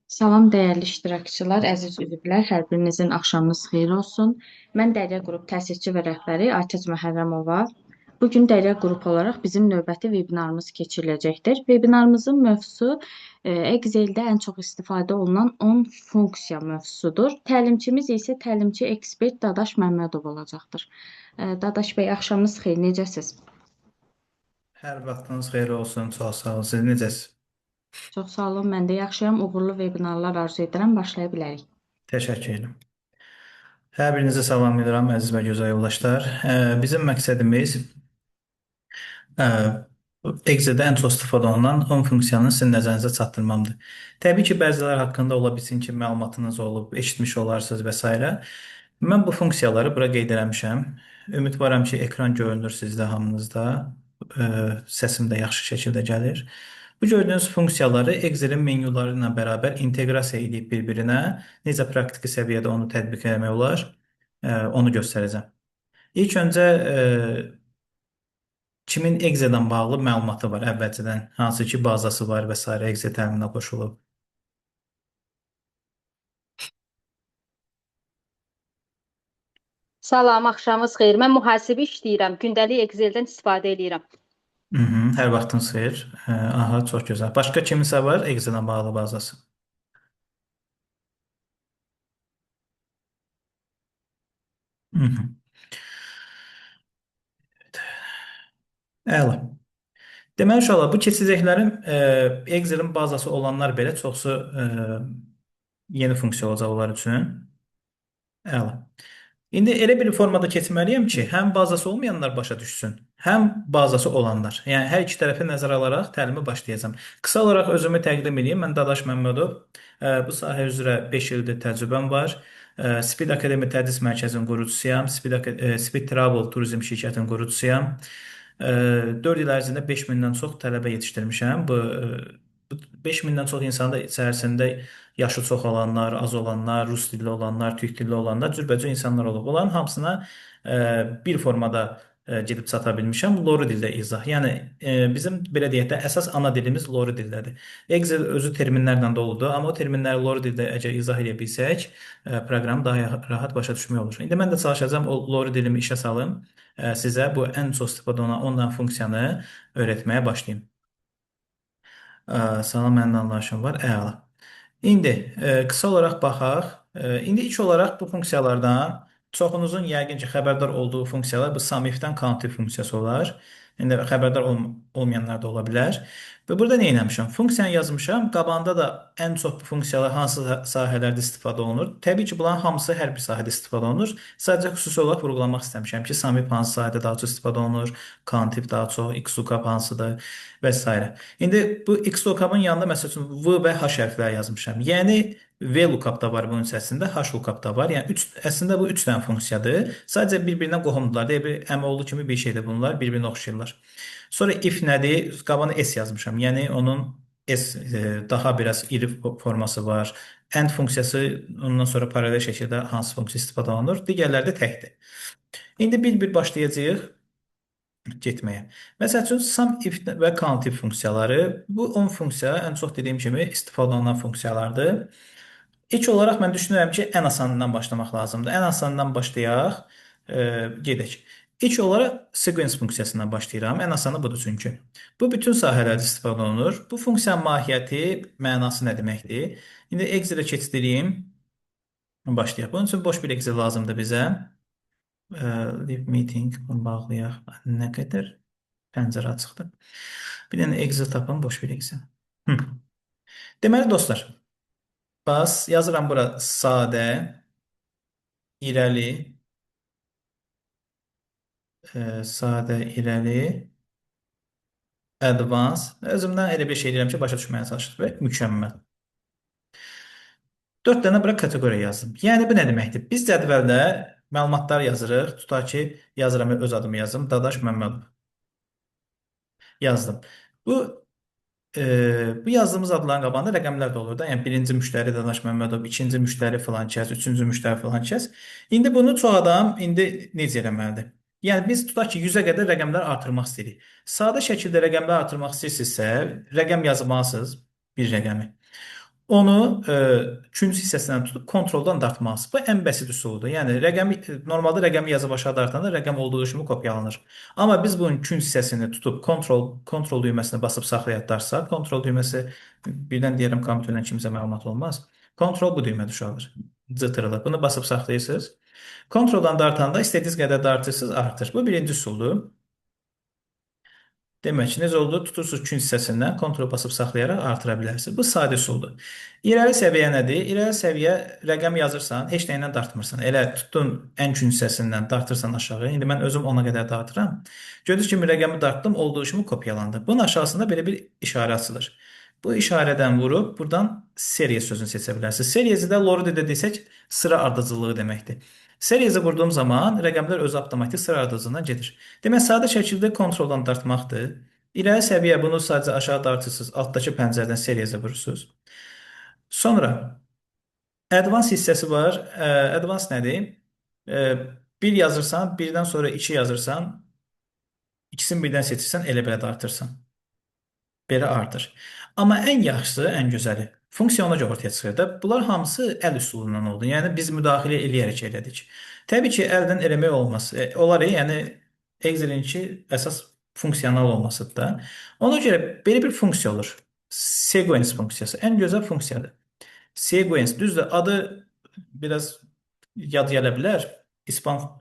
Salam dəyərli iştirakçılar, əziz üzvlər, hər birinizin axşamınız xeyir olsun. Mən Dərya Qrup təsisçi və rəhbəri Aytəc Məhərrəmova. Bu gün Dərya Qrup olaraq bizim növbəti vebinarımız keçiriləcəkdir. Vebinarımızın mövzusu Excel-də ən çox istifadə olunan 10 funksiya mövzusudur. Təlimçimiz isə təlimçi ekspert Dadaş Məmmədov olacaqdır. Dadaş bəy, axşamınız xeyir, necəsiz? Hər vaxtınız xeyir olsun. Çox sağ olun. Siz necəsiz? Çox sağ olun, mən də yaxşıyam. Uğurlu vebinarlar arzu edirəm. Başlaya bilərik. Təşəkkür edirəm. Hər birinizi salamlayıram, əziz və gözəl yoldaşlar. Bizim məqsədimiz Excel-də ən çox istifadə olunan 10 funksiyanı sizin nəzərinizə çatdırmamdır. Təbii ki, bəziləri haqqında ola bilsin ki, məlumatınız olub, eşitmiş olarsınız və s. Mən bu funksiyaları bura qeyd eləmişəm. Ümidvaram ki, ekran görünür sizdə hamınızda. Səsim də yaxşı şəkildə gəlir. Bu gördüyünüz funksiyaları Excel-in menyuları ilə bərabər inteqrasiya edib bir-birinə necə praktiki səviyyədə onu tətbiq etmək olar, onu göstərəcəm. İlk öncə kimin Excel-dən bağlı məlumatı var əvvəlcədən, hansı ki bazası var və s. Excel təminə qoşulub. Salam, axşamınız xeyir. Mən mühasibi işləyirəm. Gündəlik Excel-dən istifadə edirəm. Hər vaxtınız xeyir. Aha, çox gözəl. Başqa kiminsə var Excel-dən bağlı bazası? Hı -hı. Əla. Deməli uşaqlar, bu keçəcəklərim Excel-in bazası olanlar belə çoxsu yeni funksiya olacaq onlar üçün. Əla. İndi elə bir formada keçməliyəm ki, həm bazası olmayanlar başa düşsün, həm bazası olanlar. Yəni hər iki tərəfi nəzərə alaraq təlimi başlayacağam. Qısa olaraq özümü təqdim edeyim. Mən Dadaş Məmmədov. Bu sahə üzrə 5 ildir təcrübəm var. Speed Akademi Tədris Mərkəzinin qurucusuyam. Speed Travel Turizm şirkətinin qurucusuyam. 4 il ərzində 5000-dən çox tələbə yetişdirmişəm. Bu 5000-dən çox insanın da içərisində yaşı çox olanlar, az olanlar, rus dilli olanlar, türk dilli olanlar, cürbəcür insanlar olub. Onların hamısına bir formada gedib çata bilmişəm. Lori dildə izah. Yəni bizim belə deyək də əsas ana dilimiz Lori dildədir. Excel özü terminlərlə doludur, amma o terminləri Lori dildə əgər izah edə bilsək, proqramı daha rahat başa düşmək olur. İndi mən də çalışacağam o Lori dilimi işə salım. Sizə bu ən çox istifadə olunan ondan funksiyanı öyrətməyə başlayayım. Salam, məndən anlaşım var. Əla. İndi qısa olaraq baxaq. İndi ilk olaraq bu funksiyalardan çoxunuzun yəqin ki, xəbərdar olduğu funksiyalar bu SUMIF-dən countif funksiyası olar. İndi xəbərdar olmayanlar da ola bilər. Və burada nə etmişəm? Funksiyanı yazmışam. Qabağında da ən çox bu funksiyalar hansı sahələrdə istifadə olunur? Təbii ki, bunların hamısı hər bir sahədə istifadə olunur. Sadəcə xüsusi olaraq vurğulamaq istəmişəm ki, SUMIF hansı sahədə daha çox istifadə olunur, countif daha çox, XLOOKUP hansıdır və s. İndi bu XLOOKUP-ın yanında məsəl üçün V və H hərfləri yazmışam. Yəni VLOOKUP da var bunun içərisində, HLOOKUP da var. Yəni əslində bu 3 dənə funksiyadır. Sadəcə bir-birinə qohumdurlar. Deyə bir əmoğlu kimi bir şeydir bunlar, bir-birinə oxşayırlar. Sonra if nədir? Qabağına S yazmışam. Yəni onun S daha biraz iri forması var. AND funksiyası ondan sonra paralel şəkildə hansı funksiya istifadə olunur? Digərləri də təkdir. İndi bir-bir başlayacağıq getməyə. Məsəl üçün, sum, if və countif funksiyaları bu 10 funksiya ən çox dediyim kimi istifadə olunan funksiyalardır. İlk olaraq mən düşünürəm ki, ən asanından başlamaq lazımdır. Ən asanından başlayaq, gedək. İlk olaraq sequence funksiyasından başlayıram. Ən asanı budur çünki. Bu bütün sahələrdə istifadə olunur. Bu funksiyanın mahiyyəti, mənası nə deməkdir? İndi Excel-ə keçdireyim. Başlayaq. Bunun üçün boş bir Excel lazımdır bizə. Leave meeting, bunu bağlayaq. Nə qədər pəncərə açıqdır. Bir dənə Excel tapın, boş bir Excel. Deməli dostlar, yazıram bura sadə, irəli, advanced. Özümdən elə bir şey deyirəm ki, başa düşməyə çalışır və mükəmməl. 4 dənə bura kateqoriya yazdım. Yəni bu nə deməkdir? Biz cədvəldə məlumatlar yazırıq. Tutaq ki, yazıram, öz adımı yazım. Dadaş Məmmədov. Yazdım. Bu yazdığımız adların qabağında rəqəmlər də olur da. Yəni birinci müştəri Dadaş Məmmədov, ikinci müştəri filan kəs, üçüncü müştəri filan kəs. İndi bunu çox adam necə eləməlidir? Yəni biz tutaq ki, 100-ə qədər rəqəmlər artırmaq istəyirik. Sadə şəkildə rəqəmlər artırmaq istəyirsinizsə, rəqəm yazmalısınız, bir rəqəmi. onu üçüncü hissəsindən tutub kontroldan dartmalısınız. Bu ən bəsit üsuldur. Yəni normalda rəqəmi yazıb aşağı dartanda rəqəm olduğu kimi kopyalanır. Amma biz bunun üçüncü hissəsini tutub kontrol düyməsinə basıb saxlayarsaq, kontrol düyməsi birdən deyirəm kompüterdən kimsə məlumat olmaz. Kontrol bu düymədə uşaqdır. Cıtırılır. Bunu basıb saxlayırsınız. Kontroldan dartanda istədiyiniz qədər dartırsınız, artır. Bu birinci üsuldur. Demək ki, necə oldu? Tutursunuz üçüncü hissəsindən kontrol basıb saxlayaraq artıra bilərsiniz. Bu sadə üsuldur. İrəli səviyyə nədir? İrəli səviyyə rəqəm yazırsan, heç nə ilə dartmırsan. Elə tutdun ən üçüncü hissəsindən dartırsan aşağı. İndi mən özüm ona qədər dartıram. Gördüyünüz kimi rəqəmi dartdım, olduğu kimi kopyalandı. Bunun aşağısında belə bir işarə açılır. Bu işarədən vurub buradan seriya sözünü seçə bilərsiniz. Seriyada lordi desək sıra ardıcıllığı deməkdir. Seriyaya vurduğum zaman rəqəmlər özü avtomatik sıra ardıcılığından gedir. Demək, sadə şəkildə kontroldan dartmaqdır. İrəli səviyyə bunu sadəcə aşağı dartırsınız, altdakı pəncərədən seriyaya vurursunuz. Sonra advance hissəsi var. Advance nədir? 1 yazırsan, birdən sonra 2 yazırsan, ikisini birdən seçirsən, elə belə dartırsan. Belə artır. Amma ən yaxşısı, ən gözəli funksiya ona görə ortaya çıxır da. Bunlar hamısı əl üsulundan oldu. Yəni biz müdaxilə eləyərək elədik. Təbii ki, əldən eləmək olmaz. Olar, yəni Excel-inki əsas funksional olmasıdır da. Ona görə belə bir funksiya olur. Sequence funksiyası ən gözəl funksiyadır. Sequence düzdür, adı biraz yad gələ bilər.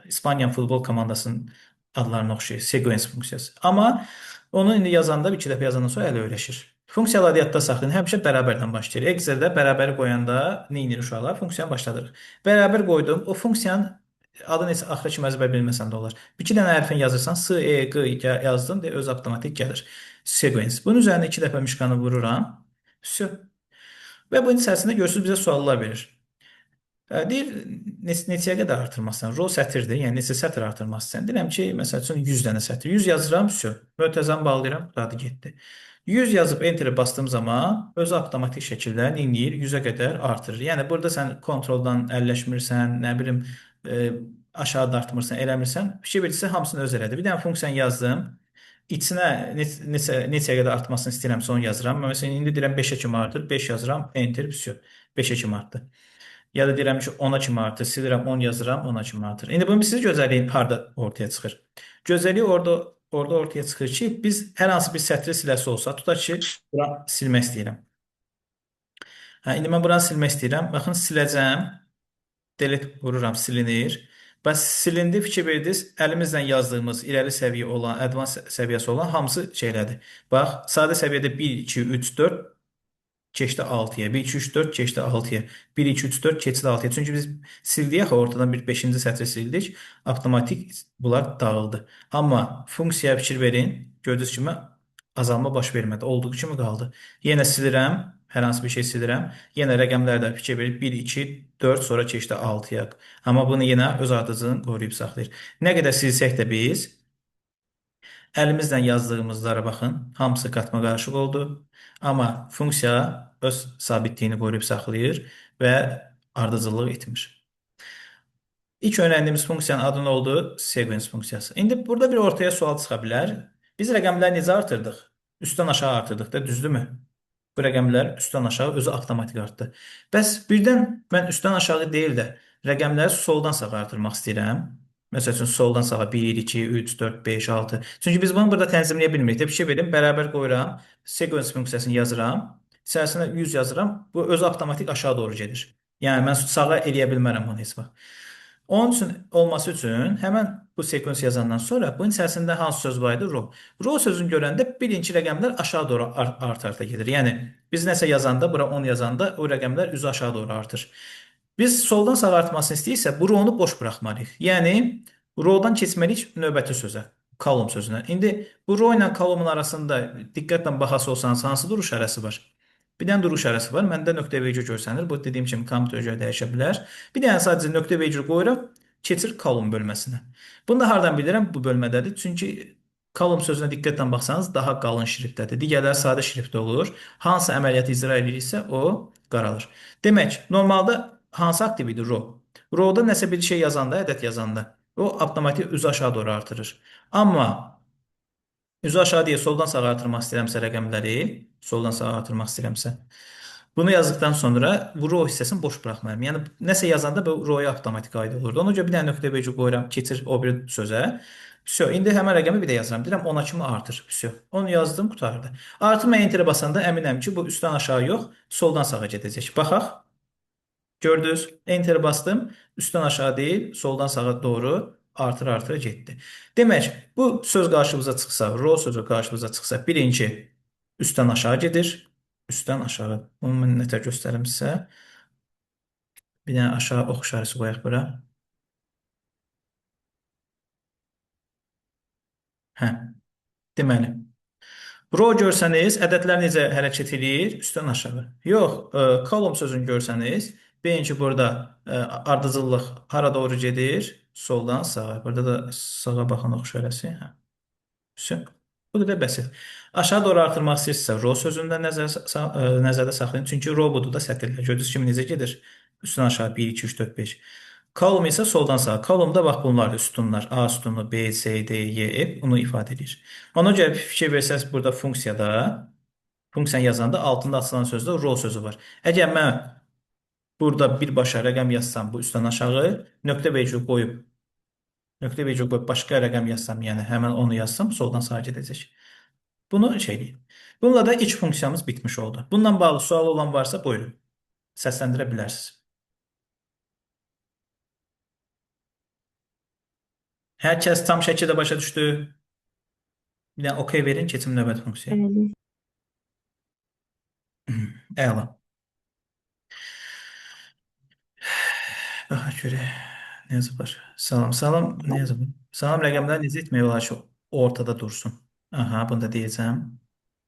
İspaniya futbol komandasının adlarına oxşayır. Sequence funksiyası. Amma onu indi yazanda, bir iki dəfə yazandan sonra əl öyrəşir. Funksiyaları yadda saxlayın. Həmişə bərabərdən başlayır. Excel-də bərabəri qoyanda nə edir uşaqlar? Funksiyanı başladırıq. Bərabər qoydum. O funksiyanın adı necə axıra kimi əzbər bilməsən də olar. Bir iki dənə hərfin yazırsan, S, E, Q yazdın, öz avtomatik gəlir. Sequence. Bunun üzərində iki dəfə mişkanı vururam. Və bunun içərisində görürsünüz bizə suallar verir. Deyir, neçəyə qədər artırmalısan? Row sətirdir, yəni neçə sətr artırmalısan? Deyirəm ki, məsəl üçün 100 dənə sətr. 100 yazıram, mötəzəm bağlayıram, quradı getdi. 100 yazıb Enter-i bastığım zaman özü avtomatik şəkildə nə edir? 100-ə qədər artırır. Yəni burada sən kontroldan əlləşmirsən, nə bilim, aşağı dartmırsan, eləmirsən. Fikir verirsə hamısını öz elədi. Bir dənə funksiyanı yazdım. İçinə neçəyə qədər artmasını istəyirəmsə onu yazıram. Məsələn, indi deyirəm 5-ə kimi artır, 5 yazıram, Enter, 5-ə kimi artdı. Ya da deyirəm ki, 10-a kimi artır, silirəm, 10 yazıram, 10-a kimi artır. İndi bunun siz gözəlliyi harda ortaya çıxır? Gözəlliyi orada ortaya çıxır ki, biz hər hansı bir sətri siləsi olsa, tutaq ki, buranı silmək istəyirəm. İndi mən buranı silmək istəyirəm. Baxın, siləcəm. Delete vururam, silinir. Bəs silindi, fikir verdiniz, əlimizlə yazdığımız irəli səviyyə olan, advanced səviyyəsi olan hamısı şeylədir. Bax, sadə səviyyədə 1, 2, 3, 4 keçdi 6-ya, 1, 2, 3, 4 keçdi 6-ya, 1, 2, 3, 4 keçdi 6-ya. Çünki biz sildik axı, ortadan bir 5-ci sətri sildik, avtomatik bunlar dağıldı. Amma funksiyaya fikir verin, gördüyünüz kimi azalma baş vermədi, olduğu kimi qaldı. Yenə silirəm, hər hansı bir şey silirəm, yenə rəqəmlərdə fikir verin, 1, 2, 4 sonra keçdi 6-ya. Amma bunu yenə öz ardıcılığını qoruyub saxlayır. Nə qədər silsək də biz, əlimizlə yazdığımızlara baxın, hamısı qatma qarışıq oldu. Amma funksiya öz sabitliyini qoruyub saxlayır və ardıcıllıq etmir. İlk öyrəndiyimiz funksiyanın adı nə oldu? Sequence funksiyası. İndi burada bir ortaya sual çıxa bilər. Biz rəqəmləri necə artırdıq? Üstdən aşağı artırdıq da, düzdürmü? Bu rəqəmlər üstdən aşağı özü avtomatik artdı. Bəs birdən mən üstdən aşağı deyil də rəqəmləri soldan sağa artırmaq istəyirəm. Məsəl üçün soldan sağa 1, 2, 3, 4, 5, 6. Çünki biz bunu burada tənzimləyə bilmirik. Fikir verin, bərabər qoyuram, sequence funksiyasını yazıram, içərisinə 100 yazıram, bu özü avtomatik aşağı doğru gedir. Yəni mən sağa eləyə bilmərəm bunu heç vaxt. Onun üçün olması üçün həmən bu sekvens yazandan sonra bunun içərisində hansı söz var idi? Row. Row sözünü görəndə birinci rəqəmlər aşağı doğru arta gedir. Yəni biz nəsə yazanda, bura 10 yazanda o rəqəmlər üzü aşağı doğru artır. Biz soldan sağa artmasını istəyirsə, bu row-nu boş buraxmalıyıq. Yəni row-dan keçməliyik növbəti sözə, column sözünə. İndi bu row ilə column arasında diqqətlə baxası olsanız hansı duruş işarəsi var? Bir dənə duruş işarəsi var. Məndə nöqtə vergül görsənir. Bu dediyim kimi kompüter görə dəyişə bilər. Bir dənə sadəcə nöqtə vergül qoyuram, keçir column bölməsinə. Bunu da hardan bilirəm? Bu bölmədədir. Çünki column sözünə diqqətlə baxsanız daha qalın şriftdədir. Digərləri sadə şriftdə olur. Hansı əməliyyatı icra ediriksə o qaralır. Demək, normalda hansı aktiv idi? Row. Row-da nəsə bir şey yazanda, ədəd yazanda o avtomatik üzü aşağı doğru artırır. Amma üzü aşağı deyə soldan sağa artırmaq istəyirəmsə rəqəmləri, soldan sağa artırmaq istəyirəmsə, Bunu yazdıktan sonra bu row hissəsini boş buraxmayım. Yəni nəsə yazanda bu row-ya avtomatik aid olurdu. Ona görə bir dənə nöqtə vergül qoyuram, keçir o bir sözə. Vsyo, indi həmin rəqəmi bir də yazıram. Deyirəm 10-a kimi artır. Vsyo. Onu yazdım, qurtardı. Artırma enter basanda əminəm ki, bu üstdən aşağı yox, soldan sağa gedəcək. Baxaq. Gördünüz? Enter bastım. Üstdən aşağı deyil, soldan sağa doğru artır getdi. Demək, bu söz qarşımıza çıxsa, row sözü qarşımıza çıxsa, birinci üstdən aşağı gedir. Üstdən aşağı. Bunu mən nətər göstərim sizə. Bir dənə aşağı ox işarəsi qoyaq bura. Hə, deməli. Row görsəniz, ədədlər necə hərəkət edir? Üstdən aşağı. Yox, kolumn sözünü görsəniz, birinci burada ardıcıllıq hara doğru gedir? Soldan sağa. Burada da sağa baxan ox işarəsi. Hə. Vsyo. Bu qədər bəsit. Aşağı doğru artırmaq istəyirsinizsə, row sözündə nəzərdə saxlayın. Çünki row budur da sətirlər. Gördünüz kimi necə gedir? Üstdən aşağı 1, 2, 3, 4, 5. Kolum isə soldan sağa. Kolumda bax bunlardır sütunlar. A sütunu, B, C, D, Y, F bunu ifadə edir. Ona görə fikir versəz burada funksiyada, funksiyanı yazanda altında açılan sözdə row sözü var. Əgər mən burada birbaşa rəqəm yazsam bu üstdən aşağı, nöqtə vergül qoyub nöqtə vergül qoyub başqa rəqəm yazsam, yəni həmin onu yazsam, soldan sağa gedəcək. Bunu şey deyim. Bununla da iç funksiyamız bitmiş oldu. Bununla bağlı sual olan varsa buyurun. Səsləndirə bilərsiniz. Hər kəs tam şəkildə başa düşdü. Bir dənə OK verin, keçim növbəti funksiyaya. Bəli. Əla. Baxa görə nə yazıblar? Salam, salam, nə yazıblar? Salam rəqəmləri necə etmək olar ki, ortada dursun? Aha, bunu da deyəcəm.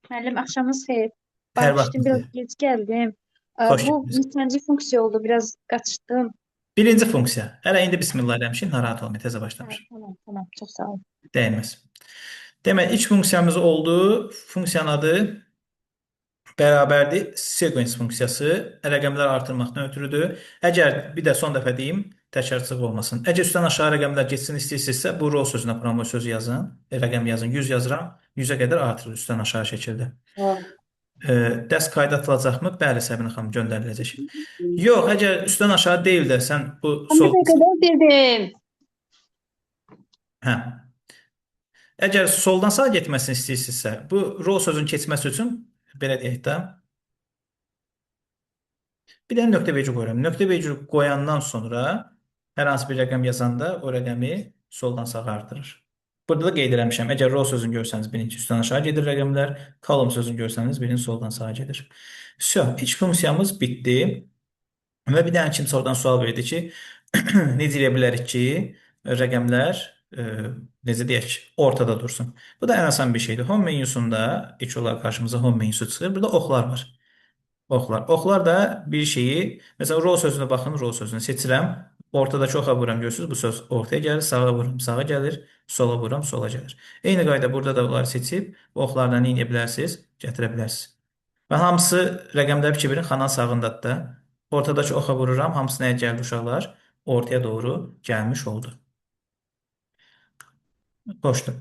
Müəllim, axşamınız xeyir. Hər Bağışlayın, biraz vaxtınız gec gəldim. xoş Bu gəldiniz. neçənci funksiya oldu? Biraz qaçdım. Birinci funksiya. Hələ indi bismillah demişik, narahat olmayın, təzə başlamışıq. Tamam. Çox sağ olun. Dəyməz. Demək, ilk funksiyamız oldu. Funksiyanın adı bərabərdir sequence funksiyası. Rəqəmlər artırmaqdan ötürüdür. Əgər bir də son dəfə deyim, təkrarçılıq olmasın. Əgər üstdən aşağı rəqəmlər getsin istəyirsinizsə, bu row sözünə promo sözü yazın. Rəqəm yazın. 100 yazıram. 100-ə qədər artırır üstdən aşağı şəkildə. Dərs qayda atılacaqmı? Bəli, Səbinə xanım göndəriləcək. Yox, əgər üstdən aşağı deyil də sən bu sol... qədər dedim. Hə. Əgər soldan sağa getməsini istəyirsinizsə, bu row sözünün keçməsi üçün belə deyək də, bir dənə nöqtə vergül qoyuram. Nöqtə vergül qoyandan sonra hər hansı bir rəqəm yazanda o rəqəmi soldan sağa artırır. Burada da qeyd eləmişəm. Əgər row sözünü görsəniz, birinci üstdən aşağı gedir rəqəmlər, kolumn sözünü görsəniz, birinci soldan sağa gedir. Vsyo, iç funksiyamız bitdi. Və bir dənə kimsə oradan sual verdi ki, necə edə bilərik ki, rəqəmlər necə deyək, ortada dursun. Bu da ən asan bir şeydir. Home menüsündə ilk olaraq qarşımıza home menüsü çıxır. Burada oxlar var. Oxlar. Oxlar da bir şeyi, məsələn, row sözünə baxın, row sözünü seçirəm. Ortadakı oxa vururam, görürsünüz, bu söz ortaya gəlir, sağa vururam, sağa gəlir, sola vururam, sola gəlir. Eyni qayda burada da bunları seçib, bu oxlarla nə edə bilərsiniz? Gətirə bilərsiniz. Və hamısı rəqəmlər fikir verin, xananın sağındadır da. Ortadakı oxa vururam, hamısı nəyə gəldi uşaqlar? Ortaya doğru gəlmiş oldu. Xoşdur.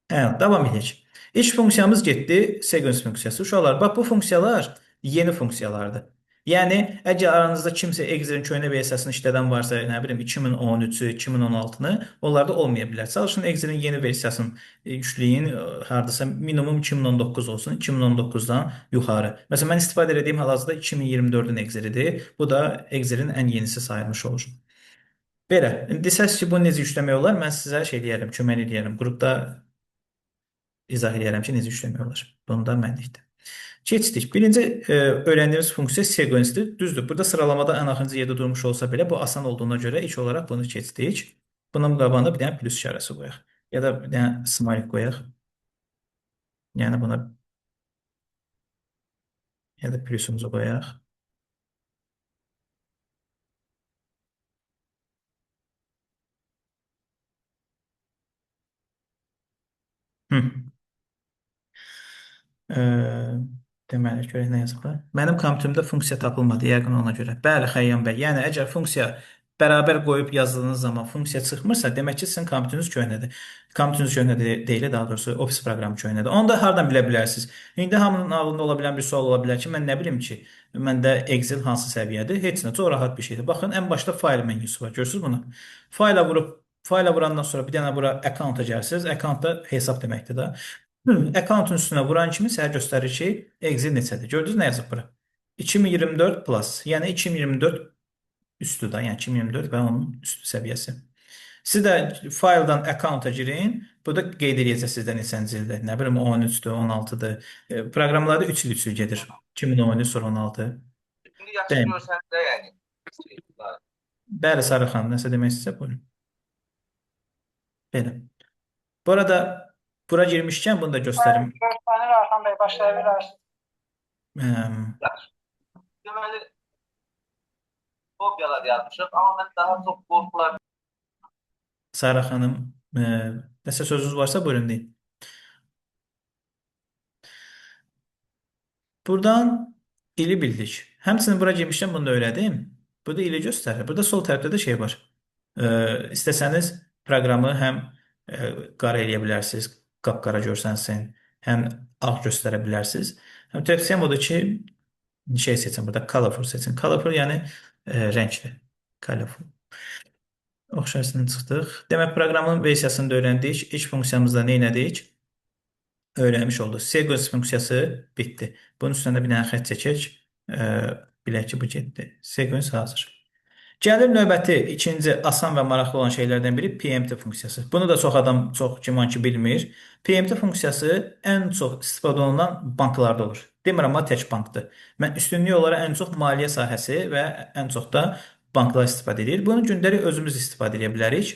Hə, davam edək. İlk funksiyamız getdi, sequence funksiyası. Uşaqlar, bax bu funksiyalar yeni funksiyalardır. Yəni, əgər aranızda kimsə Excel-in köhnə versiyasını işlədən varsa, nə bilim 2013-ü, 2016-nı, onlarda olmaya bilər. Çalışın Excel-in yeni versiyasını yükləyin, hardasa minimum 2019 olsun, 2019-dan yuxarı. Məsələn, mən istifadə etdiyim hal-hazırda 2024-ün Excel-idir. Bu da Excel-in ən yenisi sayılmış olur. Belə, desəz ki, bu necə yükləmək olar? Mən sizə şey deyərəm, kömək edərəm. Qrupda izah edərəm ki, necə yükləmək olar. Bunu da mənlikdir. Keçdik. Birinci öyrəndiyimiz funksiya sequence-dir. Düzdür. Burada sıralamada ən axırıncı yerdə durmuş olsa belə, bu asan olduğuna görə ilk olaraq bunu keçdik. Bunun qabağına bir dənə plus işarəsi qoyaq. Ya da bir dənə smiley qoyaq. Yəni buna ya da plusumuzu qoyaq. Deməli, görək nə yazıblar. Mənim kompüterimdə funksiya tapılmadı, yəqin ona görə. Bəli, Xəyyam bəy. Yəni, əgər funksiya bərabər qoyub yazdığınız zaman funksiya çıxmırsa, demək ki, sizin kompüteriniz köhnədir. Kompüteriniz köhnədir deyil, daha doğrusu Office proqramı köhnədir. Onu da hardan bilə bilərsiniz? İndi hamının ağlında ola bilən bir sual ola bilər ki, mən nə bilim ki, məndə Excel hansı səviyyədir? Heç nə, çox rahat bir şeydir. Baxın, ən başda fayl menüsü var. Görürsüz bunu? Fayla vurandan sonra bir dənə bura account-a gəlirsiniz. Account da hesab deməkdir də. Account-un üstünə vuran kimi sizə göstərir ki, Excel neçədir. Gördünüz nə yazıb bura? 2024 plus, yəni 2024 üstü də, yəni 2024 və onun üstü səviyyəsi. Siz də fayldan account-a girin. Burada qeyd edəcəksiniz də neçənci ildir. Nə bilim 13-dür, 16-dır. Proqramlarda 3 il gedir. 2013 sonra 16. Şimdi yaxşı Deyim. görsən də yəni. Bəli, Sarı xanım, nəsə demək istəyirsə buyurun. Belə. Bu arada bura girmişkən bunu da göstərim. Görsənir Arxan bəy, başlaya bilərsiniz. Yaxşı. Deməli, kopyalar yazmışıq, amma mən daha çox qorxular Sarı xanım, nəsə sözünüz varsa buyurun deyin. Buradan ili bildik. Həmçinin bura girmişkən bunu da öyrədim. Burada ili göstərir. Burada sol tərəfdə də şey var. İstəsəniz proqramı həm qara eləyə bilərsiniz, qapqara görsənsin, həm ağ göstərə bilərsiniz. Həm tövsiyəm odur ki, şey seçin burada, colorful seçin. Colorful yəni rəngli. Colorful. Oxşarsından çıxdıq. Demək, proqramın versiyasını da öyrəndik. İlk funksiyamızda nə etdik? Öyrənmiş olduq. Sequence funksiyası bitdi. Bunun üstündə bir dənə xətt çəkək. Bilək ki, bu getdi. Sequence hazır. Gəlir növbəti, ikinci asan və maraqlı olan şeylərdən biri PMT funksiyası. Bunu da çox adam, çox kiman ki bilmir. PMT funksiyası ən çox istifadə olunan banklarda olur. Demirəm, amma tək bankdır. Mən üstünlük olaraq ən çox maliyyə sahəsi və ən çox da banklar istifadə edir. Bunu gündəlik özümüz istifadə edə bilərik.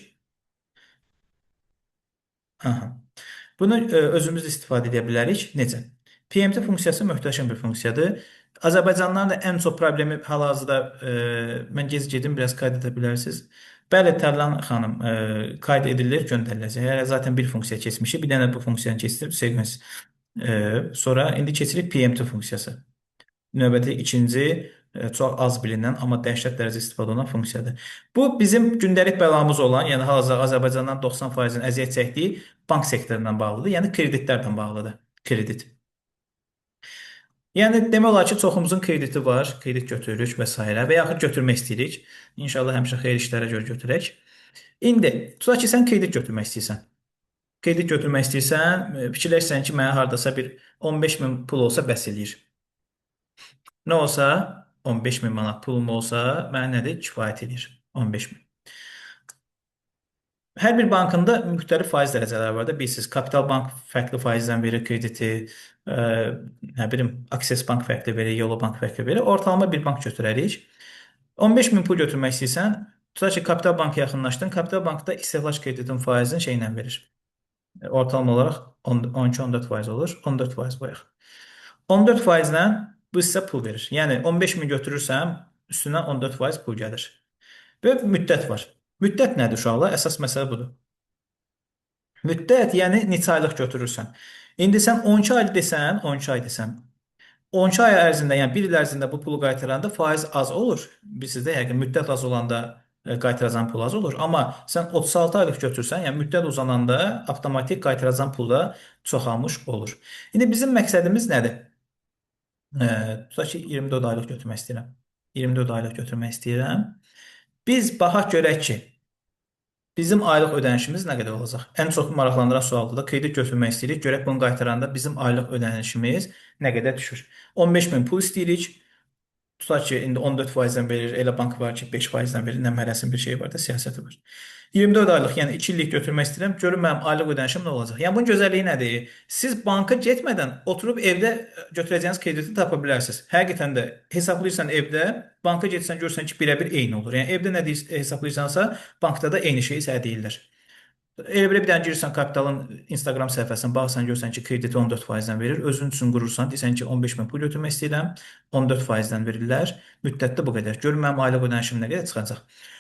Aha. Bunu özümüz istifadə edə bilərik. Necə? PMT funksiyası möhtəşəm bir funksiyadır. Azərbaycanlıların da ən çox problemi hal-hazırda mən gedim biraz qayd edə bilərsiniz. Bəli, Tərlan xanım, qayd edilir, göndəriləcək. Yəni zaten bir funksiya keçmişik. Bir dənə bu funksiyanı keçirib sequence. Sonra indi keçirik PMT funksiyası. Növbəti ikinci çox az bilinən, amma dəhşət dərəcə istifadə olunan funksiyadır. Bu bizim gündəlik bəlamız olan, yəni hal-hazırda Azərbaycandan 90%-in əziyyət çəkdiyi bank sektorundan bağlıdır. Yəni kreditlərdən bağlıdır. Kredit. Yəni demək olar ki, çoxumuzun krediti var, kredit götürürük və s. və yaxud götürmək istəyirik. İnşallah həmişə xeyir işlərə görə götürək. İndi tutaq ki, sən kredit götürmək istəyirsən. Kredit götürmək istəyirsən, fikirləşsən ki, mənə hardasa bir 15.000 pul olsa bəs eləyir. Nə olsa 15.000 manat pulum olsa mənə nədir? Kifayət edir. 15.000. Hər bir bankında müxtəlif faiz dərəcələri var da. Bilirsiniz, Kapital Bank fərqli faizdən verir krediti, nə bilim, Access Bank fərqli verir, Yolo Bank fərqli verir. Ortalama bir bank götürərik. 15.000 pul götürmək istəyirsən, tutaq ki, Kapital Banka yaxınlaşdın. Kapital Bankda istehlak kreditin faizini şeylə verir. Ortalama olaraq 12-14% olur. 14% qoyaq. 14%-lə bu sizə pul verir. Yəni 15.000 götürürsəm, üstündən 14% pul gəlir. Və müddət var. Müddət nədir uşaqlar? Əsas məsələ budur. Müddət, yəni neçə aylıq götürürsən. İndi sən 12 ay desən, 12 ay desən, 12 ay ərzində, yəni 1 il ərzində bu pulu qaytaranda faiz az olur. Bilirsiniz də, yəni müddət az olanda qaytaracağın pul az olur. Amma sən 36 aylıq götürsən, yəni müddət uzananda avtomatik qaytaracağın pul da çoxalmış olur. İndi bizim məqsədimiz nədir? Tutaq ki, 24 aylıq götürmək istəyirəm. 24 aylıq götürmək istəyirəm. Biz baxaq görək ki, bizim aylıq ödənişimiz nə qədər olacaq? Ən çox maraqlandıran sualdır da, kredit götürmək istəyirik. Görək bunu qaytaranda bizim aylıq ödənişimiz nə qədər düşür? 15.000 pul istəyirik. Tutaq ki, indi 14%-dən verir. Elə bank var ki, 5%-dən verir. Nə mərəsin bir şey var da, siyasəti var. 24 aylıq, yəni 2 illik götürmək istəyirəm. Görün mənim aylıq ödənişim nə olacaq? Yəni bunun gözəlliyi nədir? Siz banka getmədən oturub evdə götürəcəyiniz krediti tapa bilərsiniz. Həqiqətən də hesablayırsan evdə, banka getsən görsən ki, birəbir eyni olur. Yəni evdə nə hesablayırsansa, bankda da eyni şeyi sənə deyirlər. Elə bir dənə girirsən Kapitalın Instagram səhifəsinə, baxsan görsən ki, krediti 14%-dən verir. Özün üçün qurursan, deyirsən ki, 15.000 pul götürmək istəyirəm, 14%-dən verirlər. Müddətdə bu qədər. Görün mənim aylıq ödənişim nə qədər çıxacaq.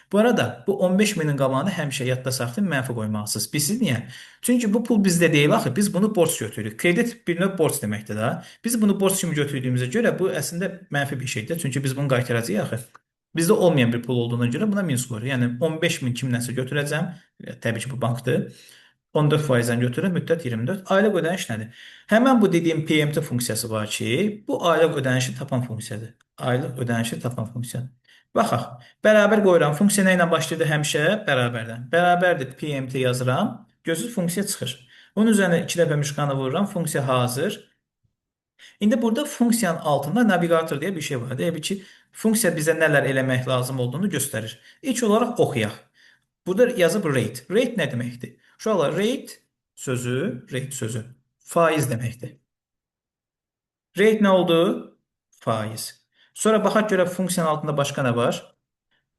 Bu arada bu 15.000-in qabağını həmişə yadda saxlayın, mənfi qoymalısınız. Bilirsiniz niyə? Çünki bu pul bizdə deyil axı, biz bunu borc götürürük. Kredit bir növ borc deməkdir də. Biz bunu borc kimi götürdüyümüzə görə bu əslində mənfi bir şeydir. Çünki biz bunu qaytaracağıq axı. Bizdə olmayan bir pul olduğuna görə buna minus qoyuruq. Yəni 15.000 kimdənsə götürəcəm. Təbii ki, bu bankdır. 14%-dən götürürəm, müddət 24. Aylıq ödəniş nədir? Həmin bu dediyim PMT funksiyası var ki, bu aylıq ödənişi tapan funksiyadır. Aylıq ödənişi tapan funksiyadır. Baxaq. Bərabər qoyuram. Funksiya nə ilə başlayır həmişə? Bərabərdən. Bərabərdir PMT yazıram. Gözünüz funksiya çıxır. Bunun üzərinə 2 dəfə müşkanı vururam. Funksiya hazır. İndi burada funksiyanın altında navigator deyə bir şey var. Deyək ki, funksiya bizə nələr eləmək lazım olduğunu göstərir. İlk olaraq oxuyaq. Burada yazıb rate. Rate nə deməkdir? Uşaqlar, rate sözü faiz deməkdir. Rate nə oldu? Faiz. Sonra baxaq görə funksiyanın altında başqa nə var?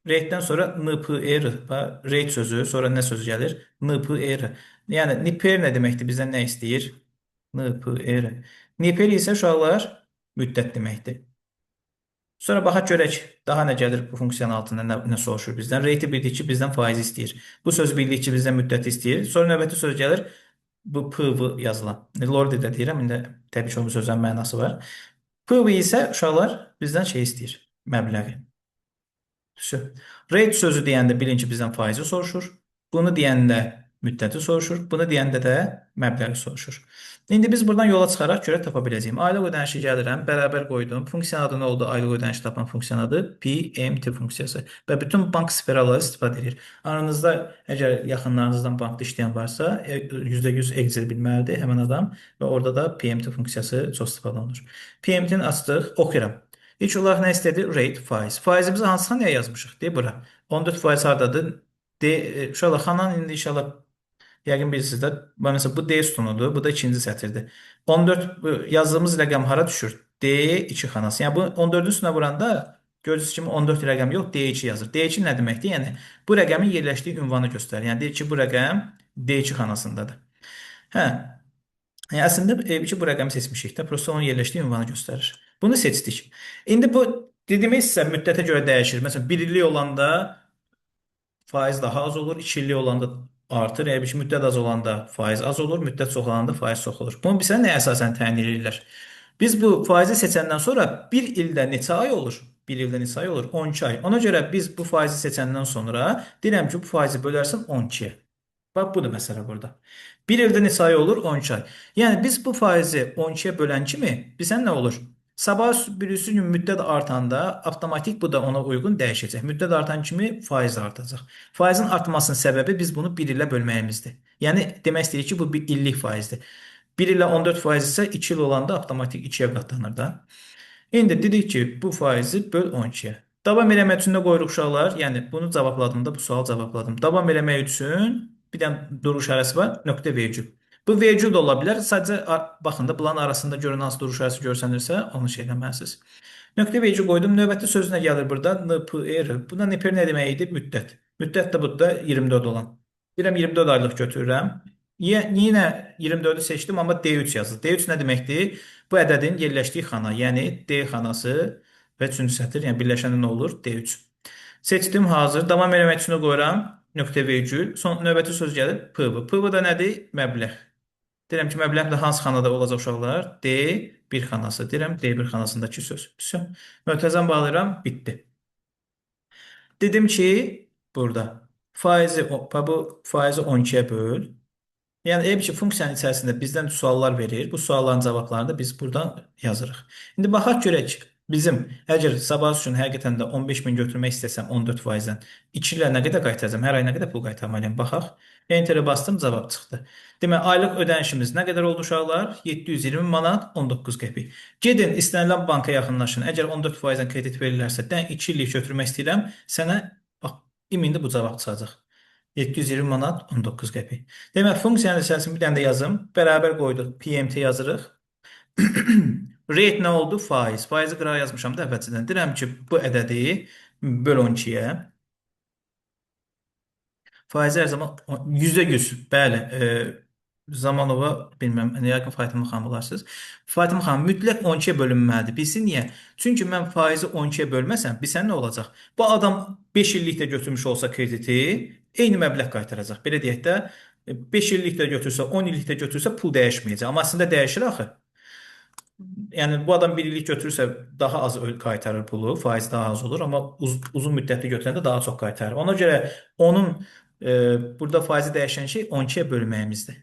Rate'dən sonra NPR var. Rate sözü, sonra nə sözü gəlir? NPR. Yəni NPR nə deməkdir? Bizdən nə istəyir? NPR. NPR isə uşaqlar müddət deməkdir. Sonra baxaq görək daha nə gəlir bu funksiyanın altında nə soruşur bizdən. Rate bildik ki, bizdən faiz istəyir. Bu söz bildik ki, bizdən müddət istəyir. Sonra növbəti söz gəlir. Bu PV yazılan. Lordi də deyirəm. İndi təbii ki, o sözün mənası var. PV isə uşaqlar bizdən şey istəyir. Məbləği. Rate sözü deyəndə bilin ki, bizdən faizi soruşur. Bunu deyəndə müddəti soruşur. Bunu deyəndə də məbləği soruşur. İndi biz buradan yola çıxaraq görə tapa biləcəyim. Aylıq ödənişi gəlirəm, bərabər qoydum. Funksiyanın adı nə oldu? Aylıq ödənişi tapan funksiyanın adı PMT funksiyası. Və bütün bank sferaları istifadə edir. Aranızda əgər yaxınlarınızdan bankda işləyən varsa, %100 Excel bilməlidir həmin adam və orada da PMT funksiyası çox istifadə olunur. PMT-ni açdıq, oxuyuram. İlk olaraq nə istədi? Rate, faiz. Faizimizi hansı xanaya yazmışıq? Deyə bura. 14% hardadır? Uşaqlar, xanan indi inşallah yəqin bilirsiniz də, məsələn, bu D sütunudur, bu da ikinci sətirdir. 14 yazdığımız rəqəm hara düşür? D2 xanası. Yəni bu 14-ün üstünə vuranda gördüyünüz kimi 14 rəqəm yox, D2 yazır. D2 nə deməkdir? Yəni bu rəqəmin yerləşdiyi ünvanı göstərir. Yəni deyir ki, bu rəqəm D2 xanasındadır. Hə. Yəni əslində bu rəqəmi seçmişik də, prosta onun yerləşdiyi ünvanı göstərir. Bunu seçdik. İndi bu dediyimiz isə müddətə görə dəyişir. Məsələn, 1 illik olanda faiz daha az olur, 2 illik olanda artır. Əgər bir müddət az olanda faiz az olur, müddət çox olanda faiz çox olur. Bunu bizə nəyə əsasən təyin edirlər? Biz bu faizi seçəndən sonra 1 ildə neçə ay olur? 1 ildə neçə ay olur? 12 ay. Ona görə biz bu faizi seçəndən sonra deyirəm ki, bu faizi bölərsən 12-yə. Bax, budur məsələ burada. 1 ildə neçə ay olur? 12 ay. Yəni biz bu faizi 12-yə bölən kimi bizə nə olur? Sabah birisi gün müddət artanda avtomatik bu da ona uyğun dəyişəcək. Müddət artan kimi faiz artacaq. Faizin artmasının səbəbi biz bunu 1 ilə bölməyimizdir. Yəni demək istəyirik ki, bu bir illik faizdir. 1 ilə 14% isə 2 il olanda avtomatik 2-yə qatlanır da. İndi dedik ki, bu faizi böl 12-yə. Davam eləmək üçün də qoyuruq uşaqlar. Yəni bunu cavabladım da bu sual cavabladım. Davam eləmək üçün bir dənə duruş işarəsi var, nöqtə vergül. Bu vergül də ola bilər. Sadəcə baxın da bunların arasında görünən hansı duruş işarəsi görsənirsə, onu şey etməlisiniz. Nöqtə vergül qoydum. Növbəti söz nə gəlir burada? NPR. Buna NPR nə demək idi? Müddət. Müddət də burada 24 olan. Deyirəm 24 aylıq götürürəm. Yenə 24-ü seçdim, amma D3 yazılır. D3 nə deməkdir? Bu ədədin yerləşdiyi xana, yəni D xanası və üçüncü sətir, yəni birləşəndə nə olur? D3. Seçdim, hazır. Davam eləmək üçün qoyuram. Nöqtə vergül. Son növbəti söz gəlir. PV. PV da nədir? Məbləğ. Deyirəm ki, məbləğ də hansı xanada olacaq uşaqlar? D1 xanası. Deyirəm D1 xanasındakı söz. Mötəzəm bağlayıram, bitdi. Dedim ki, burada bu faizi 12-yə böl. Yəni ki, funksiyanın içərisində bizdən suallar verir. Bu sualların cavablarını biz buradan yazırıq. İndi baxaq görək. Bizim əgər sabah üçün həqiqətən də 15.000 götürmək istəsəm 14%-dən 2 ilə nə qədər qaytaracam? Hər ay nə qədər pul qaytarmalıyam? Baxaq. Enterə bastım, cavab çıxdı. Demək, aylıq ödənişimiz nə qədər oldu uşaqlar? 720 manat 19 qəpik. Gedin, istənilən banka yaxınlaşın. Əgər 14%-dən kredit verirlərsə, 2 illik götürmək istəyirəm, sənə bax, indi bu cavab çıxacaq. 720 manat 19 qəpik. Demək, funksiyanın içərisində bir dənə də yazım. Bərabər qoyduq. PMT yazırıq. Rate nə oldu? Faiz. Faizi qırağa yazmışam da əvvəlcədən. Deyirəm ki, bu ədədi böl 12-yə. Faizi hər zaman %100. Bəli. Zamanova, bilməm, yəqin Fatimə xanım olarsınız. Fatimə xanım, mütləq 12-yə bölünməlidir. Bilsin niyə? Çünki mən faizi 12-yə bölməsəm, bilsən nə olacaq? Bu adam 5 illikdə götürmüş olsa krediti, eyni məbləğ qaytaracaq. Belə deyək də, 5 illikdə götürsə, 10 illikdə götürsə pul dəyişməyəcək. Amma əslində dəyişir axı. Yəni bu adam 1 illik götürürsə daha az qaytarır pulu, faiz daha az olur, amma uzun müddətli götürəndə daha çox qaytarır. Ona görə onun burada faizi dəyişən şey 12-yə bölməyimizdir.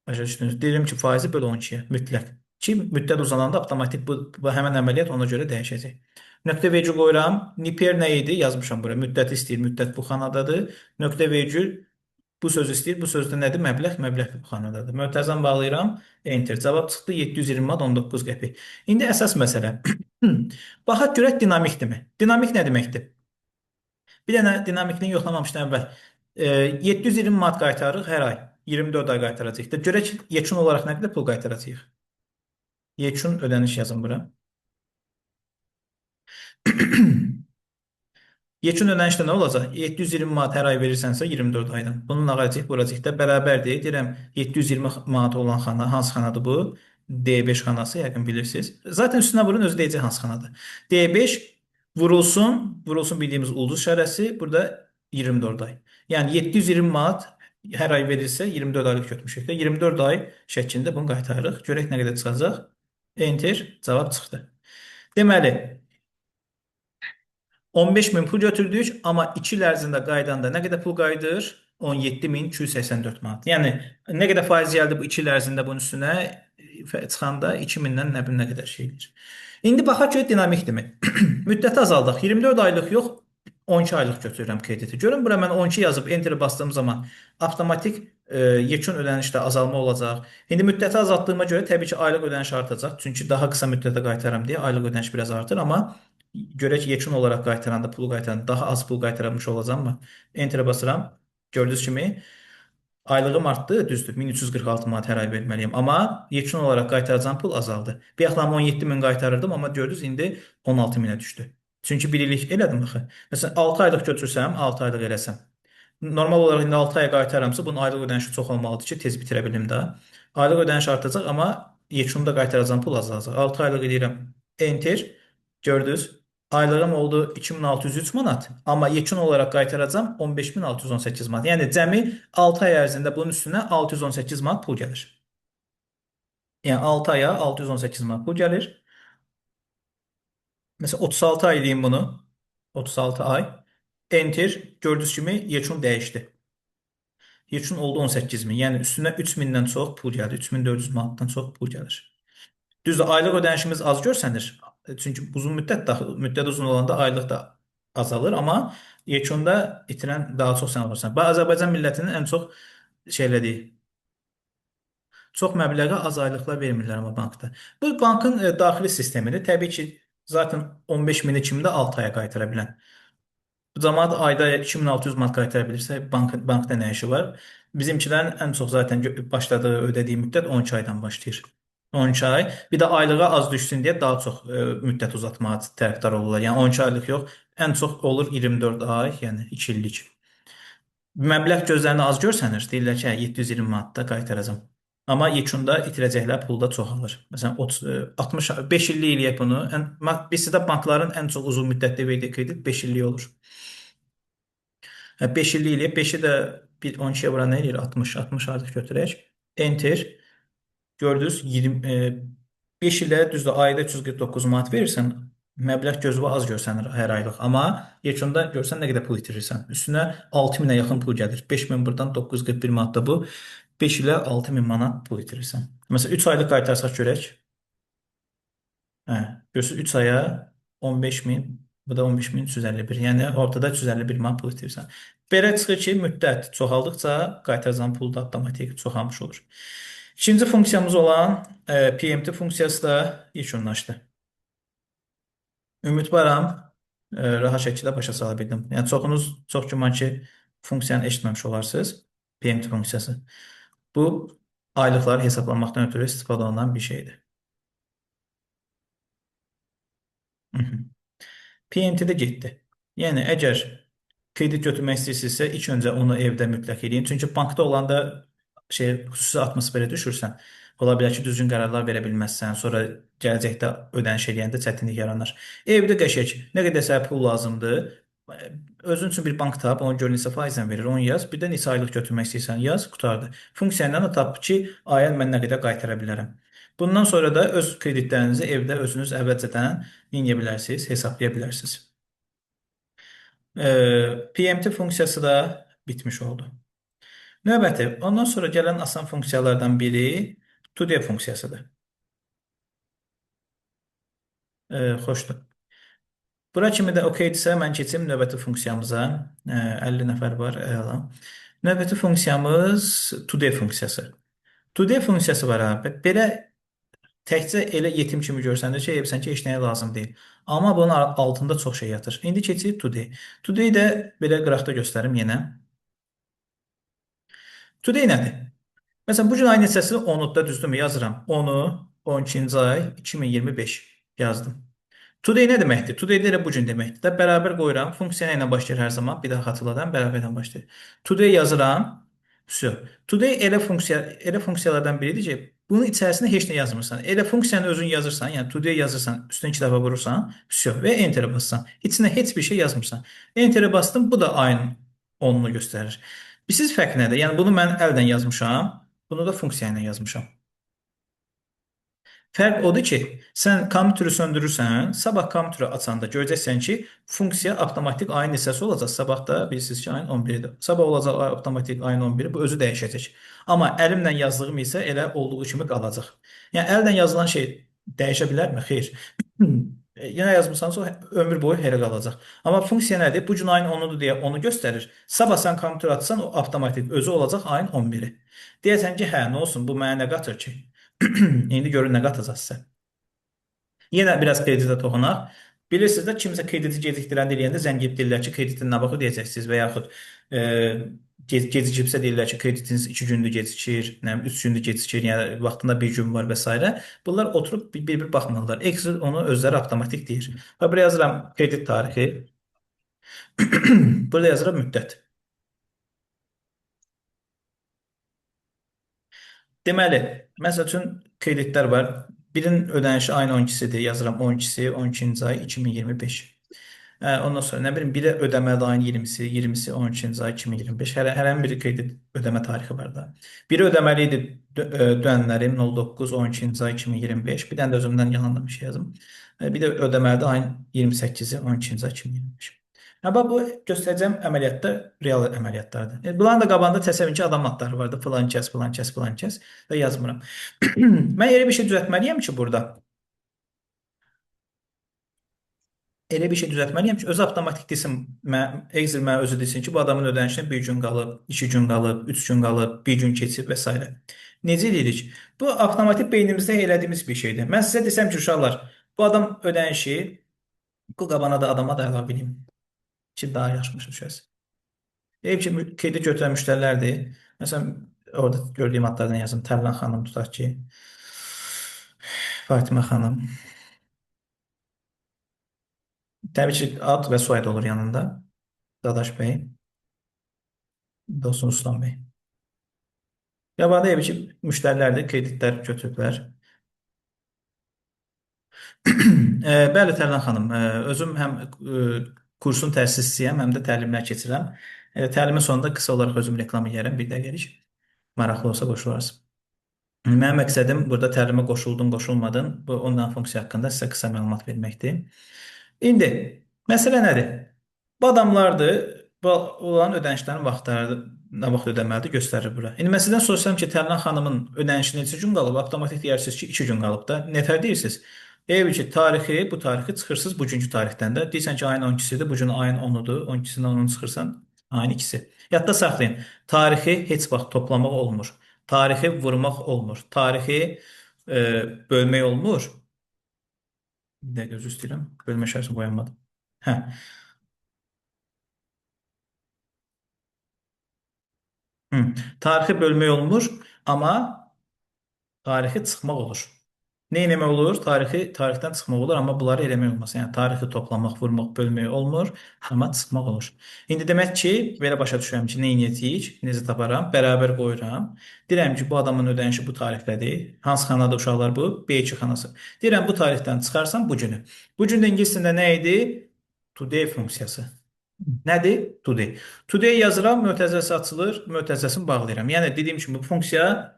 Başa düşdünüz? Deyirəm ki, faizi böl 12-yə mütləq. Ki müddət uzananda avtomatik bu həmin əməliyyat ona görə dəyişəcək. Nöqtə vergül qoyuram. Niper nə idi? Yazmışam bura. Müddət istəyir, müddət bu xanadadır. Nöqtə vergül bu söz istəyir. Bu sözdə nədir? Məbləğ, məbləğ bu xanadadır. Mötərizəni bağlayıram. Enter. Cavab çıxdı 720 manat 19 qəpik. İndi əsas məsələ. Baxaq görək dinamikdirmi? Dinamik nə deməkdir? Bir dənə dinamikliyi yoxlamamışdan əvvəl 720 manat qaytarırıq hər ay. 24 ay qaytaracağıq da. Görək yekun olaraq nə qədər pul qaytaracağıq? Yekun ödəniş yazın bura. Yekun ödənişdə nə olacaq? 720 manat hər ay verirsənsə 24 aydan. Bunun ağacıq buracıqda bərabərdir. Deyirəm 720 manat olan xana hansı xanadır bu? D5 xanası yəqin bilirsiniz. Zaten üstünə vurun özü deyəcək hansı xanadır. D5 vurulsun bildiyimiz ulduz işarəsi burada 24 ay. Yəni 720 manat hər ay verirsə 24 aylıq götürmüşük də 24 ay şəklində bunu qaytarırıq. Görək nə qədər çıxacaq. Enter, cavab çıxdı. Deməli 15.000 pul götürdük, amma 2 il ərzində qaydanda nə qədər pul qayıdır? 17.284 manat. Yəni nə qədər faiz gəldi bu 2 il ərzində bunun üstünə çıxanda 2000-dən nə bilim nə qədər şeydir. İndi baxaq ki, dinamikdirmi? Müddəti azaldaq. 24 aylıq yox, 12 aylıq götürürəm krediti. Görün bura mən 12 yazıb enter bastığım zaman avtomatik yekun ödənişdə azalma olacaq. İndi müddəti azaltdığıma görə təbii ki, aylıq ödəniş artacaq. Çünki daha qısa müddətə qaytaram deyə aylıq ödəniş biraz artır, amma görək yekun olaraq qaytaranda, pulu qaytaranda daha az pul qaytarmış olacaqmı? Enterə basıram. Gördüyünüz kimi aylığım artdı, düzdür. 1346 manat hər ay verməliyəm. Amma yekun olaraq qaytaracağım pul azaldı. Bir yaxlam 17.000 qaytarırdım, amma gördünüz indi 16.000-ə düşdü. Çünki 1 illik elədim axı. Məsələn 6 aylıq götürsəm, 6 aylıq eləsəm. Normal olaraq indi 6 aya qaytaramsa bunun aylıq ödənişi çox olmalıdır ki, tez bitirə bilim də. Aylıq ödəniş artacaq, amma yekunda qaytaracağım pul azalacaq. 6 aylıq edirəm. Enter. Gördünüz? Aylığım oldu 2603 manat, amma yekun olaraq qaytaracağım 15618 manat. Yəni cəmi 6 ay ərzində bunun üstünə 618 manat pul gəlir. Yəni 6 aya 618 manat pul gəlir. Məsələn 36 ay deyim bunu. 36 ay. Enter. Gördüyünüz kimi yekun dəyişdi. Yekun oldu 18.000. Yəni üstünə 3000-dən çox pul gəlir. 3400 manatdan çox pul gəlir. Düzdür, aylıq ödənişimiz az görsənir. Çünki uzun müddət uzun olanda aylıq da azalır, amma yekunda itirən daha çox sən olursan. Azərbaycan millətinin ən çox şeylədiyi, çox məbləğə az aylıqlar vermirlər amma bankda. Bu bankın daxili sistemidir. Təbii ki, zaten 15.000-i kimdə 6 aya qaytara bilən. Cəmaət ayda 2600 manat qaytara bilirsə, bankda nə işi var? Bizimkilərin ən çox zaten başladığı ödədiyi müddət 12 aydan başlayır. 12 ay. Bir də aylığa az düşsün deyə daha çox müddət uzatmağa tərəfdar olurlar. Yəni 12 aylıq yox, ən çox olur 24 ay, yəni 2 illik. Məbləğ gözlərinə az görsənir. Deyirlər ki, 720 manatda qaytaracağam. Amma yekunda itirəcəklər pulda çoxalır. Məsələn 65 illik eləyək bunu. Bizdə bankların ən çox uzun müddətli verdiyi kredit 5 illik olur. 5 illik eləyək. 5-i də 12-yə vura nə eləyir? 60 artıq götürək. Enter. Gördünüz 5 ilə düzdür ayda 349 manat verirsən, məbləğ gözünə az görsənir hər aylıq. Amma yekunda görsən nə qədər pul itirirsən. Üstünə 6000-ə yaxın pul gəlir. 5000 buradan 941 manat da bu. 5 ilə 6000 manat pul itirirsən. Məsələn 3 aylıq qaytarsaq görək. Görürsüz 3 aya 15000, bu da 15351. Yəni ortada 351 manat pul itirirsən. Belə çıxır ki, müddət çoxaldıqca qaytaracağın pul da avtomatik çoxalmış olur. İkinci funksiyamız olan PMT funksiyası da yekunlaşdı. Ümidvaram rahat şəkildə başa sala bildim. Yəni çoxunuz çox güman ki, funksiyanı eşitməmiş olarsınız. PMT funksiyası. Bu aylıqları hesablamaqdan ötürü istifadə olunan bir şeydir. PMT-də getdi. Yəni əgər kredit götürmək istəyirsinizsə, ilk öncə onu evdə mütləq edin. Çünki bankda olanda xüsusi atmosferə düşürsən, ola bilər ki, düzgün qərarlar verə bilməzsən, sonra gələcəkdə ödəniş edəndə çətinlik yaranır. Evdə qəşəng, nə qədər sənə pul lazımdır, özün üçün bir bank tap, onu gör neçə faizlə verir, onu yaz, bir də neçə aylıq götürmək istəyirsən, yaz, qutardı. Funksiyandan da tap ki, aya mən nə qədər qaytara bilərəm. Bundan sonra da öz kreditlərinizi evdə özünüz əvvəlcədən yeyə bilərsiniz, hesablaya bilərsiniz. PMT funksiyası da bitmiş oldu. Növbəti, ondan sonra gələn asan funksiyalardan biri to-do funksiyasıdır. Xoşdur. Bura kimi də okeydirsə, mən keçim növbəti funksiyamıza. 50 nəfər var, əla. Növbəti funksiyamız to-do funksiyası. To-do funksiyası var abi. Belə təkcə elə yetim kimi görsəndə şey yapsan ki, heç nəyə lazım deyil. Amma bunun altında çox şey yatır. İndi keçirik to-do. To-do-yu da belə qıraqda göstərim yenə. To-do nədir? Məsələn, bu gün ayın neçəsi 10-da düzdürmü yazıram. 10-u 12-ci ay 2025 yazdım. Today nə deməkdir? Today də elə bu gün deməkdir. Də bərabər qoyuram. Funksiya ilə başlayır hər zaman. Bir daha xatırladım, bərabərlə başlayır. Today yazıram. Vəsə. Today elə funksiyalardan biridir ki, bunun içərisində heç nə yazmırsan. Elə funksiyanı özün yazırsan, yəni today yazırsan, üstünə 2 dəfə vurursan, vəsə və enter basırsan. İçinə heç bir şey yazmırsan. Enter bastım, bu da ayın 10-unu göstərir. Bilirsiniz fərq nədir? Yəni bunu mən əldən yazmışam, bunu da funksiya ilə yazmışam. Fərq odur ki, sən kompüteri söndürürsən, sabah kompüteri açanda görəcəksən ki, funksiya avtomatik ayın hissəsi olacaq. Sabah da bilirsiniz ki, ayın 11-dir. Sabah olacaq avtomatik ayın 11-i, bu özü dəyişəcək. Amma əlimlə yazdığım isə elə olduğu kimi qalacaq. Yəni, əldən yazılan şey dəyişə bilərmi? Xeyr. Yenə yazmırsanız o ömür boyu elə qalacaq. Amma funksiya nədir? Bu gün ayın 10-udur deyə onu göstərir. Sabah sən kompüteri açsan, o avtomatik özü olacaq ayın 11-i. Deyəsən ki, hə, nə olsun, bu mənə nə qatır ki? İndi görün nə qatacaq sizə. Yenə biraz kreditə toxunaq. Bilirsiniz də kimsə krediti gecikdirəndə eləyəndə zəng edib deyirlər ki, kreditin nə vaxtı deyəcəksiniz və yaxud gecikibsə deyirlər ki, kreditiniz 2 gündür gecikir, 3 gündür gecikir, yəni vaxtında 1 gün var və s. Bunlar oturub bir-bir baxmırlar. Excel onu özləri avtomatik deyir. Və buraya yazıram kredit tarixi. Burada yazıram müddət. Deməli, məsəl üçün kreditlər var. Birinin ödənişi ayın 12-sidir. Yazıram 12-si, 12-ci ay 2025. Ondan sonra nə bilim, biri ödəməli ayın 20-si, 20-si 12-ci ay 2025. Hər bir kredit ödəmə tarixi var da. Biri ödəməli idi dönənlərim 09 12-ci ay 2025. Bir dənə də özümdən yalandan bir şey yazım. Bir də ödəməli ayın 28-i 12-ci ay 2025. Bu göstərəcəm əməliyyatda real əməliyyatlardır. Bunların da qabağında təsəvvür ki, adam adları vardı. Filan kəs, filan kəs, filan kəs və yazmıram. Mən elə bir şey düzəltməliyəm ki, burada. Elə bir şey düzəltməliyəm ki, özü avtomatik desin, Excel mənə özü desin ki, bu adamın ödənişinə 1 gün qalıb, 2 gün qalıb, 3 gün qalıb, 1 gün keçib və s. Necə edirik? Bu avtomatik beynimizdə elədiyimiz bir şeydir. Mən sizə desəm ki, uşaqlar, bu adam ödənişi, bu qabana da adama da əlavə edeyim. Ki, daha yaşmış düşəsin. Deyib ki, kredit götürən müştərilərdir. Məsələn, orada gördüyüm adlardan yazım. Tərlan xanım tutaq ki, Fatimə xanım. Təbii ki, ad və soyad olur yanında. Dadaş bəy. Dostun Ustam bəy. Yabanda deyib ki, müştərilərdir, kreditlər götürüblər. Bəli, Tərlan xanım, özüm həm kursun təsisçisiyəm, həm də təlimlər keçirəm. Təlimin sonunda qısa olaraq özüm reklam edərəm, bir dəqiqəlik. Maraqlı olsa qoşularsın. Mənim məqsədim burada təlimə qoşuldun, qoşulmadın, bu ondan funksiya haqqında sizə qısa məlumat verməkdir. İndi, məsələ nədir? Bu adamlardır, olan ödənişlərin vaxtları, nə vaxt ödəməlidir, göstərir bura. İndi mən sizdən sorsam ki, Tərlan xanımın ödənişi neçə gün qalıb, avtomatik deyirsiniz ki, 2 gün qalıb da, nətər deyirsiniz? Deyir ki, bu tarixi çıxırsınız bugünkü tarixdən də. Deyirsən ki, ayın 12-sidir, bu gün ayın 10-udur. 12-sindən 10-unu çıxırsan, ayın 2-si. Yadda saxlayın, tarixi heç vaxt toplamaq olmur. Tarixi vurmaq olmur. Tarixi bölmək olmur. Bir dəqiqə, özür istəyirəm. Bölmə şərsini qoyamadım. Tarixi bölmək olmur, amma tarixi çıxmaq olur. Nə eləmək olur? Tarixdən çıxmaq olur, amma bunları eləmək olmaz. Yəni, tarixi toplamaq, vurmaq, bölmək olmur, amma çıxmaq olur. İndi demək ki, belə başa düşürəm ki, nə edəcəyik, necə taparam, bərabər qoyuram. Deyirəm ki, bu adamın ödənişi bu tarixdədir. Hansı xanada uşaqlar bu? B2 xanası. Deyirəm, bu tarixdən çıxarsam bu günü. Bu gün də ingiliscəsində nə idi? Today funksiyası. Nədir? Today. Today yazıram, mötərizəsi açılır, mötərizəsini bağlayıram. Yəni, dediyim kimi, bu funksiya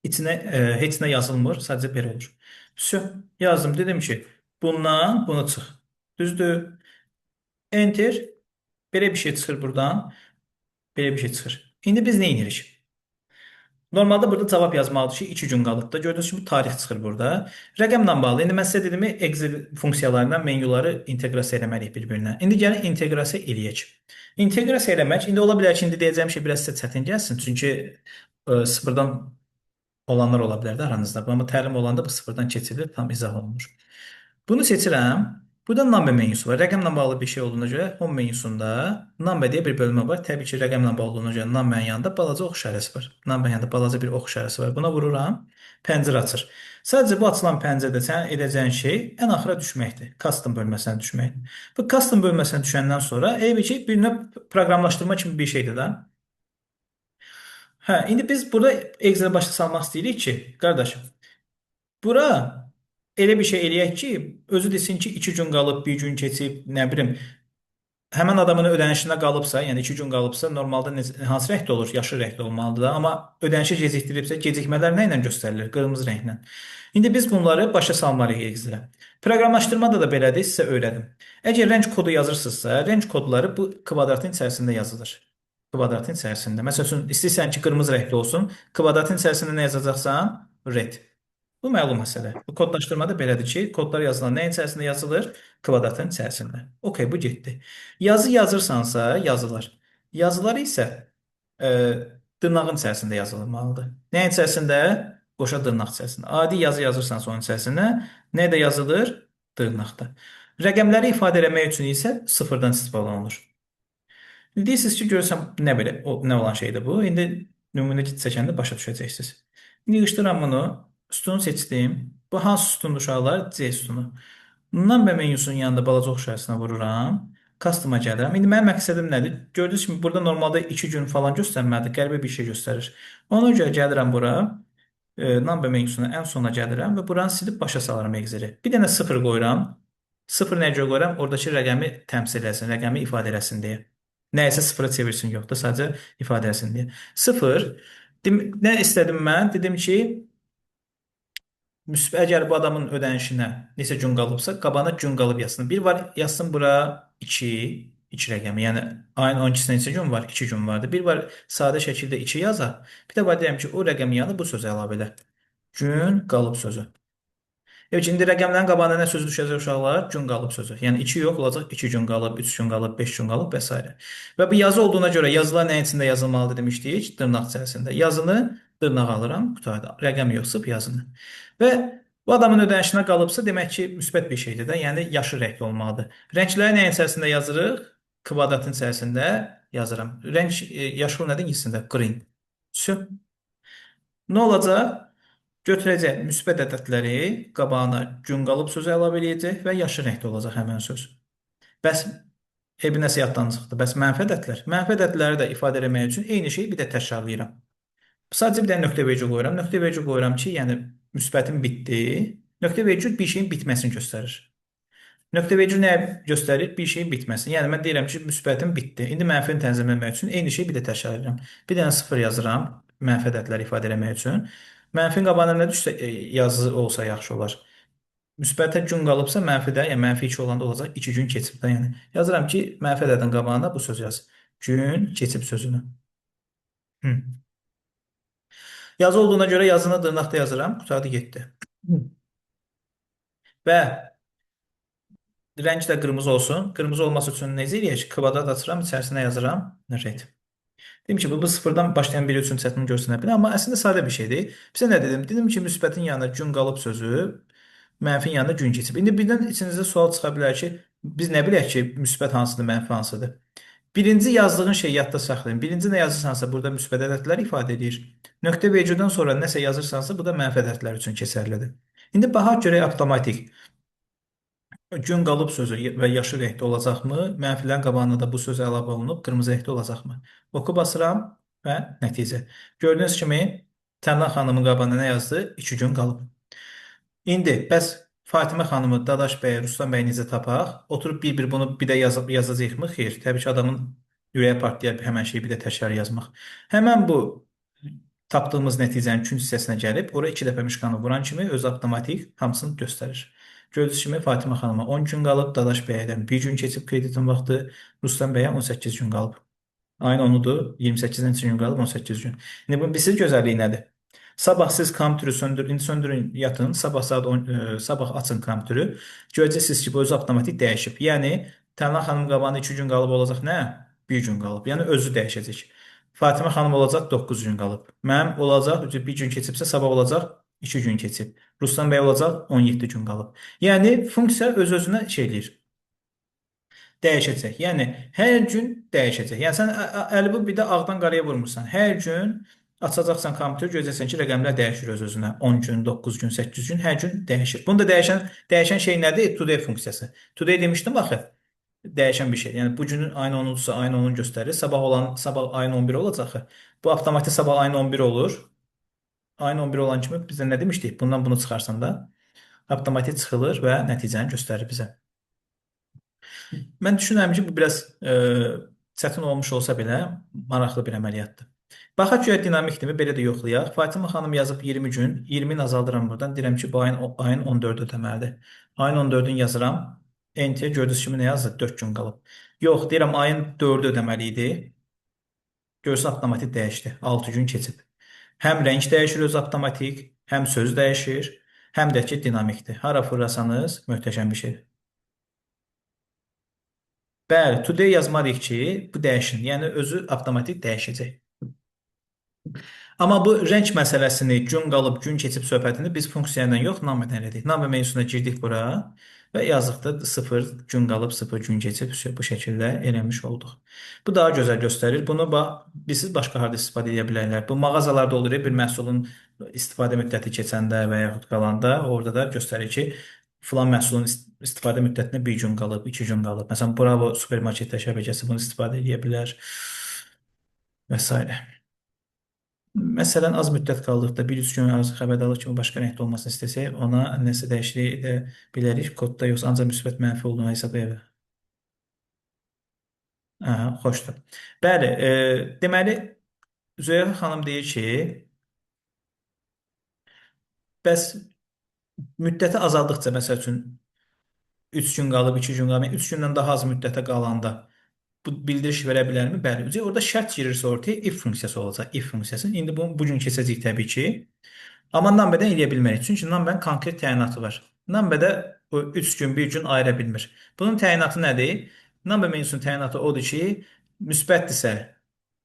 İçinə heç nə yazılmır, sadəcə belə olur. Vsyo, yazdım, dedim ki, bundan bunu çıx. Düzdür? Enter. Belə bir şey çıxır buradan. Belə bir şey çıxır. İndi biz nə edirik? Normalda burada cavab yazmalıdır ki, 2 gün qalıb da. Gördüyünüz kimi tarix çıxır burada. Rəqəmlə bağlı. İndi mən sizə dedim, Excel funksiyalarından menyuları inteqrasiya eləməliyik bir-birinə. İndi gəlin inteqrasiya eləyək. İnteqrasiya eləmək, indi ola bilər ki, indi deyəcəyim şey biraz sizə çətin gəlsin. Çünki sıfırdan olanlar ola bilər də aranızda. Amma təlim olanda bu sıfırdan keçilir, tam izah olunur. Bunu seçirəm. Burada number menüsü var. Rəqəmlə bağlı bir şey olduğuna görə home menüsündə number deyə bir bölmə var. Təbii ki, rəqəmlə bağlı olduğuna görə number-ın yanında balaca ox işarəsi var. Number-ın yanında balaca bir ox işarəsi var. Buna vururam, pəncərə açır. Sadəcə bu açılan pəncərədə sən edəcəyin şey ən axıra düşməkdir. Custom bölməsinə düşməkdir. Bu custom bölməsinə düşəndən sonra elə ki, bir növ proqramlaşdırma kimi bir şeydir də. Hə, indi biz burada Excel-ə başa salmaq istəyirik ki, qardaşım, bura elə bir şey eləyək ki, özü desin ki, 2 gün qalıb, 1 gün keçib, nə bilim, həmən adamın ödənişində qalıbsa, yəni 2 gün qalıbsa, normalda hansı rəngdə olur? Yaşıl rəngdə olmalıdır da, amma ödənişi gecikdiribsə, gecikmələr nə ilə göstərilir? Qırmızı rənglə. İndi biz bunları başa salmalıyıq Excel-ə. Proqramlaşdırmada da belədir, sizə öyrədim. Əgər rəng kodu yazırsınızsa, rəng kodları bu kvadratın içərisində yazılır. Kvadratın içərisində. Məsəl üçün, istəyirsən ki, qırmızı rəngdə olsun, kvadratın içərisində nə yazacaqsan? Red. Bu məlum məsələ. Bu kodlaşdırmada belədir ki, kodlar yazılan nəyin içərisində yazılır? Kvadratın içərisində. Okay, bu getdi. Yazı yazırsansa yazılar. Yazılar isə dırnağın içərisində yazılmalıdır. Nəyin içərisində? Qoşa dırnaq içərisində. Adi yazı yazırsansa onun içərisində nə də yazılır? Dırnaqda. Rəqəmləri ifadə etmək üçün isə sıfırdan istifadə olunur. Deyirsiniz ki, görürsəm nə belə, nə olan şeydir bu. İndi nümunə çəkəndə başa düşəcəksiniz. İndi yığışdıram bunu. Sütunu seçdim. Bu hansı sütundur uşaqlar? C sütunu. Number menüsünün yanında balaca ox işarəsinə vururam. Custom-a gəlirəm. İndi mənim məqsədim nədir? Gördüyünüz kimi burada normalda 2 gün falan göstərməlidir. Qəribə bir şey göstərir. Ona görə gəlirəm bura. Number menüsünə ən sona gəlirəm və buranı silib başa salıram Excel-i. Bir dənə 0 qoyuram. 0 nəyə görə qoyuram? Oradakı rəqəmi təmsil etsin, rəqəmi ifadə etsin deyə. Nəyəsə sıfıra çevirsin, yox da sadəcə ifadə etsin deyə. 0. Nə istədim mən? Dedim ki, əgər bu adamın ödənişinə neçə gün qalıbsa, qabağına gün qalıb yazsın. Bir var, yazsın bura 2 rəqəmi. Yəni ayın 12-sinə neçə gün var? 2 gün vardı. Bir var, sadə şəkildə 2 yazar. Bir də var deyəm ki, o rəqəmin yanına bu sözü əlavə elə. Gün qalıb sözü. Evet, indi rəqəmlərin qabağına nə sözü düşəcək uşaqlar? Gün qalıb sözü. Yəni 2 yox, olacaq 2 gün qalıb, 3 gün qalıb, 5 gün qalıb və s. Və bu yazı olduğuna görə yazılar nəyin içində yazılmalıdır demişdik? Dırnaq içərisində. Yazını dırnaq alıram, qutuda. Rəqəm yoxsa yazını. Və bu adamın ödənişinə qalıbsa, demək ki, müsbət bir şeydir də, yəni yaşıl rəngli olmalıdır. Rəngləri nəyin içərisində yazırıq? Kvadratın içərisində yazıram. Rəng yaşıl nədir ingiliscəsində? Green. Nə olacaq? Götürəcək müsbət ədədləri qabağına gün qalıb sözü əlavə edəcək və yaşıl rəngdə olacaq həmin söz. Bəs bir nəsə yaddan çıxdı. Bəs mənfi ədədlər? Mənfi ədədləri də ifadə etmək üçün eyni şeyi bir də təkrarlayıram. Sadəcə bir dənə nöqtə vergül qoyuram. Nöqtə vergül qoyuram ki, yəni müsbətin bitdi. Nöqtə vergül bir şeyin bitməsini göstərir. Nöqtə vergül nə göstərir? Bir şeyin bitməsini. Yəni mən deyirəm ki, müsbətin bitdi. İndi mənfini tənzimləmək üçün eyni şeyi bir də təkrarlayıram. Bir dənə 0 yazıram mənfi ədədləri ifadə etmək üçün. Mənfinin qabağına nə düşsə yazı olsa yaxşı olar. Müsbətə gün qalıbsa mənfidə, yəni mənfi 2 olanda olacaq 2 gün keçib də. Yəni yazıram ki, mənfi ədədin qabağına bu söz yaz. Gün keçib sözünü. Yazı olduğuna görə yazını dırnaqda yazıram, qutadı getdi. Və rəng də qırmızı olsun. Qırmızı olması üçün necə eləyək? Kvadrat açıram, içərisinə yazıram red. Dedim ki, bu sıfırdan başlayan biri üçün çətin görsənə bilər, amma əslində sadə bir şeydir. Bizə nə dedim? Dedim ki, müsbətin yanına gün qalıb sözü, mənfinin yanına gün keçib. İndi birdən içinizdə sual çıxa bilər ki, biz nə bilək ki, müsbət hansıdır, mənfi hansıdır? Birinci yazdığın şeyi yadda saxlayın. Birinci nə yazırsansa, burada müsbət ədədlər ifadə edir. Nöqtə vergüldən sonra nəsə yazırsansa, bu da mənfi ədədlər üçün keçərlidir. İndi baxaq görək avtomatik. Gün qalıb sözü və yaşıl rəngdə olacaqmı? Mənfilərin qabağına da bu söz əlavə olunub, qırmızı rəngdə olacaqmı? Oku basıram və nəticə. Gördüyünüz kimi, Təmlan xanımın qabağına nə yazdı? 2 gün qalıb. İndi, bəs Fatimə xanımı, Dadaş bəy, Ruslan bəy necə tapaq? Oturub bir-bir bunu bir də yazacaqmı? Xeyr. Təbii ki, adamın ürəyə partlayar həmən şeyi bir də təkrar yazmaq. Həmən bu tapdığımız nəticənin üçüncü hissəsinə gəlib, ora 2 dəfə mişqanı vuran kimi öz avtomatik hamısını göstərir. Gördüyünüz kimi Fatimə xanıma 10 gün qalıb, Dadaş bəyədən 1 gün keçib kreditin vaxtı, Ruslan bəyə 18 gün qalıb. Ayın 10-udur, 28-dən gün qalıb 18 gün. İndi bunun bir gözəlliyi nədir? Sabah siz kompüteri söndürün, yatın, sabah saat 10, sabah açın kompüteri. Görəcəksiniz ki, bu özü avtomatik dəyişib. Yəni Təna xanım qabağında 2 gün qalıb olacaq nə? 1 gün qalıb. Yəni özü dəyişəcək. Fatimə xanım olacaq 9 gün qalıb. Mənim olacaq 1 gün keçibsə sabah olacaq 2 gün keçib. Ruslan bəy olacaq 17 gün qalıb. Yəni funksiya öz-özünə şey eləyir. Dəyişəcək. Yəni hər gün dəyişəcək. Yəni sən əlibi bir də ağdan qaraya vurmursan. Hər gün açacaqsan kompüteri, görəcəksən ki, rəqəmlər dəyişir öz-özünə. 10 gün, 9 gün, 8 gün, hər gün dəyişir. Bunda dəyişən şey nədir? Today funksiyası. Today demişdim axı. Dəyişən bir şey. Yəni bu günün ayın 10-udursa ayın 10-unu göstərir. Sabah ayın 11 olacaq axı. Bu avtomatik sabah ayın 11 olur. Ayın 11 olan kimi biz də nə demişdik? Bundan bunu çıxarsan da avtomatik çıxılır və nəticəni göstərir bizə. Mən düşünürəm ki, bu biraz çətin olmuş olsa belə maraqlı bir əməliyyatdır. Baxaq görək dinamikdirmi, belə də yoxlayaq. Fatimə xanım yazıb 20 gün, 20-ni azaldıram buradan. Deyirəm ki, bu ayın 14-ü deməlidir. Ayın 14-ünü yazıram. Enter, gördüyünüz kimi nə yazdı? 4 gün qalıb. Yox, deyirəm ayın 4-ü deməli idi. Görürsə avtomatik dəyişdi. 6 gün keçib. Həm rəng dəyişir öz avtomatik, həm söz dəyişir, həm də ki dinamikdir. Hara fırlasanız möhtəşəm bir şeydir. Bəli, today yazmalıyıq ki, bu dəyişsin. Yəni özü avtomatik dəyişəcək. Amma bu rəng məsələsini, gün qalıb, gün keçib söhbətini biz funksiya ilə yox, number elədik. Number menüsünə girdik bura və yazdıq da 0 gün qalıb, 0 gün keçib bu şəkildə eləmiş olduq. Bu daha gözəl göstərir. Bunu siz başqa harda istifadə edə bilərlər. Bu mağazalarda olur, bir məhsulun istifadə müddəti keçəndə və yaxud qalanda orada da göstərir ki, filan məhsulun istifadə müddətinə 1 gün qalıb, 2 gün qalıb. Məsələn, Bravo supermarketlər şəbəkəsi bunu istifadə edə bilər və s. Məsələn, az müddət qaldıqda 1-3 gün arası xəbərdarlıq kimi başqa rəngdə olmasını istəsək, ona nəsə dəyişiklik edə bilərik. Kodda yoxsa ancaq müsbət mənfi olduğunu hesab edə. Xoşdur. Bəli, deməli, Züleyxa xanım deyir ki, bəs müddəti azaldıqca, məsəl üçün 3 gün qalıb, 2 gün qalıb, 3 gündən daha az müddətə qalanda bu bildiriş verə bilərmi? Bəli. Orada şərt girirsə ortaya if funksiyası olacaq. If funksiyası. İndi bu gün keçəcək təbii ki. Amma number-dən eləyə bilmərik. Çünki number-ın konkret təyinatı var. Number-də 3 gün, 1 gün ayıra bilmir. Bunun təyinatı nədir? Number menüsünün təyinatı odur ki, müsbətdirsə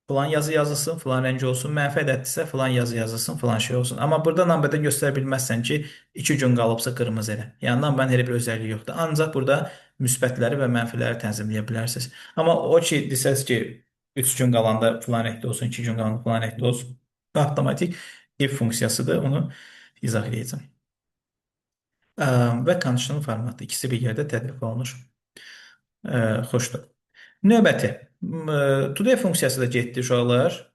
filan yazı yazılsın, filan rəng olsun, mənfi ədəddirsə filan yazı yazılsın, filan şey olsun. Amma burada number-dən göstərə bilməzsən ki, 2 gün qalıbsa qırmızı elə. Yəni number-ın elə bir özəlliyi yoxdur. Ancaq burada müsbətləri və mənfiləri tənzimləyə bilərsiniz. Amma o ki, desəz ki, 3 gün qalanda filan rəngdə olsun, 2 gün qalanda filan rəngdə olsun, avtomatik if funksiyasıdır. Onu izah edəcəm. Və conditional formatı. İkisi bir yerdə tətbiq olunur. Xoşdur. Növbəti. Today funksiyası da getdi uşaqlar.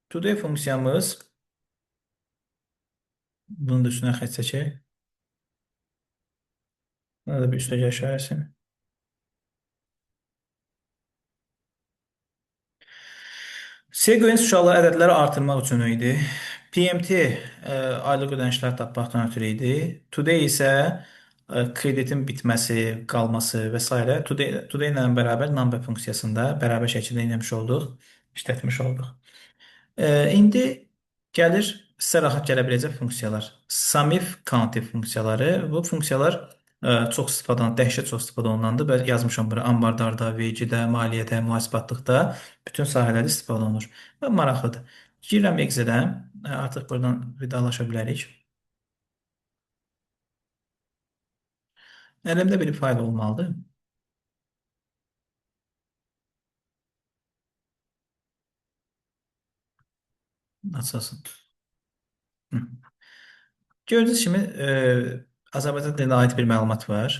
Today funksiyamız bunu da üstünə xətt çəkək. Buna da bir üstəgəl işarəsi. Sequence uşaqlar ədədləri artırmaq üçün idi. PMT aylıq ödənişlər tapmaqdan ötürü idi. Today isə kreditin bitməsi, qalması və s. Today ilə bərabər number funksiyasında bərabər şəkildə eləmiş olduq, işlətmiş olduq. İndi gəlir sizə rahat gələ biləcək funksiyalar. SUMIF, COUNTIF funksiyaları. Bu funksiyalar çox istifadə, dəhşət çox istifadə olunandır. Və yazmışam bura ambardarda, vergidə, maliyyədə, mühasibatlıqda bütün sahələrdə istifadə olunur. Və maraqlıdır. Girirəm Excel-ə. Artıq buradan vidalaşa bilərik. Əlimdə bir fayl olmalıdır. Açasın. Gördüyünüz kimi Azərbaycan dilinə aid bir məlumat var.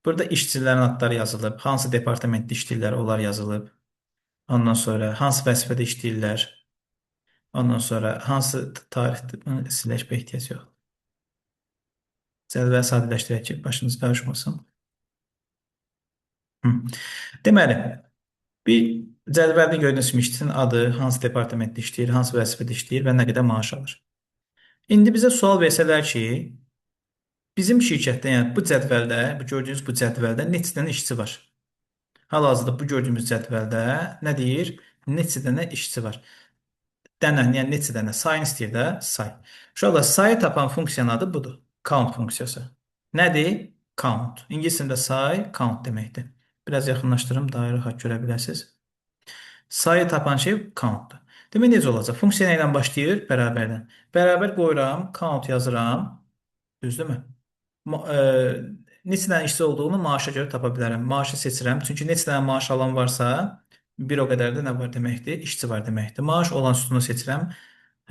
Burada işçilərin adları yazılıb, hansı departamentdə işləyirlər, onlar yazılıb. Ondan sonra hansı vəzifədə işləyirlər. Ondan sonra hansı tarixdə siləcək ehtiyac yox. Cədvəl sadələşdirək ki, başınız qarışmasın. Deməli, bir Cədvəldə gördüyünüz kimi işçinin adı, hansı departamentdə işləyir, hansı vəzifədə işləyir və nə qədər maaş alır. İndi bizə sual versələr ki, bizim şirkətdə, yəni bu cədvəldə, bu gördüyünüz bu cədvəldə neçə dənə işçi var? Hal-hazırda bu gördüyümüz cədvəldə nə deyir? Neçə dənə işçi var? Dənə, yəni neçə dənə? Sayını istəyir də, say. Uşaqlar, sayı tapan funksiyanın adı budur. Count funksiyası. Nədir? Count. İngilis dilində say, count deməkdir. Biraz yaxınlaşdırım, daha rahat görə bilərsiniz. Sayı tapan şey countdur. Demək necə olacaq? Funksiya ilə başlayır? Bərabərdən. Bərabər qoyuram, count yazıram. Düzdürmü? Neçə dənə işçi olduğunu maaşa görə tapa bilərəm. Maaşı seçirəm. Çünki neçə dənə maaş alan varsa, bir o qədər də nə var deməkdir? İşçi var deməkdir. Maaş olan sütunu seçirəm.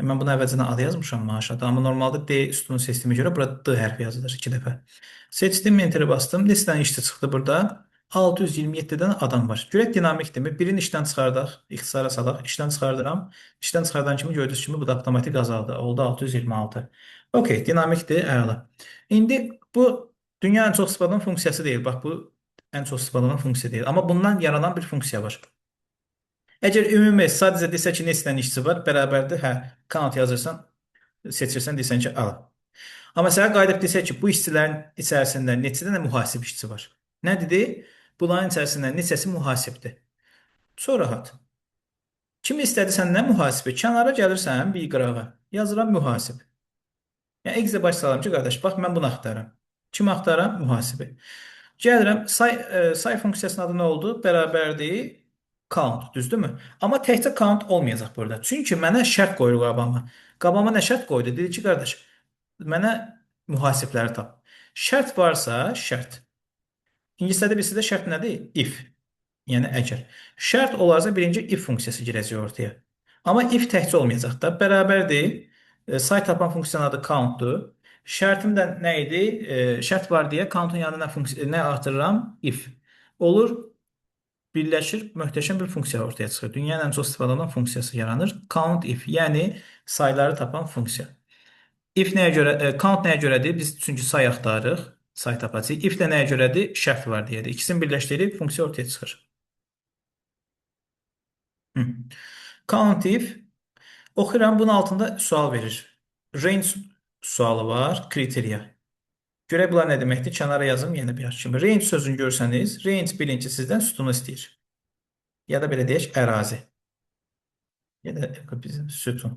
Mən bunu əvvəlcədən adı yazmışam maaş adı. Amma normalda D sütunu seçdiyimə görə burada D hərfi yazılır 2 dəfə. Seçdim, enterə bastım. Neçə dənə işçi çıxdı burada? 627 dənə adam var. Görək dinamikdirmi? Birini işdən çıxardaq, ixtisara salaq. İşdən çıxardıram. İşdən çıxardan kimi gördüyünüz kimi bu da avtomatik azaldı. Oldu 626. Okey, dinamikdir, əla. İndi bu dünya ən çox istifadə funksiyası deyil. Bax, bu ən çox istifadə funksiya deyil. Amma bundan yaranan bir funksiya var. Əgər ümumi sadəcə desə ki, neçə dənə işçi var, bərabərdir, hə, count yazırsan, seçirsən, desən ki, al. Amma məsələn, qayıdıb desə ki, bu işçilərin içərisində neçə dənə mühasib işçi var? Nə dedi? Bunların içərisində neçəsi mühasibdir? Çox rahat. Kim istədi səndən mühasibi? Kənara gəlirsən bir qırağa. Yazıram mühasib. Yəni, Excel baş salam ki, qardaş, bax, mən bunu axtarıram. Kim axtarıram? Mühasibi. Gəlirəm, say funksiyasının adı nə oldu? Bərabərdir, count, düzdürmü? Amma təkcə count olmayacaq burada. Çünki mənə şərt qoyur qabağıma. Qabağıma nə şərt qoydu? Dedi ki, qardaş, mənə mühasibləri tap. Şərt varsa, şərt. İngiliscədə bilsədə şərt nədir? If. Yəni əgər. Şərt olarsa birinci if funksiyası girəcək ortaya. Amma if təkcə olmayacaq da. Bərabərdir. Say tapan funksiyanın adı countdur. Şərtim də nə idi? Şərt var deyə countun yanına nə artırıram? If. Olur. Birləşir, möhtəşəm bir funksiya ortaya çıxır. Dünyanın ən çox istifadə olunan funksiyası yaranır. Count if, yəni sayları tapan funksiya. If nəyə görə, count nəyə görədir? Biz çünki say axtarırıq, say tapacağıq. If də nəyə görədir? Şərt var deyədir. İkisini birləşdirib funksiya ortaya çıxır. Count if. Oxuyuram, bunun altında sual verir. Range sualı var, kriteriya. Görək bunlar nə deməkdir? Kənara yazım, yenə bir kimi. Range sözünü görsəniz, range bilinci sizdən sütunu istəyir. Ya da belə deyək, ərazi. Ya da bizim sütun.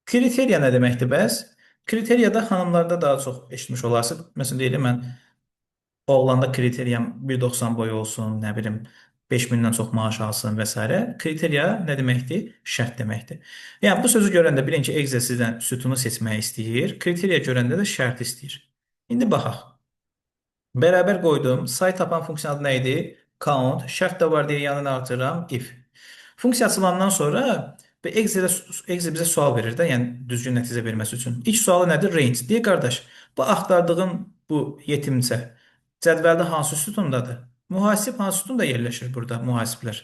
Kriteriya nə deməkdir bəs? Kriteriyada xanımlarda daha çox eşitmiş olarsınız. Məsələn, deyirəm, mən oğlanda kriteriyam 1.90 boyu olsun, nə bilim, 5000-dən çox maaş alsın və s. Kriteriya nə deməkdir? Şərt deməkdir. Yəni, bu sözü görəndə birinci Excel sizdən sütunu seçməyi istəyir. Kriteriya görəndə də şərt istəyir. İndi baxaq. Bərabər qoydum. Say tapan funksiyanın adı nə idi? Count. Şərt də var deyə yanına artırıram. If. Funksiya açılandan sonra Excel bizə sual verir də, yəni düzgün nəticə verməsi üçün. İlk sualı nədir? Range. Deyir, qardaş, bu axtardığın bu yetimcə cədvəldə hansı sütundadır? Mühasib hansı sütunda yerləşir burada mühasiblər?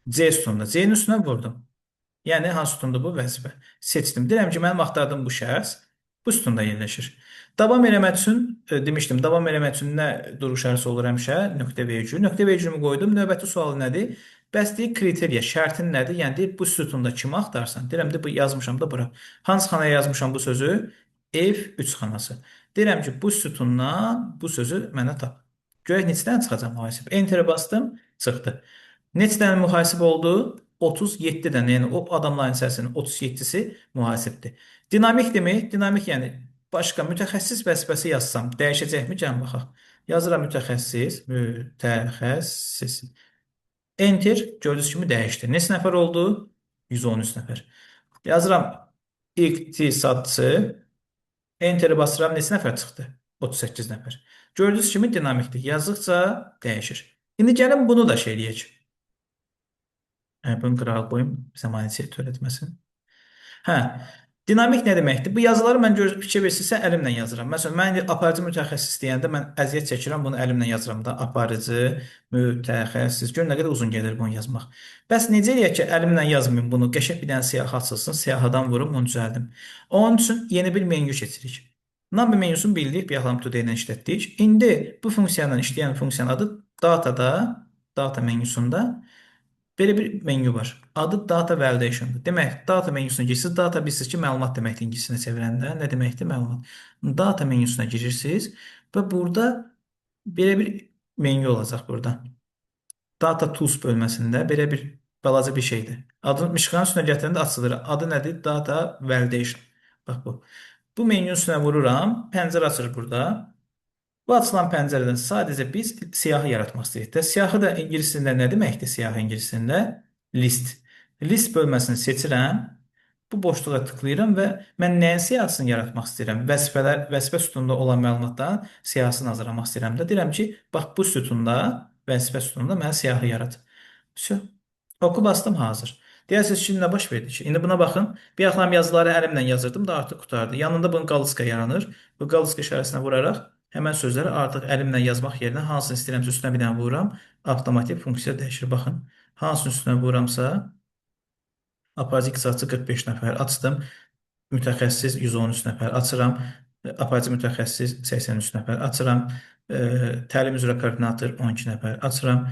C sütununda. C-nin üstünə vurdum. Yəni, hansı sütundur bu vəzifə? Seçdim. Deyirəm ki, mənim axtardığım bu şəxs bu sütunda yerləşir. Davam eləmək üçün, demişdim, davam eləmək üçün nə duruş arası olur həmişə? Nöqtə vergül. Nöqtə vergülümü qoydum. Növbəti sualı nədir? Bəs deyir, kriteriya, şərtin nədir? Yəni, deyir, bu sütunda kimi axtarsan? Deyirəm, bu yazmışam da bura. Hansı xanaya yazmışam bu sözü? F3 xanası. Deyirəm ki, bu sütundan bu sözü mənə tap. Görək, neçə dənə çıxacaq mühasib? Enterə bastım, çıxdı. Neçə dənə mühasib oldu? 37 dənə. Yəni, o adamların içərisinin 37-si mühasibdir. Dinamikdirmi? Dinamik, yəni, başqa mütəxəssis vəzifəsi yazsam, dəyişəcəkmi? Gəlin baxaq. Yazıram mütəxəssis, mütəxəssis. Enter, gördüyünüz kimi dəyişdi. Neçə nəfər oldu? 113 nəfər. Yazıram iqtisadçı. Enterə basıram, neçə nəfər çıxdı? 38 nəfər. Gördüyünüz kimi dinamikdir. Yazdıqca dəyişir. İndi gəlin bunu da şey eləyək. Bunu qırağa qoyum, zəmanəti törətməsin. Hə, dinamik nə deməkdir? Bu yazıları mən fikir verirsinizsə əlimlə yazıram. Məsələn, mən aparıcı mütəxəssis deyəndə mən əziyyət çəkirəm, bunu əlimlə yazıram da. Aparıcı mütəxəssis. Gör nə qədər uzun gedir bunu yazmaq. Bəs necə eləyək ki, əlimlə yazmayım bunu? Qəşəng bir dənə siyahı açılsın, siyahadan vurum, onu düzəldim. Onun üçün yeni bir menyu keçirik. Number menyusunu bildik, bir yaxlam today ilə işlətdik. İndi bu funksiyanla işləyən funksiyanın adı datada, data menyusunda Belə bir menyu var. Adı Data Validation-dır. Demək, data menyusuna girirsiniz. Data bilirsiniz ki, məlumat deməkdir ingilisinə çevirəndə. Nə deməkdir? Məlumat. Data menyusuna girirsiniz və burada belə bir menyu olacaq burada. Data Tools bölməsində belə bir balaca bir şeydir. Adını mışıqların üstünə gətirəndə açılır. Adı nədir? Data Validation. Bax bu. Bu menyunun üstünə vururam. Pəncərə açılır burada. Bu açılan pəncərədən sadəcə biz siyahı yaratmaq istəyirik də. Siyahı da ingiliscəsində nə deməkdir? Siyahı ingiliscəsində list. List bölməsini seçirəm. Bu boşluğa tıklayıram və mən nəyin siyahısını yaratmaq istəyirəm? Vəzifə sütununda olan məlumatların siyahısını hazırlamaq istəyirəm də. Deyirəm ki, bax bu sütunda, vəzifə sütununda mənə siyahı yarat. Всё. Oku bastım, hazır. Deyərsiniz ki, nə baş verdi ki? İndi buna baxın. Bir yaxlam yazıları əlimlə yazırdım da artıq qurtardı. Yanında bunun qalıska yaranır. Bu qalıska işarəsinə vuraraq həmən sözləri artıq əlimlə yazmaq yerinə hansını istəyirəmsə üstünə bir dənə vururam. Avtomatik funksiya dəyişir. Baxın. Hansının üstünə vururamsa aparatif ixtisasçı 45 nəfər açdım. Mütəxəssis 113 nəfər açıram. Aparatif mütəxəssis 83 nəfər açıram. Təlim üzrə koordinator 12 nəfər açıram.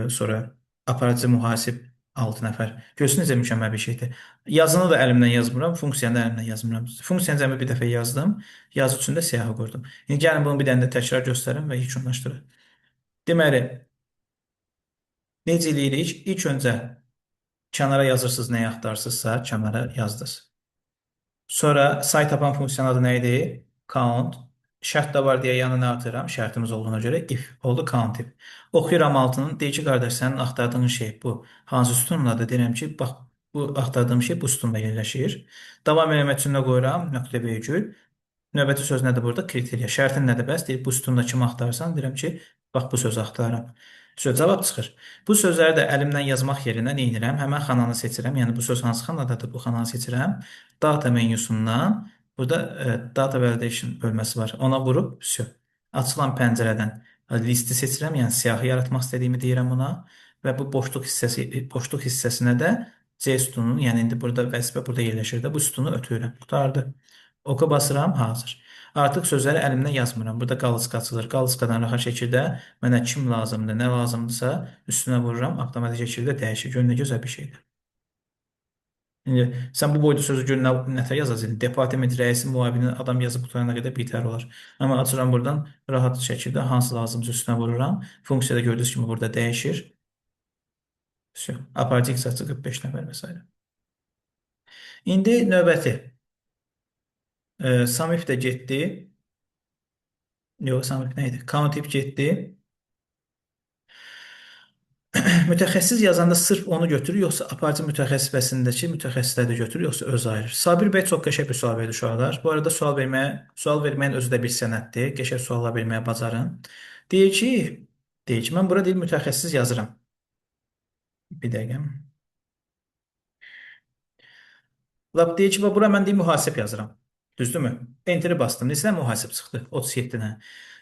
Sonra aparatif mühasib 6 nəfər. Görürsünüz necə mükəmməl bir şeydir. Yazını da əlimlə yazmıram, funksiyanı da əlimlə yazmıram. Funksiyanı cəmi bir dəfə yazdım. Yazı üçün də siyahı qoydum. İndi gəlin bunu bir dənə də təkrar göstərim və yekunlaşdırım. Deməli, necə eləyirik? İlk öncə kənara yazırsınız nəyi axtarırsınızsa, kənara yazdınız. Sonra say tapan funksiyanın adı nə idi? Count. Şərt də var deyə yanına atıram. Şərtimiz olduğuna görə if oldu count if. Oxuyuram altının. Deyir ki, qardaş, sənin axtardığın şey bu. Hansı sütunladır? Deyirəm ki, bax, bu axtardığım şey bu sütunda yerləşir. Davam eləmək üçün nə qoyuram? Nöqtə vergül. Növbəti söz nədir burada? Kriteriya. Şərtin nədir bəs? Deyir, bu sütunda kimi axtarsan, deyirəm ki, bax, bu sözü axtarıram. Cavab çıxır. Bu sözləri də əlimdən yazmaq yerinə nə edirəm? Həmən xananı seçirəm. Yəni, bu söz hansı xanadadır? Bu xananı seçirəm. Data menyusundan burada Data Validation bölməsi var. Ona vurub, всё. Açılan pəncərədən listi seçirəm. Yəni, siyahı yaratmaq istədiyimi deyirəm ona. Və bu boşluq hissəsinə də C sütununun, yəni indi burada vəzifə burada yerləşir də, bu sütunu ötürürəm. Qurtardı. Oka basıram, hazır. Artıq sözləri əlimdən yazmıram. Burada qalıska açılır. Qalıskadan rahat şəkildə mənə kim lazımdır, nə lazımdırsa üstünə vururam, avtomatik şəkildə dəyişir. Görün nə gözəl bir şeydir. İndi sən bu boyda sözü görün nətər yazacaqsın? Departament rəisi müavini adam yazıb qutarana qədər bitər olar. Amma açıram buradan rahat şəkildə hansı lazımdırsa üstünə vururam. Funksiyada gördüyünüz kimi burada dəyişir. Aparatif ixtisasçı 45 nəfər və s. İndi növbəti. Samif də getdi. Yox, Samif nə idi? Count if getdi. Mütəxəssis yazanda sırf onu götürür, yoxsa aparatif mütəxəssis vəsindəki mütəxəssisləri də götürür, yoxsa öz ayırır? Sabir bəy çox qəşəng bir sual verdi uşaqlar. Bu arada sual verməyin özü də bir sənətdir. Qəşəng suallar verməyə bacarın. Deyir ki, mən bura deyil mütəxəssis yazıram. Bir dəqiqə. Lap deyir ki, bura mən deyil mühasib yazıram. Düzdürmü? Enteri bastım. Neçə mühasib çıxdı? 37-nə.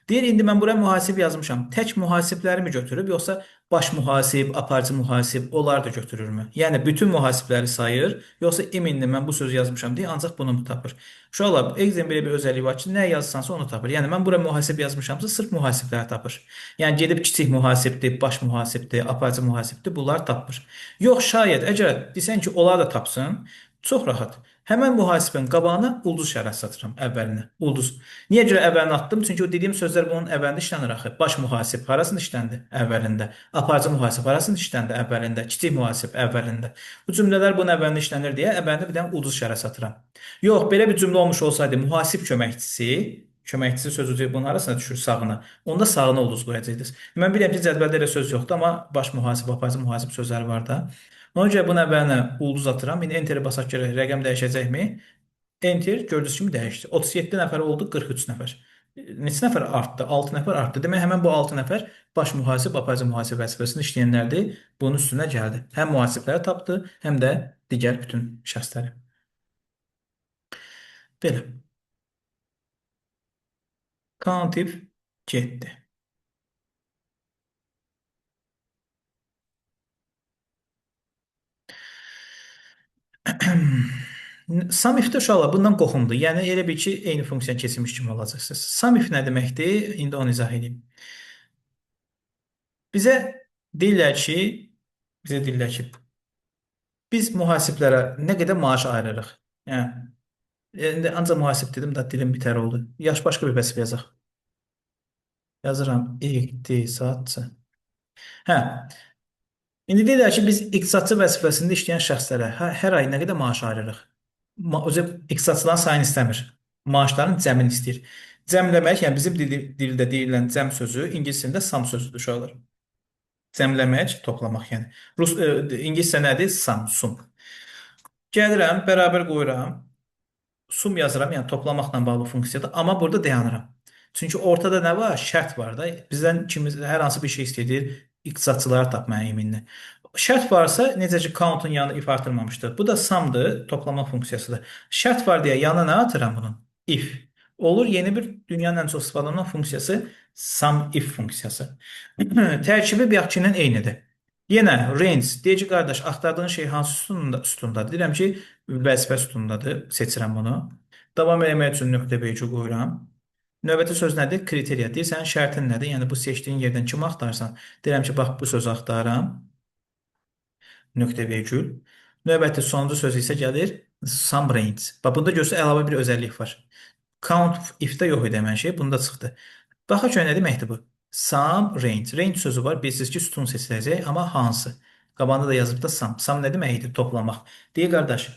Deyir, indi mən buraya mühasib yazmışam. Tək mühasibləri mi götürüb, yoxsa baş mühasib, aparıcı mühasib, onlar da götürürmü? Yəni, bütün mühasibləri sayır, yoxsa iminli mən bu sözü yazmışam deyə ancaq bunu mu tapır? Uşaqlar, Excel belə bir özəlliyi var ki, nə yazsansa onu tapır. Yəni, mən buraya mühasib yazmışamsa, sırf mühasibləri tapır. Yəni, gedib kiçik mühasibdir, baş mühasibdir, aparıcı mühasibdir, bunlar tapır. Yox, şayət, əgər desən ki, onlar da tapsın, çox rahat. Həmən mühasibin qabağına ulduz işarəsi satıram əvvəlinə. Ulduz. Niyə görə əvvəlini atdım? Çünki o dediyim sözlər bunun əvvəlində işlənir axı. Baş mühasib harasında işləndi? Əvvəlində. Aparıcı mühasib harasında işləndi? Əvvəlində. Kiçik mühasib əvvəlində. Bu cümlələr bunun əvvəlində işlənir deyə əvvəlində bir dənə ulduz işarəsi satıram. Yox, belə bir cümlə olmuş olsaydı mühasib köməkçisi sözü bunun arasına düşür sağına. Onda sağına ulduz qoyacaqdınız. Mən bilirəm ki, cədvəldə elə söz yoxdur, amma baş mühasib, aparıcı mühasib sözləri var da. Ona görə bunun əvvəlinə ulduz atıram. İndi enteri basaq görək, rəqəm dəyişəcəkmi? Enter gördüyünüz kimi dəyişdi. 37 nəfər oldu, 43 nəfər. Neçə nəfər artdı? 6 nəfər artdı. Demək, həmən bu 6 nəfər baş mühasib, aparıcı mühasib vəzifəsində işləyənlərdir. Bunun üstünə gəldi. Həm mühasibləri tapdı, həm də digər bütün şəxsləri. Belə. Count if getdi. Samifdə uşaqlar bundan qoxumdur. Yəni elə bil ki, eyni funksiya keçirmiş kimi olacaqsınız. Samif nə deməkdir? İndi onu izah edeyim. Bizə deyirlər ki, Bizə deyirlər ki, biz mühasiblərə nə qədər maaş ayırırıq? Yəni, indi ancaq mühasib dedim də dilim bitər oldu. Yaş başqa bir vəzifə yazaq. Yazıram iqtisadçı. Hə, İndi deyirlər ki, biz iqtisadçı vəzifəsində işləyən şəxslərə hər ay nə qədər maaş ayırırıq? Özü iqtisadçıların sayını istəmir. Maaşların cəmini istəyir. Cəmləmək, yəni bizim dildə deyilən cəm sözü ingiliscəsində sum sözüdür uşaqlar. Cəmləmək, toplamaq yəni. İngiliscə nədir? Sum. Gəlirəm, bərabər qoyuram. Sum yazıram, yəni toplamaqla bağlı funksiyadır. Amma burada dayanıram. Çünki ortada nə var? Şərt var da. Bizdən ikimiz hər hansı bir şey istəyir, iqtisadçılara tapmaya yeminli. Şərt varsa, necə ki count'un yanına if artırmamışdır. Bu da sumdır, toplama funksiyasıdır. Şərt var deyə yanına nə atıram bunun? If. Olur, yeni bir dünyanın ən çox istifadə olunan funksiyası sum if funksiyası. Tərkibi bayaqkının eynidir. Yenə range, deyir ki, qardaş, axtardığın şey hansı sütundadır? Deyirəm ki, vəzifə sütunundadır. Seçirəm bunu. Davam eləmək üçün nöqtə B2 qoyuram. Növbəti söz nədir? Kriteriya. Deyirsən, şərtin nədir? Yəni, bu seçdiyin yerdən kimi axtarsan? Deyirəm ki, bax, bu sözü axtarıram. Nöqtə virgül. Növbəti sonuncu söz isə gəlir sum range. Bax, bunda görürsə əlavə bir özəllik var. Count if-də yox idi həmən şey, bunda çıxdı. Baxaq görək nə deməkdir bu? Sum range. Range sözü var. Bilirsiniz ki, sütun seçiləcək, amma hansı? Qabağında da yazıb da sum. Sum nə deməkdir? Toplamaq. Deyir qardaş,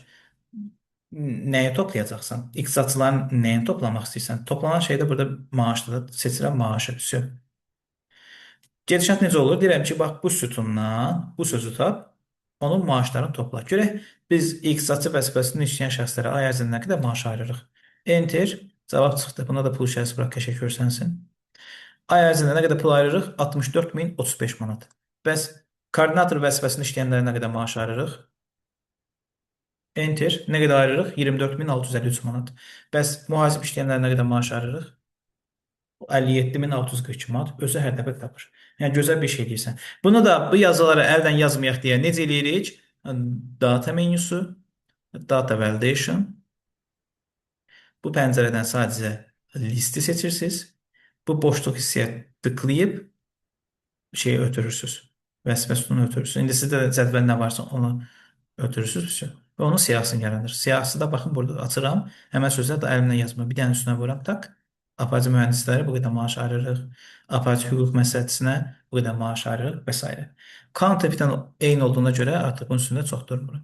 nəyi toplayacaqsan? İqtisadçıların nəyini toplamaq istəyirsən? Toplanan şey də burada maaşdır. Seçirəm maaşı. Gedişat necə olur? Deyirəm ki, bax bu sütundan bu sözü tap, onun maaşlarını topla. Görək, biz iqtisadçı vəzifəsində işləyən şəxslərə ay ərzində nə qədər maaş ayırırıq? Enter. Cavab çıxdı. Buna da pul işarəsi bırak, keşə görsənsin. Ay ərzində nə qədər pul ayırırıq? 64.035 manat. Bəs koordinator vəzifəsində işləyənlərə nə qədər maaş ayırırıq? Enter. Nə qədər ayırırıq? 24.653 manat. Bəs mühasib işləyənlərə nə qədər maaş ayırırıq? 57.642 manat. Özü hər dəfə tapır. Yəni, gözəl bir şey deyirsən. Bunu da bu yazıları əldən yazmayaq deyə necə eləyirik? Data menüsü, data validation. Bu pəncərədən sadəcə listi seçirsiniz. Bu boşluq hissəyə tıklayıb şeyi ötürürsünüz. Vəzifə sütununu ötürürsünüz. İndi sizdə də cədvəl nə varsa onu ötürürsünüz. Və onun siyahısını yaranır. Siyahısı da baxın burada açıram. Həmən sözlər də əlimdən yazmıram. Bir dənə üstünə vuram, tak. Aparıcı mühəndisləri bu qədər maaş ayırırıq. Aparıcı hüquq məsləhətçisinə bu qədər maaş ayırırıq və s. Count tipdən eyni olduğuna görə artıq bunun üstündə çox durmuram.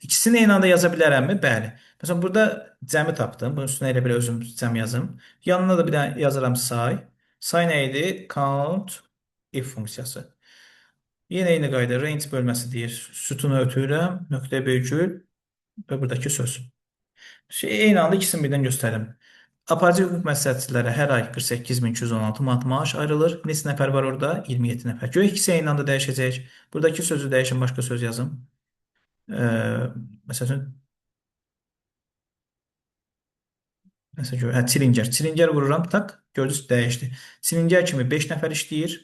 İkisini eyni anda yaza bilərəmmi? Bəli. Məsələn, burada cəmi tapdım. Bunun üstünə elə belə özüm cəm yazım. Yanına da bir dənə yazıram say. Say nə idi? Count if funksiyası. Yenə eyni qayda. Range bölməsi deyir. Sütunu ötürürəm. Nöqtə virgül və buradakı söz. Eyni anda ikisini birdən göstərim. Aparıcı hüquq məsləhətçilərə hər ay 48.216 manat maaş ayrılır. Neçə nəfər var orada? 27 nəfər. Görək ikisi eyni anda dəyişəcək. Buradakı sözü dəyişin, başqa söz yazım. Məsələn, çilingər. Çilingər vururam, tak, gördünüz, dəyişdi. Çilingər kimi 5 nəfər işləyir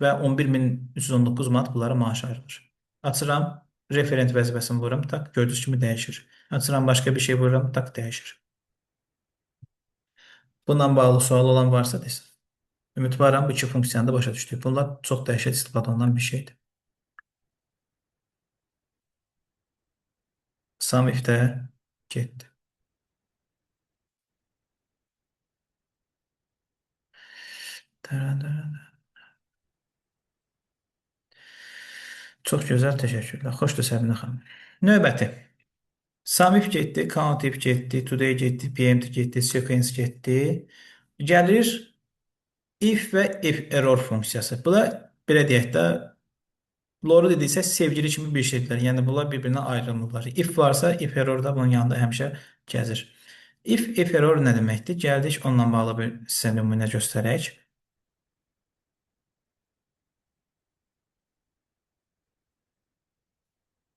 və 11.319 manat bunlara maaş ayrılır. Açıram, referent vəzifəsini vururam, tak, gördüyünüz kimi dəyişir. Açıram, başqa bir şey vururam, tak, dəyişir. Bununla bağlı sual olan varsa desin. Ümidvaram bu iki funksiyanı da başa düşdük. Bunlar çox dəhşət istifadə olunan bir şeydir. Sum if-də getdi. Çox gözəl, təşəkkürlər. Xoşdur Səbinə xanım. Növbəti. Sum if getdi, count if getdi, today getdi, pmt getdi, sequence getdi. Gəlir if və if error funksiyası. Bunlar belə deyək də Loru dediksə sevgili kimi bir şeydirlər. Yəni bunlar bir-birinə ayrılmırlar. If varsa if error da bunun yanında həmişə gəzir. If error nə deməkdir? Gəldik onunla bağlı bir sizə nümunə göstərək.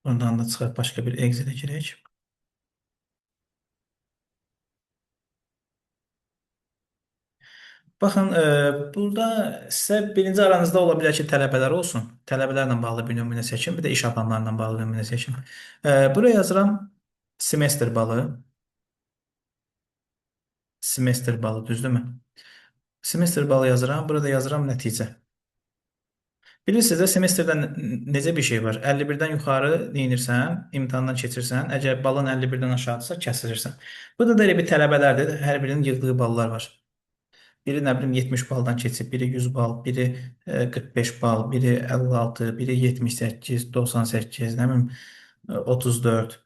Ondan da çıxıb başqa bir Excel-ə girək. Baxın, burada sizə birinci aranızda ola bilər ki, tələbələr olsun. Tələbələrlə bağlı bir nümunə seçin, bir də iş adamlarla bağlı bir nümunə seçin. Buraya yazıram semestr balı. Semestr balı, düzdürmü? Semestr balı yazıram, burada yazıram nəticə. Bilirsiniz də semestrdə necə bir şey var? 51-dən yuxarı neyinirsən, imtahandan keçirsən, əgər balın 51-dən aşağıdırsa kəsilirsən. Burada da elə bir tələbələrdir, hər birinin yığdığı ballar var. Biri nə bilim 70 baldan keçib, biri 100 bal, biri 45 bal, biri 56, biri 78, 98, nə bilim 34.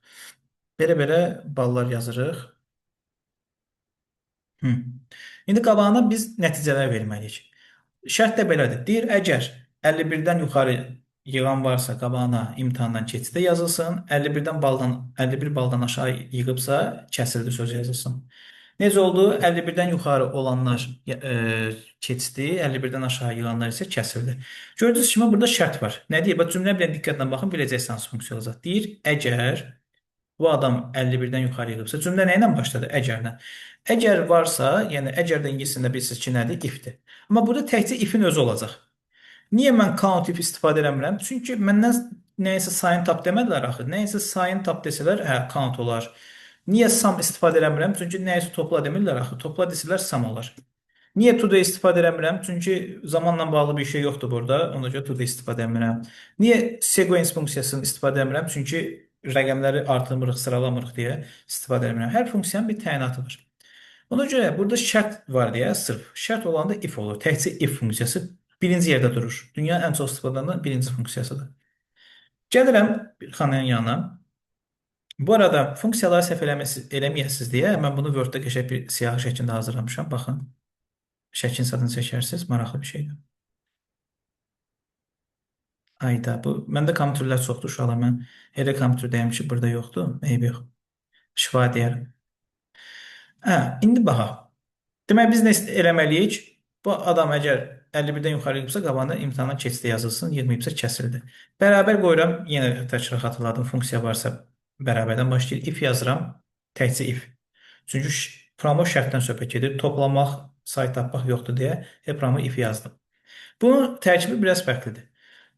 Belə-belə ballar yazırıq. Hı. İndi qabağına biz nəticələr verməliyik. Şərt də belədir. Deyir, əgər 51-dən yuxarı yığan varsa qabağına imtahandan keçidə yazılsın, 51 baldan aşağı yığıbsa kəsildi sözü yazılsın. Necə oldu? 51-dən yuxarı olanlar keçdi, 51-dən aşağı yığanlar isə kəsildi. Gördüyünüz kimi burada şərt var. Nə deyir? Bax cümlə bilə diqqətlə baxın, biləcəksiniz hansı funksiya olacaq. Deyir, əgər bu adam 51-dən yuxarı yığıbsa, cümlə nə ilə başladı? Əgərlə. Əgər varsa, yəni əgər də ingiliscəsində bilirsiniz ki, nədir? If-dir. Amma burada təkcə if-in özü olacaq. Niyə mən count if istifadə eləmirəm? Çünki məndən nəyəsə sayını tap demədilər axı. Nəyəsə sayını tap desələr, hə, count olar. Niyə sum istifadə eləmirəm? Çünki nəyəsə topla demirlər axı. Topla desələr sum olar. Niyə to-da istifadə eləmirəm? Çünki zamanla bağlı bir şey yoxdur burada. Ona görə to-da istifadə eləmirəm. Niyə sequence funksiyasını istifadə eləmirəm? Çünki rəqəmləri artırmırıq, sıralamırıq deyə istifadə eləmirəm. Hər funksiyanın bir təyinatı var. Ona görə burada şərt var deyə sırf. Şərt olanda if olur. Təkcə if funksiyası birinci yerdə durur. Dünyanın ən çox istifadə olunan birinci funksiyasıdır. Gəlirəm bir xananın yanına. Bu arada funksiyaları səhv eləməyəsiniz deyə mən bunu Word-da qəşəng bir siyahı şəklində hazırlamışam. Baxın. Şəklin adını çəkərsiniz. Maraqlı bir şeydir. Ayda bu. Məndə kompüterlər çoxdur uşaqlar. Mən elə kompüter deyəm ki, burada yoxdur. Eybi yox. Şifa deyərəm. Hə, indi baxaq. Demək biz nə eləməliyik? Bu adam əgər 51-dən yuxarı yığıbsa, qabağında imtahandan keçdi yazılsın, yığmayıbsa kəsildi. Bərabər qoyuram, yenə təkrar xatırladım, funksiya varsa bərabərdən başlayır. If yazıram, təkcə if. Çünki promo şərtdən söhbət gedir. Toplamaq, say tapmaq yoxdur deyə promo if yazdım. Bunun tərkibi biraz fərqlidir.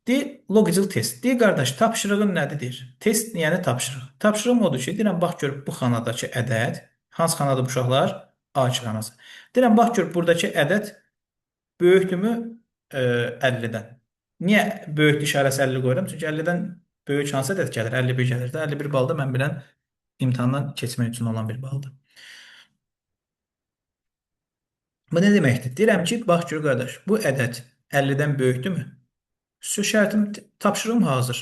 Deyir, logical test. Deyir, qardaş, tapşırığın nədir deyir? Test yəni tapşırıq. Tapşırığım odur ki, deyirəm, bax gör bu xanadakı ədəd, hansı xanadır bu uşaqlar? A2 xanası. Deyirəm, bax gör, buradakı ədəd böyükdürmü 50-dən? Niyə böyüklük işarəsi 50 qoyuram? Çünki 50-dən böyük hansı ədəd gəlir? 51 gəlir də. 51 balda mən bilən imtahandan keçmək üçün olan bir baldır. Bu nə deməkdir? Deyirəm ki, bax gör, qardaş, bu ədəd 50-dən böyükdürmü? Şərtim, tapşırığım hazır.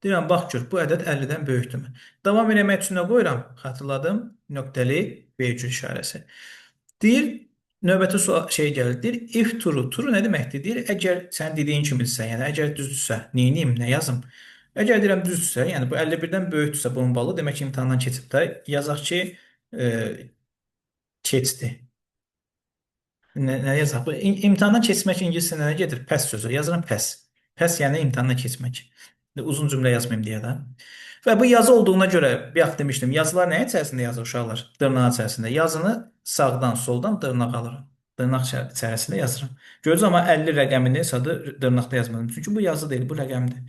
Deyirəm, bax gör, bu ədəd 50-dən böyükdürmü? Davam eləmək üçün nə qoyuram? Xatırladım, nöqtəli vergül işarəsi. Deyir, növbəti şey gəlir. Deyir, if true. True nə deməkdir? Deyir, əgər sən dediyin kimidirsə, yəni əgər düzdürsə, neyniyim, nə yazım? Əgər deyirəm düzdürsə, yəni bu 51-dən böyükdürsə bunun balı, demək ki, imtahandan keçib də yazaq ki, keçdi. Nə yazaq? Bu imtahandan keçmək ingiliscə nə gedir? Pass sözü. Yazıram pass. Pass yəni imtahandan keçmək. Uzun cümlə yazmayım deyə də. Və bu yazı olduğuna görə, bayaq demişdim, yazılar nə içərisində yazır uşaqlar? Dırnaq içərisində. Yazını sağdan, soldan dırnaq alıram. Dırnaq içərisində yazıram. Görürsünüz, amma 50 rəqəmini sadı dırnaqda yazmadım. Çünki bu yazı deyil, bu rəqəmdir.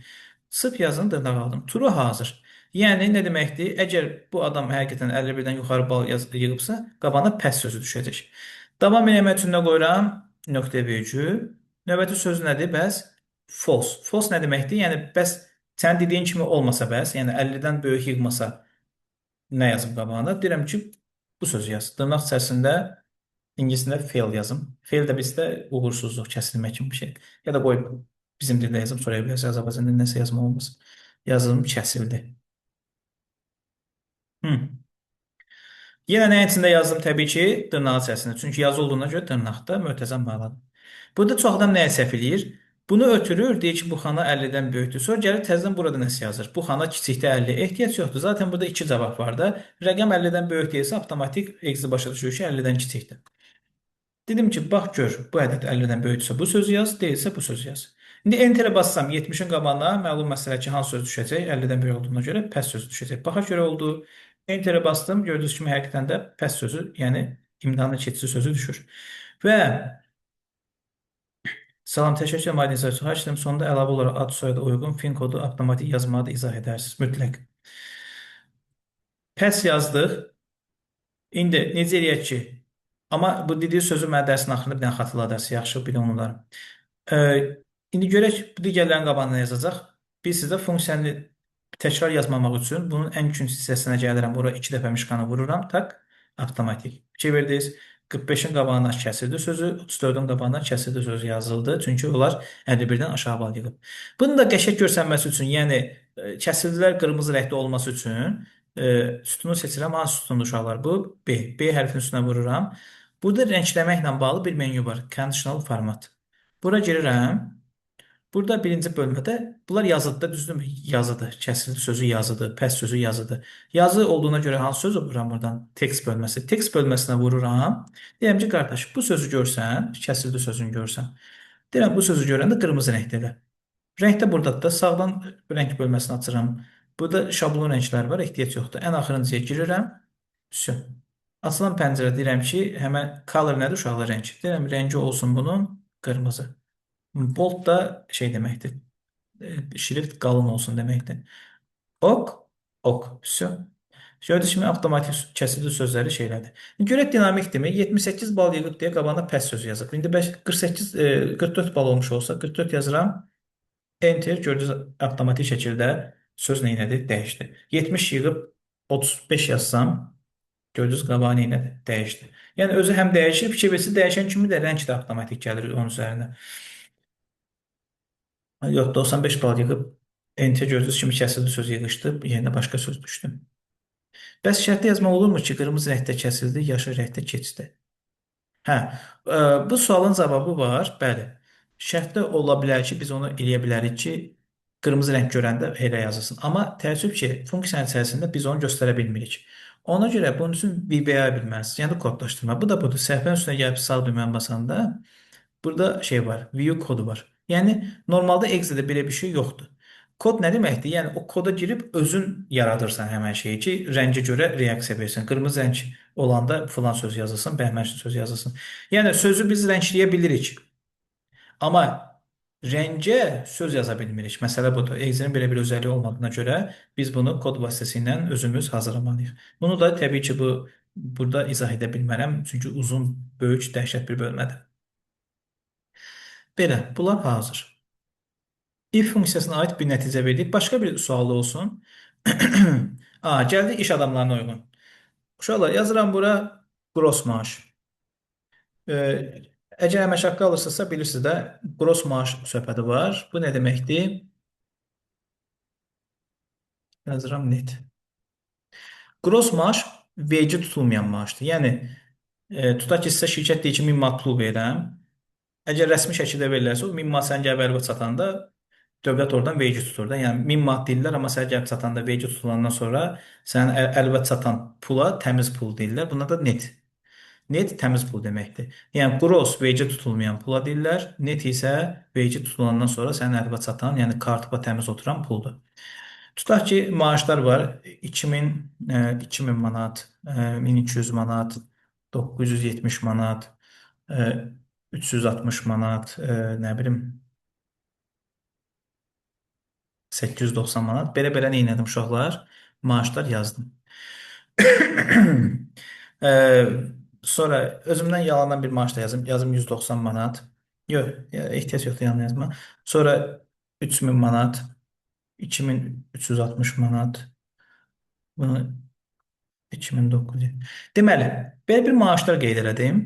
Sırf yazını dırnaq aldım. True hazır. Yəni nə deməkdir? Əgər bu adam həqiqətən 51-dən yuxarı bal yığıbsa, qabağına pass sözü düşəcək. Davam eləmək üçün nə qoyuram? Nöqtə vergül. Növbəti söz nədir? Bəs false. False nə deməkdir? Yəni bəs sən dediyin kimi olmasa bəs, yəni 50-dən böyük yığmasa nə yazım qabağına? Deyirəm ki, bu sözü yaz. Dırnaq içərisində ingiliscəsində fail yazım. Fail də bizdə uğursuzluq, kəsilmək kimi bir şey. Ya da qoy bizim dildə yazım, sonra bilərsiniz Azərbaycan dilində nəsə yazma olmasın. Yazılım kəsildi. Yenə nəyin içində yazdım? Təbii ki, dırnaq içərisində. Çünki yazı olduğuna görə dırnaqda mötəzəm bağladım. Burada çox adam nəyə səhv eləyir? Bunu ötürür, deyir ki, bu xana 50-dən böyükdür. Sonra gəlir təzədən burada nəsə yazır. Bu xana kiçikdə 50. Ehtiyac yoxdur. Zaten burada iki cavab var da. Rəqəm 50-dən böyük deyilsə, avtomatik eksi başa düşür ki, 50-dən kiçikdir. Dedim ki, bax gör, bu ədəd 50-dən böyükdürsə bu sözü yaz, deyilsə bu sözü yaz. İndi enterə bassam 70-in qabağına məlum məsələ ki, hansı söz düşəcək? 50-dən böyük olduğuna görə pəs sözü düşəcək. Baxa görə oldu. Enterə bastım, gördüyünüz kimi həqiqətən də pəs sözü, yəni imtahanın keçici sözü düşür. Və salam, təşəkkür edirəm aydın izah üçün. Xahiş edirəm, sonunda əlavə olaraq ad soyada uyğun fin kodu avtomatik yazmağı da izah edərsiniz. Mütləq. Pəs yazdıq. İndi necə eləyək ki? Amma bu dediyi sözü mən dərsin axırında bir dənə xatırladırsınız. Yaxşı, bir də unudaram. İndi görək bu digərlərin qabağına yazacaq. Biz sizə funksiyanı təkrar yazmamaq üçün bunun ən üçüncü hissəsinə gəlirəm. Bura 2 dəfə mişqanı vururam. Tak, avtomatik. Çevirdiniz. 45-in qabağına kəsildi sözü, 34-ün qabağına kəsildi sözü yazıldı. Çünki onlar 51-dən aşağı bal yığıb. Bunu da qəşəng görsənməsi üçün, yəni kəsildilər qırmızı rəngdə olması üçün sütunu seçirəm. Hansı sütundur uşaqlar? Bu B. B hərfinin üstünə vururam. Burada rəngləməklə bağlı bir menyu var. Conditional format. Bura girirəm. Burada birinci bölmədə bunlar yazıdır, düzdürmü? Yazıdır. Kəsildi sözü yazıdır, pəs sözü yazıdır. Yazı olduğuna görə hansı sözü vururam buradan? Text bölməsi. Text bölməsinə vururam. Deyirəm ki, qardaş, bu sözü görsən, kəsildi sözünü görsən. Deyirəm, bu sözü görəndə qırmızı rəngdə elə. Rəngdə buradadır da. Sağdan rəng bölməsini açıram. Burada şablon rənglər var, ehtiyac yoxdur. Ən axırıncıya girirəm. Vəsə. Açılan pəncərə deyirəm ki, həmən color nədir uşaqlar rəng? Deyirəm, rəngi olsun bunun qırmızı. Bold da şey deməkdir. Şrift qalın olsun deməkdir. Ok, ok. Vəsə. Gördüyünüz kimi avtomatik kəsildi sözləri şeylədir. Görək dinamikdirmi? 78 bal yığıb deyə qabağına pəs sözü yazıb. İndi 48 44 bal olmuş olsa 44 yazıram. Enter, gördüyünüz avtomatik şəkildə söz neynədir? Dəyişdi. 70 yığıb 35 yazsam, gördüyünüz qabağı neynədir? Dəyişdi. Yəni özü həm dəyişir, fikir versə dəyişən kimi də rəng də avtomatik gəlir onun üzərinə. Yox, 95 bal yığıb enter, gördüyünüz kimi kəsildi söz yığışdı, yerinə başqa söz düşdü. Bəs şərtdə yazma olurmu ki, qırmızı rəngdə kəsildi, yaşıl rəngdə keçdi? Hə, bu sualın cavabı var. Bəli. Şərtdə ola bilər ki, biz onu eləyə bilərik ki, qırmızı rəng görəndə elə yazılsın. Amma təəssüf ki, funksiyanın içərisində biz onu göstərə bilmirik. Ona görə bunun üçün VBA bilməlisiniz. Yəni kodlaşdırma. Bu da budur. Səhvənin üstünə gəlib sağ düyməni basanda burada şey var, view kodu var. Yəni normalda Excel-də belə bir şey yoxdur. Kod nə deməkdir? Yəni o koda girib özün yaradırsan həmin şeyi ki, rəngə görə reaksiya versin. Qırmızı rəng olanda filan söz yazılsın, bəhmən söz yazılsın. Yəni sözü biz rəngləyə bilirik. Amma rəngə söz yaza bilmirik. Məsələ budur. Excel-in belə bir özəlliyi olmadığına görə biz bunu kod vasitəsilə özümüz hazırlamalıyıq. Bunu da təbii ki, burada izah edə bilmərəm. Çünki uzun, böyük, dəhşət bir bölmədir. Belə, bunlar hazır. If funksiyasına aid bir nəticə verdik. Başqa bir sual olsun. Gəldik iş adamlarına uyğun. Uşaqlar, yazıram bura gross maaş. Əgər əmək haqqı alırsınızsa, bilirsiniz də, gross maaş söhbəti var. Bu nə deməkdir? Yazıram net. Gross maaş vergi tutulmayan maaşdır. Yəni, tutaq ki, sizə şirkət deyir ki, 1000 manat pul verirəm. Əgər rəsmi şəkildə verirlərsə, o 1000 manat sən gəlib əlbət çatanda dövlət oradan vergi tutur da. Yəni 1000 manat deyirlər, amma sən gəlib çatanda vergi tutulandan sonra sənin əlbət çatan pula təmiz pul deyirlər. Buna da net. Net təmiz pul deməkdir. Yəni gross vergi tutulmayan pula deyirlər. Net isə vergi tutulandan sonra sənin əlbət çatan, yəni kartıba təmiz oturan puldur. Tutaq ki, maaşlar var. 2000 manat, 1200 manat, 970 manat, 360 manat, nə bilim 890 manat. Belə-belə nə etdim uşaqlar? Maaşlar yazdım. Sonra özümdən yalandan bir maaş da yazım. Yazım 190 manat. Yox, ehtiyac yoxdur yalan yazma. Sonra 3000 manat, 2360 manat, bunu 2900. Deməli, belə bir maaşlar qeyd elədim.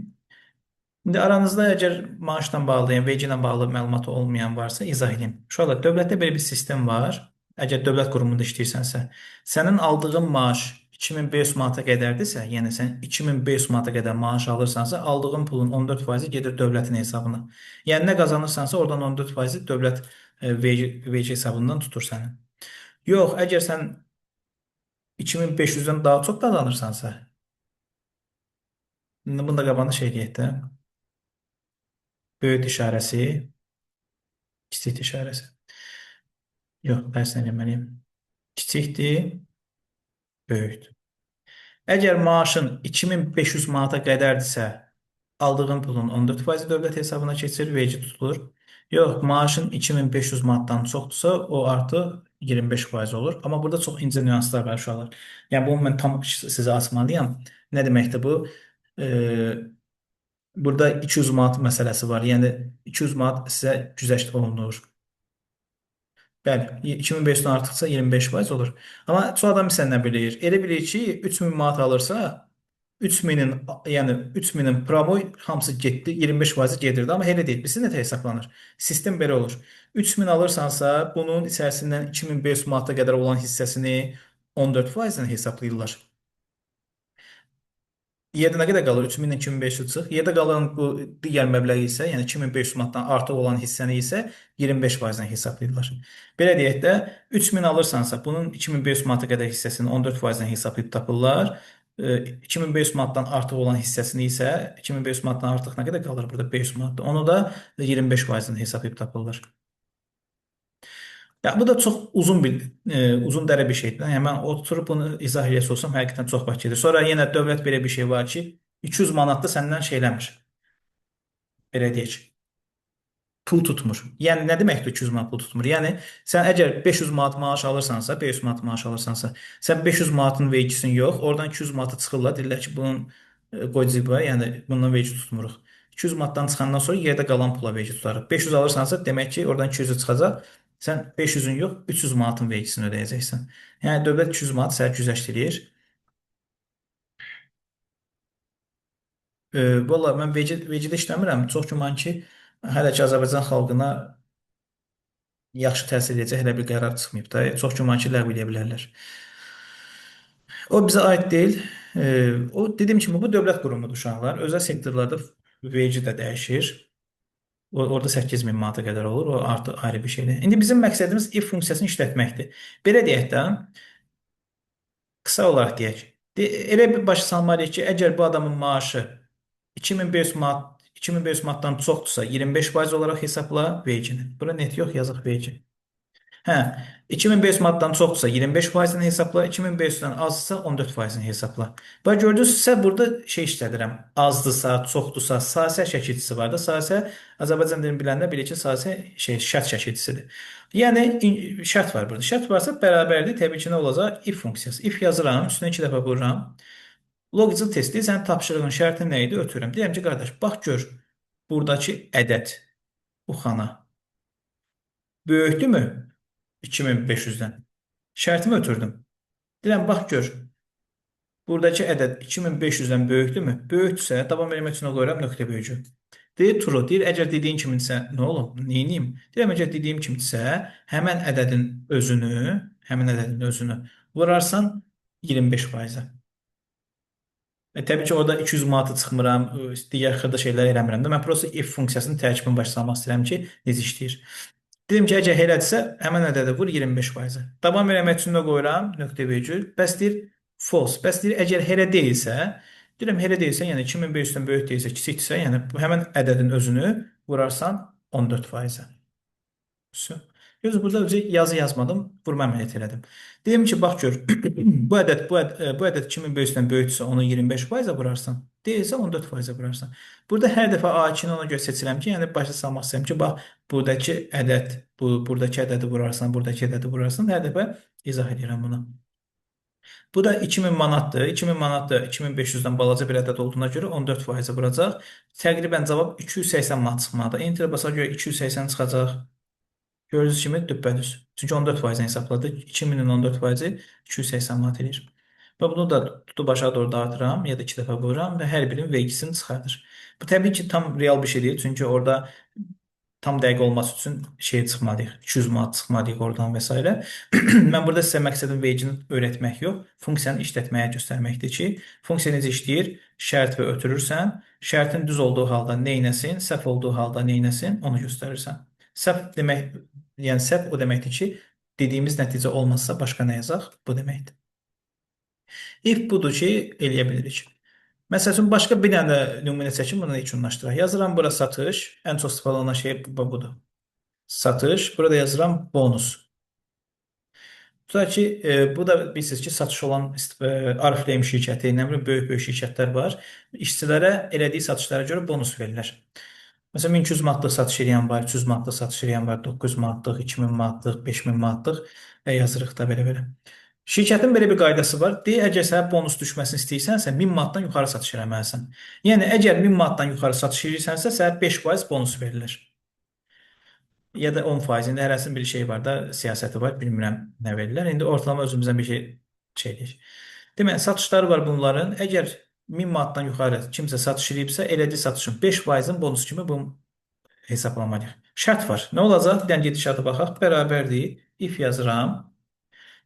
İndi aranızda əgər maaşla bağlı, yəni vergi ilə bağlı məlumatı olmayan varsa, izah edeyim. Uşaqlar, dövlətdə belə bir sistem var. Əgər dövlət qurumunda işləyirsənsə, sənin aldığın maaş 2500 manata qədərdirsə, yəni sən 2500 manata qədər maaş alırsansa, aldığın pulun 14% gedir dövlətin hesabına. Yəni nə qazanırsansa, oradan 14% dövlət vergi hesabından tutur sənin. Yox, əgər sən 2500-dən daha çox qazanırsansa, bunda qabağında şey deyək də, böyük işarəsi, kiçik işarəsi. Yox, dərsən eləməliyim. Kiçikdir, böyükdür. Əgər maaşın 2500 manata qədərdirsə, aldığın pulun 14% dövlət hesabına keçir, vergi tutulur. Yox, maaşın 2500 manatdan çoxdursa, o artıq 25% olur. Amma burada çox incə nüanslar var uşaqlar. Yəni, bunu mən tam sizə açmalıyam. Nə deməkdir bu? Burada 200 manat məsələsi var. Yəni 200 manat sizə güzəşt olunur. Bəli, 2500-dən artıqsa 25% olur. Amma çox adam isə nə bilir? Elə bilir ki, 3000 manat alırsa, 3000-in yəni 3000-in promoy hamısı getdi, 25% gedirdi. Amma elə deyil. Bizdə necə hesablanır? Sistem belə olur. 3000 alırsansa, bunun içərisindən 2500 manata qədər olan hissəsini 14%-lə hesablayırlar. Yerdə nə qədər qalır? 3000-dən 2500 çıx. Yerdə qalan bu digər məbləği isə, yəni 2500 manatdan artıq olan hissəni isə 25%-lə hesablayırlar. Belə deyək də, 3000 alırsansa, bunun 2500 manata qədər hissəsini 14%-lə hesablayıb tapırlar. 2500 manatdan artıq olan hissəsini isə 2500 manatdan artıq nə qədər qalır burada? 500 manatdır. Onu da 25%-lə hesablayıb tapırlar. Ya bu da çox uzun dərə bir şeydir. Yəni mən oturub bunu izah eləsə olsam həqiqətən çox vaxt gedir. Sonra yenə dövlət belə bir şey var ki, 200 manatda səndən şey eləmir. Belə deyək. Pul tutmur. Yəni nə deməkdir 200 manat pul tutmur? Yəni sən əgər 500 manat maaş alırsansa, 500 manat maaş alırsansa, sən 500 manatın vergisini yox, oradan 200 manatı çıxırlar, deyirlər ki, bunun qoy cibə, yəni bundan vergi tutmuruq. 200 manatdan çıxandan sonra yerdə qalan pula vergi tutarıq. 500 alırsansa, demək ki, oradan 200 çıxacaq. Sən 500-ün yox, 300 manatın vergisini ödəyəcəksən. Yəni dövlət 200 manat sənə güzəşdirir. Valla mən vergidə işləmirəm. Çox güman ki, hələ ki Azərbaycan xalqına yaxşı təsir edəcək hələ bir qərar çıxmayıb da. Çox güman ki, ləğv edə bilərlər. O bizə aid deyil. O dediyim kimi bu dövlət qurumudur uşaqlar. Özəl sektorlarda vergi də dəyişir. Orada 8000 manata qədər olur. O artıq ayrı bir şeydir. İndi bizim məqsədimiz if funksiyasını işlətməkdir. Belə deyək də, qısa olaraq deyək. Elə bir başa salmalıyıq ki, əgər bu adamın maaşı 2500 manatdan çoxdursa 25% olaraq hesabla vergini. Bura net yox, yazıq vergi. Hə, 2500 manatdan çoxdursa 25%-ni hesabla, 2500-dən azsa 14%-ni hesabla. Bax gördünüzsə burada şey işlədirəm. Azdırsa, çoxdursa, sahə şəkilçisi var da. Sahə Azərbaycan dilini bilənlər bilir ki, sahə şərt şəkilçisidir. Yəni şərt var burada. Şərt varsa bərabərdir. Təbii ki, nə olacaq? If funksiyası. If yazıram, üstünə 2 dəfə vururam. Logical testi sənin tapşırığın şərti nə idi? Ötürürəm. Deyirəm ki, qardaş, bax gör. Buradakı ədəd bu xana böyükdürmü? 2500-dən. Şərtimi ötürdüm. Deyirəm, bax gör. Buradakı ədəd 2500-dən böyükdürmü? Böyükdürsə, davam vermək üçün qoyuram nöqtə bölgü. Deyir, true. Deyir, əgər dediyim kimidirsə, nə olum? Neyniyim? Deyirəm, əgər dediyim kimidirsə, həmən ədədin özünü vurarsan 25%-ə. Təbii ki, orada 200 manatı çıxmıram, digər xırda şeylər eləmirəm də. Mən prosta if funksiyasının tərkibini başlamaq istəyirəm ki, necə işləyir. Dedim ki, əgər elədirsə, həmən ədədə vur 25%. Davam eləmək üçün də qoyuram, nöqtə virgül. Bəs deyir, false. Bəs deyir, əgər elə deyilsə, deyirəm, elə deyilsə, yəni 2500-dən böyük deyilsə, kiçikdirsə, yəni həmən ədədin özünü vurarsan 14%-ə. Gözü burada yazı yazmadım, vurma əməliyyat elədim. Deyim ki, bax gör, bu ədəd 2500-dən böyükdürsə, onu 25%-ə vurarsan, deyilsə 14%-ə vurarsan. Burada hər dəfə A2-ni ona görə seçirəm ki, yəni başa salmaq istəyirəm ki, bax, buradakı ədəd, buradakı ədədi vurarsan, buradakı ədədi vurarsan, hər dəfə izah edirəm bunu. Bu da 2000 manatdır. 2000 manat da 2500-dən balaca bir ədəd olduğuna görə 14%-ə vuracaq. Təqribən cavab 280 manat çıxmalıdır. Enter basaq görə 280 çıxacaq. Gördüyünüz kimi düppədüz. Çünki 14%-ni hesabladı. 2000-in 14%-i 280 manat edir. Və bunu da tutub aşağı doğru dağıtıram ya da 2 dəfə vururam və hər birinin vergisini çıxardır. Bu təbii ki, tam real bir şey deyil. Çünki orada tam dəqiq olması üçün şey çıxmalıyıq. 200 manat çıxmalıyıq oradan və s. Mən burada sizə məqsədim vergini öyrətmək yox, funksiyanı işlətməyə göstərməkdir ki, funksiya necə işləyir? Şərt və ötürürsən, şərtin düz olduğu halda neynəsin, səhv olduğu halda neynəsin, onu göstərirsən. Səhv demək, yəni səhv o deməkdir ki, dediyimiz nəticə olmazsa başqa nə yazaq? Bu deməkdir. If budur ki, eləyə bilirik. Məsəl üçün, başqa bir dənə nümunə çəkim, bunu yekunlaşdıraq. Yazıram, bura satış, ən çox istifadə olunan şey budur. Satış, burada yazıram bonus. Tutaq ki, bu da bilirsiniz ki, satış olan Ariflame şirkəti, nə bilim, böyük şirkətlər var. İşçilərə elədiyi satışlara görə bonus verirlər. Məsələn, 1200 manatlıq satış edən var, 300 manatlıq satış edən var, 900 manatlıq, 2000 manatlıq, 5000 manatlıq və yazırıq da belə-belə. Şirkətin belə bir qaydası var. Deyir, əgər sənə bonus düşməsini istəyirsənsə, 1000 manatdan yuxarı satış eləməlisən. Yəni, əgər 1000 manatdan yuxarı satış edirsənsə, sənə 5% bonus verilir. Ya da 10%. İndi hərəsinin bir şey var da, siyasəti var, bilmirəm nə verirlər. İndi ortalama özümüzdən bir şey eləyir. Deməli, satışları var bunların. Əgər 1000 manatdan yuxarı kimsə satış edibsə, elədiyi satışın 5%-in bonus kimi bu hesablamalıyıq. Şərt var. Nə olacaq? Bir dənə gedişata baxaq. Bərabərdir. If yazıram.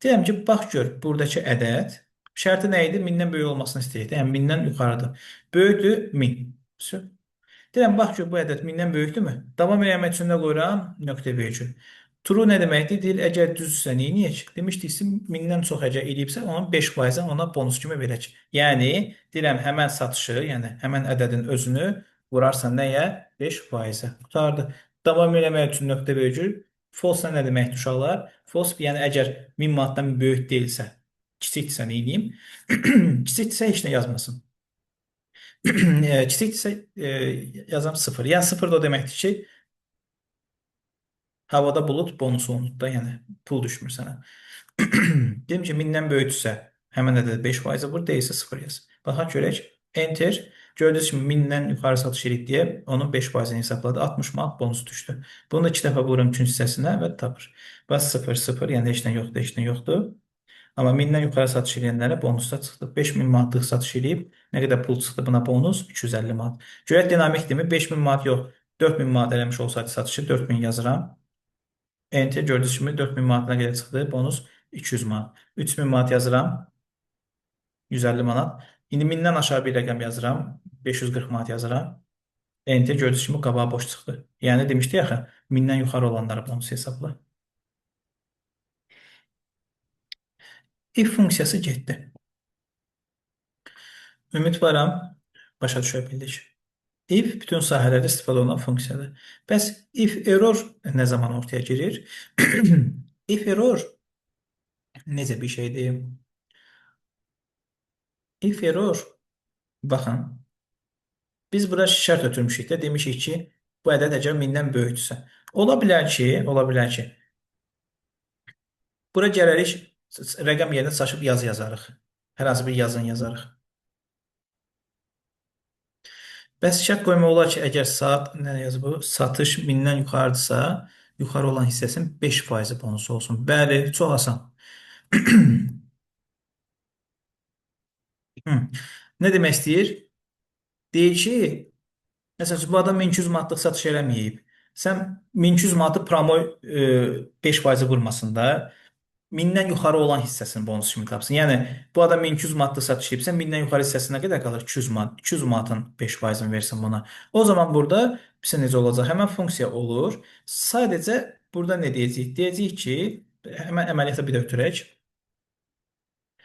Deyirəm ki, bax gör, buradakı ədəd şərti nə idi? 1000-dən böyük olmasını istəyir. Yəni 1000-dən yuxarıdır. Böyükdür 1000. Deyirəm, bax gör, bu ədəd 1000-dən böyükdürmü? Davam eləmək üçün nə qoyuram? Nöqtə virgül. True nə deməkdir? Deyir, əgər düzsə neyniyək? Demişdik ki, 1000-dən çox əgər eləyibsə, onun 5%-ən ona bonus kimi verək. Yəni, deyirəm, həmən satışı, yəni həmən ədədin özünü vurarsan nəyə? 5%-ə. Qutardı. Davam eləmək üçün nöqtə virgül. False nə deməkdir uşaqlar? False, yəni əgər 1000 manatdan böyük deyilsə, kiçikdirsə neyniyim? Kiçikdirsə heç nə yazmasın. Kiçikdirsə yazam 0. Yəni 0 da o deməkdir ki, havada bulut bonus olunur da, yəni pul düşmür sənə. Dedim ki, 1000-dən böyükdürsə, həmən ədəd 5% vur, deyilsə 0 yaz. Baxaq görək. Enter. Gördüyünüz kimi 1000-dən yuxarı satış edirik deyə onun 5%-ni hesabladı. 60 manat bonus düşdü. Bunu 2 dəfə vururum üçüncü hissəsinə və tapır. Bas 0, 0, yəni heç nə yoxdur, heç nə yoxdur. Amma 1000-dən yuxarı satış edənlərə bonusda çıxdı. 5000 manatlıq satış edib, nə qədər pul çıxdı buna bonus? 250 manat. Görək dinamikdirmi? 5000 manat yox, 4000 manat eləmiş olsaydı satışı 4000 yazıram. Enter, gördüyünüz kimi 4000 manatına qədər çıxdı. Bonus 200 manat. 3000 manat yazıram. 150 manat. İndi 1000-dən aşağı bir rəqəm yazıram. 540 manat yazıram. Enter, gördüyünüz kimi qabağa boş çıxdı. Yəni demişdik axı, 1000-dən yuxarı olanlara bonus hesabla. If funksiyası getdi. Ümidvaram, başa düşə bildik. If bütün sahələrdə istifadə olunan funksiyadır. Bəs if error nə zaman ortaya girir? If error necə bir şeydir? If error, baxın, biz bura şərt ötürmüşük də, demişik ki, bu ədəd əgər 1000-dən böyükdürsə. Ola bilər ki, bura gələrik, rəqəm yerinə çaşıb yazı yazarıq. Hər hansı bir yazın yazarıq. Bəs şərt qoymaq olar ki, əgər nə yazıb bu? Satış 1000-dən yuxarıdırsa, yuxarı olan hissəsinin 5% bonusu olsun. Bəli, çox asan. Nə demək istəyir? Deyir ki, məsələn, bu adam 1200 manatlıq satış eləməyib. Sən 1200 manatı promo 5% vurmasın da. 1000-dən yuxarı olan hissəsini bonus kimi tapsın. Yəni, bu adam 1200 manatlıq satış edibsə, 1000-dən yuxarı hissəsinə qədər qalır? 200 manat. 200 manatın 5%-ni versin buna. O zaman burada necə olacaq? Həmən funksiya olur. Sadəcə burada nə deyəcəyik? Deyəcəyik ki, həmən əməliyyata bir də ötürək.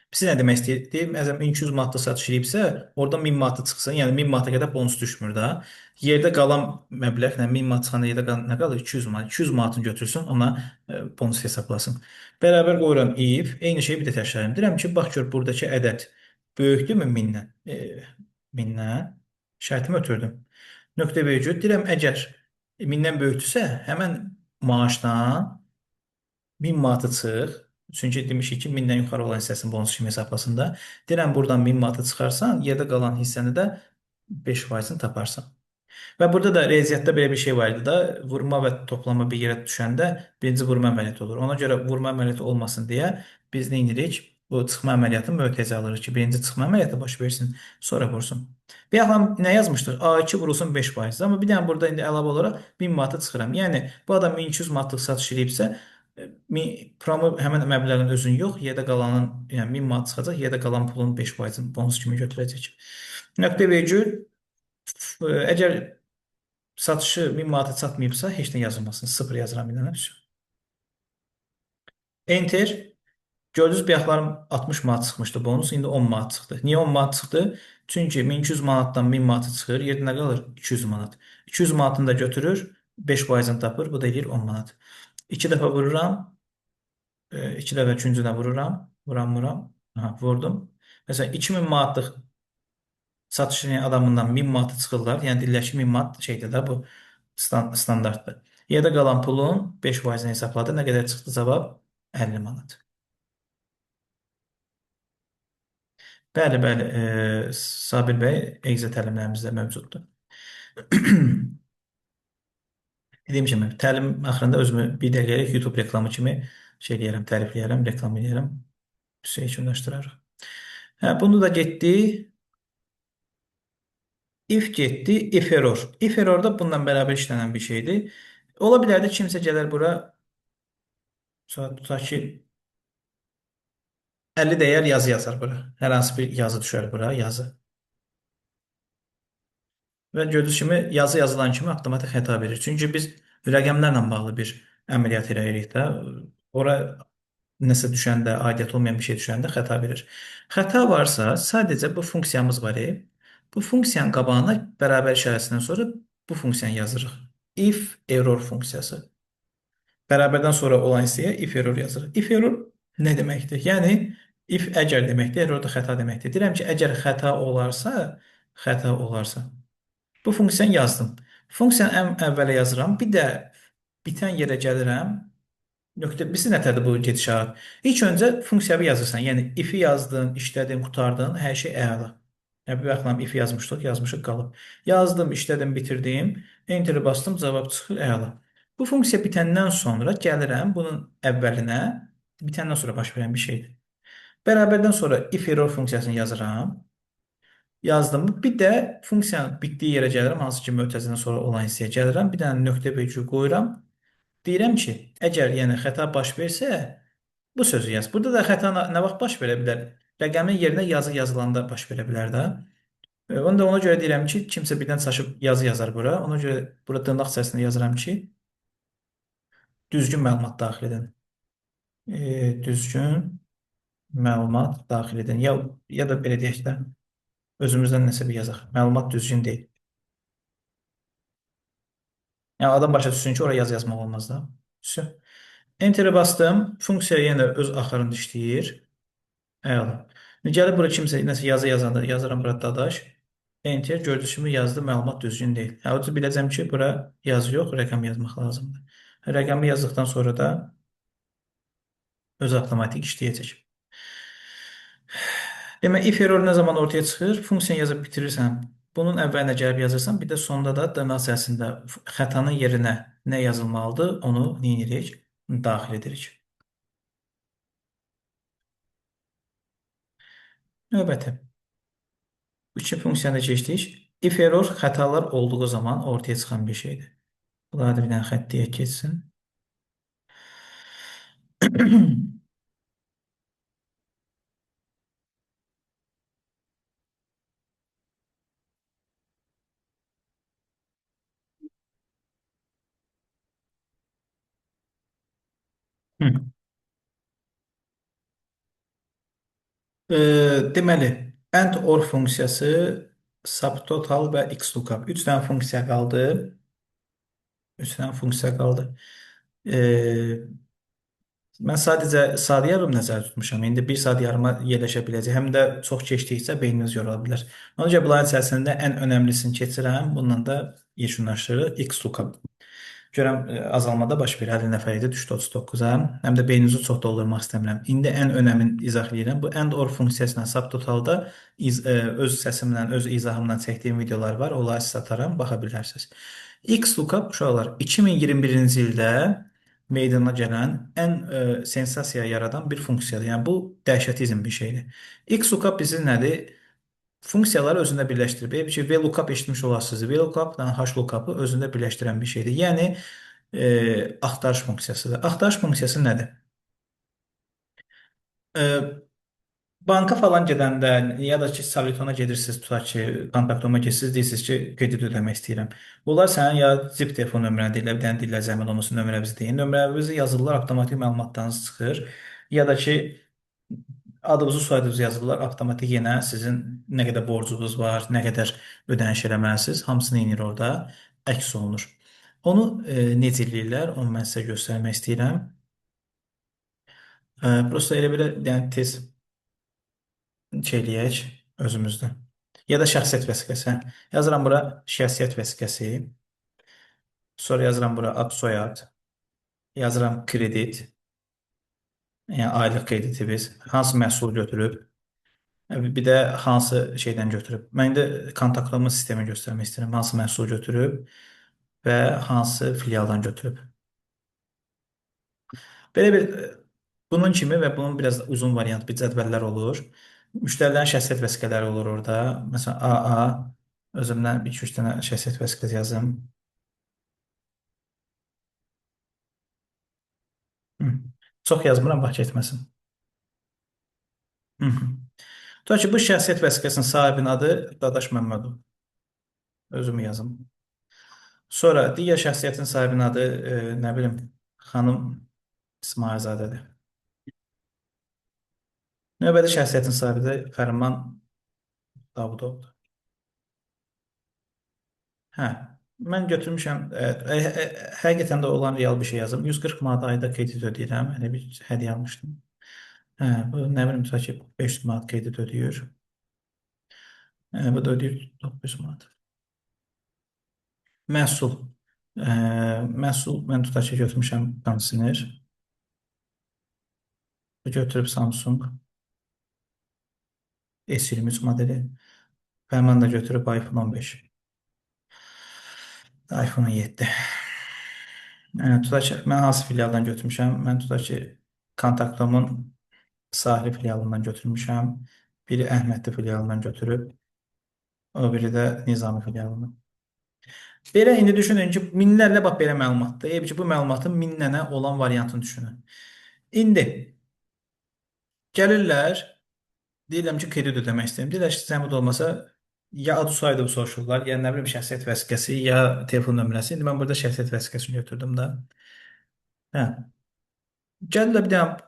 Biz nə demək istəyir? Məsələn, 1200 manatlıq satış edibsə, oradan 1000 manatı çıxsın. Yəni 1000 manata qədər bonus düşmür da. Yerdə qalan məbləğ, 1000 manat çıxanda yerdə qalan nə qalır? 200 manat. 200 manatını götürsün, ona bonus hesablasın. Bərabər qoyuram if. Eyni şeyi bir də təkrarlayım. Deyirəm ki, bax gör, buradakı ədəd böyükdürmü 1000-dən? 1000-dən. Şərtimi ötürdüm. Nöqtə virgül. Deyirəm, əgər 1000-dən böyükdürsə, həmən maaşdan 1000 manatı çıx. Çünki demişik ki, 1000-dən yuxarı olan hissəsini bonus kimi hesablasın da. Deyirəm, buradan 1000 manatı çıxarsan, yerdə qalan hissəni də 5%-ni taparsan. Və burada da riyaziyyatda belə bir şey var idi da, vurma və toplama bir yerə düşəndə birinci vurma əməliyyatı olur. Ona görə vurma əməliyyatı olmasın deyə biz nə edirik? Bu çıxma əməliyyatını mötərizə alırıq ki, birinci çıxma əməliyyatı baş versin, sonra vursun. Bir yaxın nə yazmışdıq? A2 vurulsun 5%. Amma bir dənə burada indi əlavə olaraq 1000 manatı çıxıram. Yəni, bu adam 1200 manatlıq satış edibsə, promo həmən məbləğin özünü yox, yerdə qalanın, yəni 1000 manat çıxacaq, yerdə qalan pulun 5%-ni bonus kimi götürəcək. Nöqtə virgül, əgər satışı 1000 manata çatmayıbsa, heç nə yazılmasın. 0 yazıram bir dənə. Enter. Gördünüz, bayaqlarım 60 manat çıxmışdı bonus, indi 10 manat çıxdı. Niyə 10 manat çıxdı? Çünki 1200 manatdan 1000 manatı çıxır, yerdə nə qalır? 200 manat. 200 manatını da götürür, 5%-ni tapır, bu da edir 10 manat. 2 dəfə vururam, 2 dəfə üçüncünə vururam, vuram. Aha, vurdum. Məsələn, 2000 manatlıq satış edən adamından 1000 manatı çıxırlar. Yəni, deyirlər ki, 1000 manat şeydir də, bu standartdır. Yerdə qalan pulun 5%-ni hesabladı. Nə qədər çıxdı cavab? 50 manat. Bəli, bəli, Sabir bəy, Excel təlimlərimizdə mövcuddur. Dediyim kimi, təlim axırında özümü bir dəqiqəlik YouTube reklamı kimi şey eləyərəm, tərifləyərəm, reklam eləyərəm. Şey yekunlaşdırarıq. Hə, bunu da getdi. If getdi, if error. If error da bununla bərabər işlənən bir şeydir. Ola bilərdi kimsə gələr bura, tutaq ki, 50 dəyər yazı yazar bura. Hər hansı bir yazı düşər bura, yazı. Və gördüyünüz kimi yazı yazılan kimi avtomatik xəta verir. Çünki biz rəqəmlərlə bağlı bir əməliyyat eləyirik də. Ora nəsə düşəndə, aidiyyəti olmayan bir şey düşəndə xəta verir. Xəta varsa, sadəcə bu funksiyamız var. Bu funksiyanın qabağına bərabər işarəsindən sonra bu funksiyanı yazırıq. If error funksiyası. Bərabərdən sonra olan hissəyə if error yazırıq. If error nə deməkdir? Yəni, if əgər deməkdir, error da xəta deməkdir. Deyirəm ki, əgər xəta olarsa, bu funksiyanı yazdım. Funksiyanı ən əvvələ yazıram, bir də bitən yerə gəlirəm. Birisi nətədir bu gedişat? İlk öncə funksiyanı yazırsan. Yəni, if-i yazdın, işlədin, qurtardın, hər şey əla. Yəni, bir baxıram, if yazmışıq, qalıb. Yazdım, işlədim, bitirdim, enter bastım, cavab çıxır, əla. Bu funksiya bitəndən sonra gəlirəm bunun əvvəlinə, bitəndən sonra baş verən bir şeydir. Bərabərdən sonra if error funksiyasını yazıram. Yazdım. Bir də funksiyanın bitdiyi yerə gəlirəm, hansı ki, mötərizədən sonra olan hissəyə gəlirəm. Bir dənə nöqtə bölgü qoyuram. Deyirəm ki, əgər yəni xəta baş versə, bu sözü yaz. Burada da xəta nə vaxt baş verə bilər? Rəqəmin yerinə yazı yazılanda baş verə bilər də. Ona görə deyirəm ki, kimsə birdən çaşıb yazı yazar bura. Ona görə burada dırnaq içərisində yazıram ki, düzgün məlumat daxil edin. Düzgün məlumat daxil edin. Ya da belə deyək də, özümüzdən nəsə bir yazaq. Məlumat düzgün deyil. Yəni, adam başa düşsün ki, oraya yazı yazmaq olmaz da. Enter'ı bastım. Funksiya yenə öz axarında işləyir. Əla. Gəlib bura kimsə nəsə yazı yazanda yazıram bura dadaş. Enter gördüyünüz kimi yazdı, məlumat düzgün deyil. Hətta biləcəm ki, bura yazı yox, rəqəm yazmaq lazımdır. Rəqəmi yazdıqdan sonra da öz avtomatik işləyəcək. Demək, if error nə zaman ortaya çıxır? Funksiyanı yazıb bitirirsən. Bunun əvvəlinə gəlib yazırsan, bir də sonda da dırnaq içərisində xətanın yerinə nə yazılmalıdır, onu nə edirik? Daxil edirik. Növbəti. İki funksiyada keçdik. If error xətalar olduğu zaman ortaya çıxan bir şeydir. Bunları da bir dənə xəttiyə keçsin. Deməli, AND OR funksiyası, subtotal və xlookup. 3 dənə funksiya qaldı. 3 dənə funksiya qaldı. Mən sadəcə sadə yarım nəzərdə tutmuşam. İndi bir saat yarıma yerləşə biləcək. Həm də çox keçdikcə beyniniz yorula bilər. Ona görə bunların içərisində ən önəmlisini keçirəm. Bununla da yekunlaşdırırıq. xlookup. Görəm azalmada baş verir. 50 nəfər idi, düşdü 39-a. Həm də beyninizi çox doldurmaq istəmirəm. İndi ən önəmini izah edirəm. Bu AND OR funksiyasına subtotalda öz səsimlə, öz izahımla çəkdiyim videolar var. Onları sizə ataram, baxa bilərsiniz. Xlookup uşaqlar 2021-ci ildə meydana gələn ən sensasiya yaradan bir funksiyadır. Yəni bu dəhşətizm bir şeydir. Xlookup bizi nədir? Funksiyaları özündə birləşdirib. Bir şey VLOOKUP eşitmiş olasınız. VLOOKUP-la HLOOKUP-ı özündə birləşdirən bir şeydir. Yəni axtarış funksiyasıdır. Axtarış funksiyası nədir? Banka falan gedəndə ya da ki, Savitona gedirsiniz, tutaq ki, kontaktoma gedirsiniz, deyirsiniz ki, kredit ödəmək istəyirəm. Bunlar sənin ya cip telefon nömrəni deyirlər, bir dənə deyirlər, zəhmət olmasın nömrəmizi deyin. Nömrəmizi yazırlar, avtomatik məlumatlarınız çıxır. Ya da ki, adınızı, soyadınızı yazırlar, avtomatik yenə sizin nə qədər borcunuz var, nə qədər ödəniş eləməlisiniz, hamısını inir orada, əks olunur. Onu necə eləyirlər, onu mən sizə göstərmək istəyirəm. Prosta elə belə, yəni tez şey eləyək özümüzdə. Ya da şəxsiyyət vəsiqəsi. Yazıram bura şəxsiyyət vəsiqəsi. Sonra yazıram bura ad, soyad. Yazıram kredit. Yəni aylıq krediti biz. Hansı məhsul götürüb. Bir də hansı şeydən götürüb. Mən indi kontaktlama sistemi göstərmək istəyirəm. Hansı məhsulu götürüb və hansı filialdan götürüb. Belə bir bunun kimi və bunun biraz uzun variant bir cədvəllər olur. Müştərilərin şəxsiyyət vəsiqələri olur orada. Məsələn, AA özümdən 2-3 dənə şəxsiyyət vəsiqəsi yazım. Hı. Çox yazmıram, vaxt getməsin. Hı. Tutaq ki, bu şəxsiyyət vəsiqəsinin sahibinin adı Dadaş Məmmədov. Özümü yazım. Sonra digər şəxsiyyətin sahibinin adı, nə bilim, xanım İsmailzadədir. Növbəti şəxsiyyətin sahibi də Fərman Davudovdur. Hə, mən götürmüşəm, həqiqətən də olan real bir şey yazım. 140 manat ayda kredit ödəyirəm. Elə bir hədiyyə almışdım. Hə, bu nə bilim, tutaq ki, 500 manat kredit ödəyir. Bu da ödəyir 900 manat. Məhsul. Məhsul mən tutaq ki, götürmüşəm kondisioner. Götürüb Samsung S23 modeli. Fərman da götürüb iPhone 15. iPhone 7. Tutaq ki, mən hansı filialdan götürmüşəm? Mən tutaq ki, Kontaktomun Sahil filialından götürmüşəm. Biri Əhmədli filialından götürüb. O biri də Nizami filialından. Belə indi düşünün ki, minlərlə bax belə məlumatdır. Eybi ki, bu məlumatın 1000 dənə olan variantını düşünün. İndi gəlirlər, deyirəm ki, kredit ödəmək istəyirəm. Deyirlər ki, zəhmət olmasa ya adı soyadı soruşurlar, ya nə bilim şəxsiyyət vəsiqəsi, ya telefon nömrəsi. İndi mən burada şəxsiyyət vəsiqəsini götürdüm də. Hə. Gəlirlər bir dənə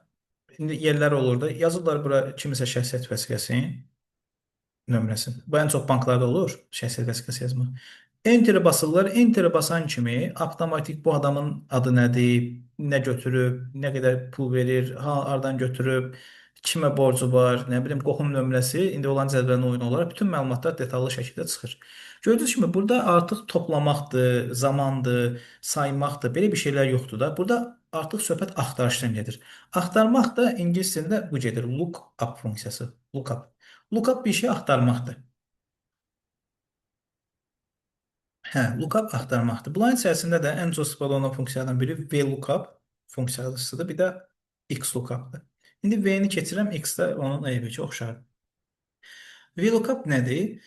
indi yerlər olur da, yazırlar bura kimisə şəxsiyyət vəsiqəsi nömrəsini. Bu ən çox banklarda olur, şəxsiyyət vəsiqəsi yazmaq. Enter'ə basırlar. Enter'ə basan kimi avtomatik bu adamın adı nədir, nə götürüb, nə qədər pul verir, hardan götürüb, kimə borcu var, nə bilim qohum nömrəsi, indi olan cədvəlin uyğun olaraq bütün məlumatlar detallı şəkildə çıxır. Gördüyünüz kimi burada artıq toplamaqdır, zamandır, saymaqdır, belə bir şeylər yoxdur da. Burada artıq söhbət axtarışdan gedir. Axtarmaq da ingilis dilində bu gedir. Look up funksiyası. Look up. Look up bir şey axtarmaqdır. Hə, lookup axtarmaqdır. Bunların içərisində də ən çox istifadə olunan funksiyalardan biri VLOOKUP funksiyasıdır. Bir də XLOOKUP-dır. İndi V-ni keçirəm, X də onun eybi ki, oxşar. VLOOKUP nədir?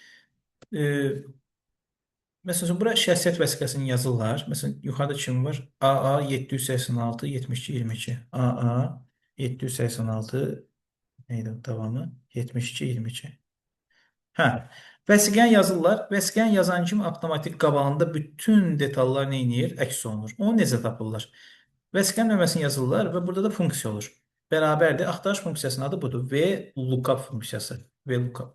Məsələn, bura şəxsiyyət vəsiqəsini yazırlar. Məsələn, yuxarıda kim var? AA 786 72 22. AA 786 neydi davamı? 72 22. Hə, vəsiqəni yazırlar. Vəsiqəni yazan kimi avtomatik qabağında bütün detallar nə edir? Əks olunur. Onu necə tapırlar? Vəsiqənin nömrəsini yazırlar və burada da funksiya olur. Bərabərdir. Axtarış funksiyasının adı budur. VLOOKUP funksiyası. VLOOKUP.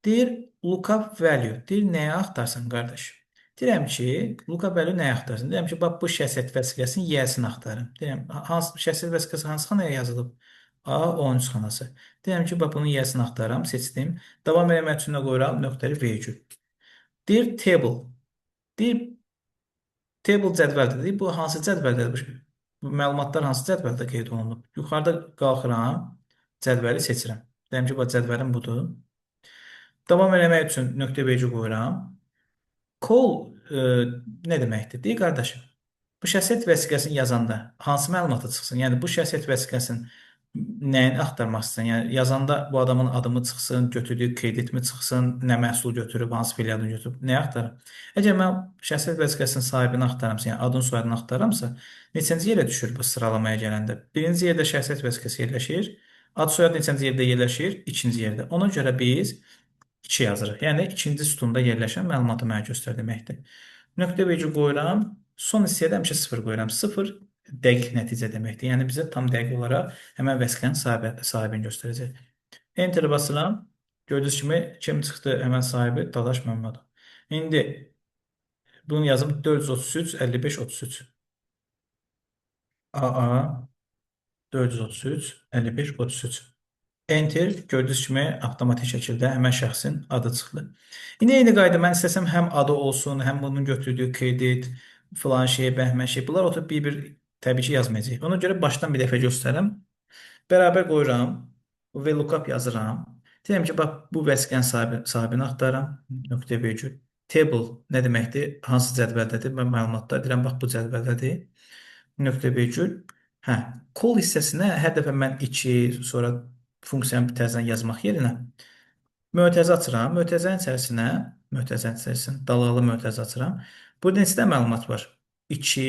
Deyir lookup value. Deyir nəyə axtarsan qardaş? Deyirəm ki, lookup value nəyə axtarsın? Deyirəm ki, bax bu şəxsiyyət vəsiqəsinin yiyəsini axtarım. Deyirəm, hansı şəxsiyyət vəsiqəsi hansı xanaya yazılıb? A13 xanası. Deyirəm ki, bax bunun yiyəsini axtaram, seçdim. Davam eləmək üçün də qoyuram nöqtəli vergül. Deyir table. Deyir table cədvəldir. Deyir bu hansı cədvəldədir? Bu məlumatlar hansı cədvəldə qeyd olunub? Yuxarıda qalxıram, cədvəli seçirəm. Deyirəm ki, bax cədvəlim budur. Davam eləmək üçün nöqtə vergül qoyuram. Call nə deməkdir? Deyir qardaşım, bu şəxsiyyət vəsiqəsini yazanda hansı məlumatı çıxsın? Yəni bu şəxsiyyət vəsiqəsinin nəyin axtarmaq istəyirsən? Yəni yazanda bu adamın adımı çıxsın, götürdüyü kreditmi çıxsın, nə məhsul götürüb, hansı filialdan götürüb, nə axtarım? Əgər mən şəxsiyyət vəsiqəsinin sahibini axtaramsa, yəni adını, soyadını axtaramsa, neçənci yerə düşür bu sıralamaya gələndə? Birinci yerdə şəxsiyyət vəsiqəsi yerləşir, ad soyad neçənci yerdə yerləşir? İkinci yerdə. Ona görə biz 2 yazırıq. Yəni ikinci sütunda yerləşən məlumatı mənə göstər deməkdir. Nöqtə vergül qoyuram. Son hissəyə də həmişə 0 qoyuram. 0 dəqiq nəticə deməkdir. Yəni bizə tam dəqiq olaraq həmən vəsiqənin sahibini göstərəcək. Enter basıram. Gördüyünüz kimi kim çıxdı həmən sahibi? Dadaş Məmmədov. İndi bunu yazım 433 55 33. AA 433 55 33. Enter gördüyünüz kimi avtomatik şəkildə həmən şəxsin adı çıxdı. İndi eyni qayda mən istəsəm həm adı olsun, həm bunun götürdüyü kredit, filan şey, bəhmən şey. Bunlar oturub bir təbii ki yazmayacaq. Ona görə başdan bir dəfə göstərim. Bərabər qoyuram. VLOOKUP yazıram. Deyirəm ki, bax bu vəsiqənin sahibini axtarıram. Nöqtə vergül. Table nə deməkdir? Hansı cədvəldədir? Mən məlumatlar deyirəm, bax bu cədvəldədir. Nöqtə vergül. Hə, call hissəsinə hər dəfə mən 2, sonra funksiyanı təzədən yazmaq yerinə mötərizə açıram. Mötərizənin içərisinə dalğalı mötərizə açıram. Burada neçə məlumat var? 2,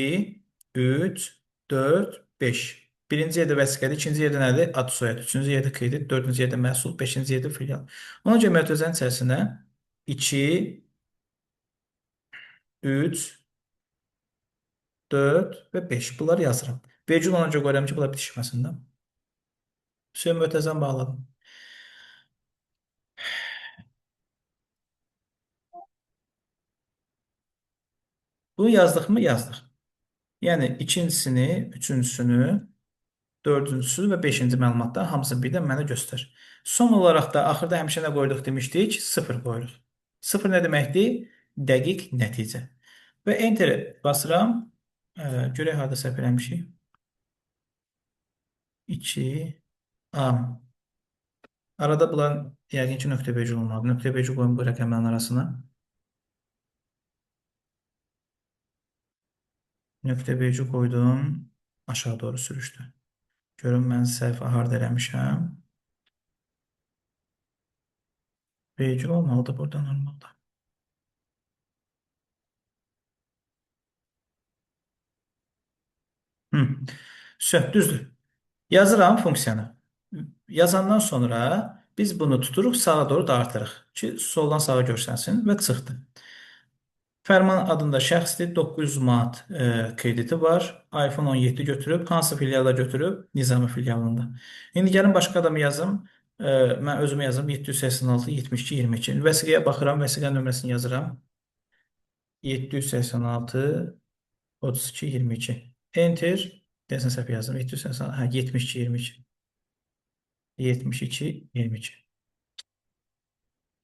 3, 4, 5. Birinci yerdə vəsiqədir, ikinci yerdə nədir? Ad soyad, üçüncü yerdə kredit, dördüncü yerdə məhsul, beşinci yerdə filial. Ona görə mötərizənin içərisinə 2, 3, 4 və 5 bunları yazıram. Vergül ona görə qoyuram ki, bunlar bitişməsin də. Mötərizəni bağladım. Bunu yazdıq mı? Yazdıq. Yəni ikincisini, üçüncüsünü, dördüncüsü və beşinci məlumatlar hamısını birdən mənə göstər. Son olaraq da axırda həmişə nə qoyduq demişdik? 0 qoyuruq. 0 nə deməkdir? Dəqiq nəticə. Və Enter basıram. Görək harada səhv eləmişik. 2 A. Arada bunlar yəqin ki, nöqtə vergül olmalı. Nöqtə vergül qoyun bu rəqəmlərin arasına. Nöqtə vergül qoydum. Aşağı doğru sürüşdü. Görün mən səhv harda eləmişəm. Vergül olmalıdır burada normalda. Düzdür. Yazıram funksiyanı. Yazandan sonra biz bunu tuturuq, sağa doğru dartırıq ki, soldan sağa görsənsin və çıxdı. Fərman adında şəxsdir, 900 manat krediti var. iPhone 17 götürüb, hansı filiala götürüb? Nizami filialında. İndi gəlin başqa adamı yazım. Mən özümü yazım, 786 72 22. Vəsiqəyə baxıram, vəsiqə nömrəsini yazıram. 786 32 22. Enter. Deyəsən səhv yazdım. 786, hə, 72 22. 72 22.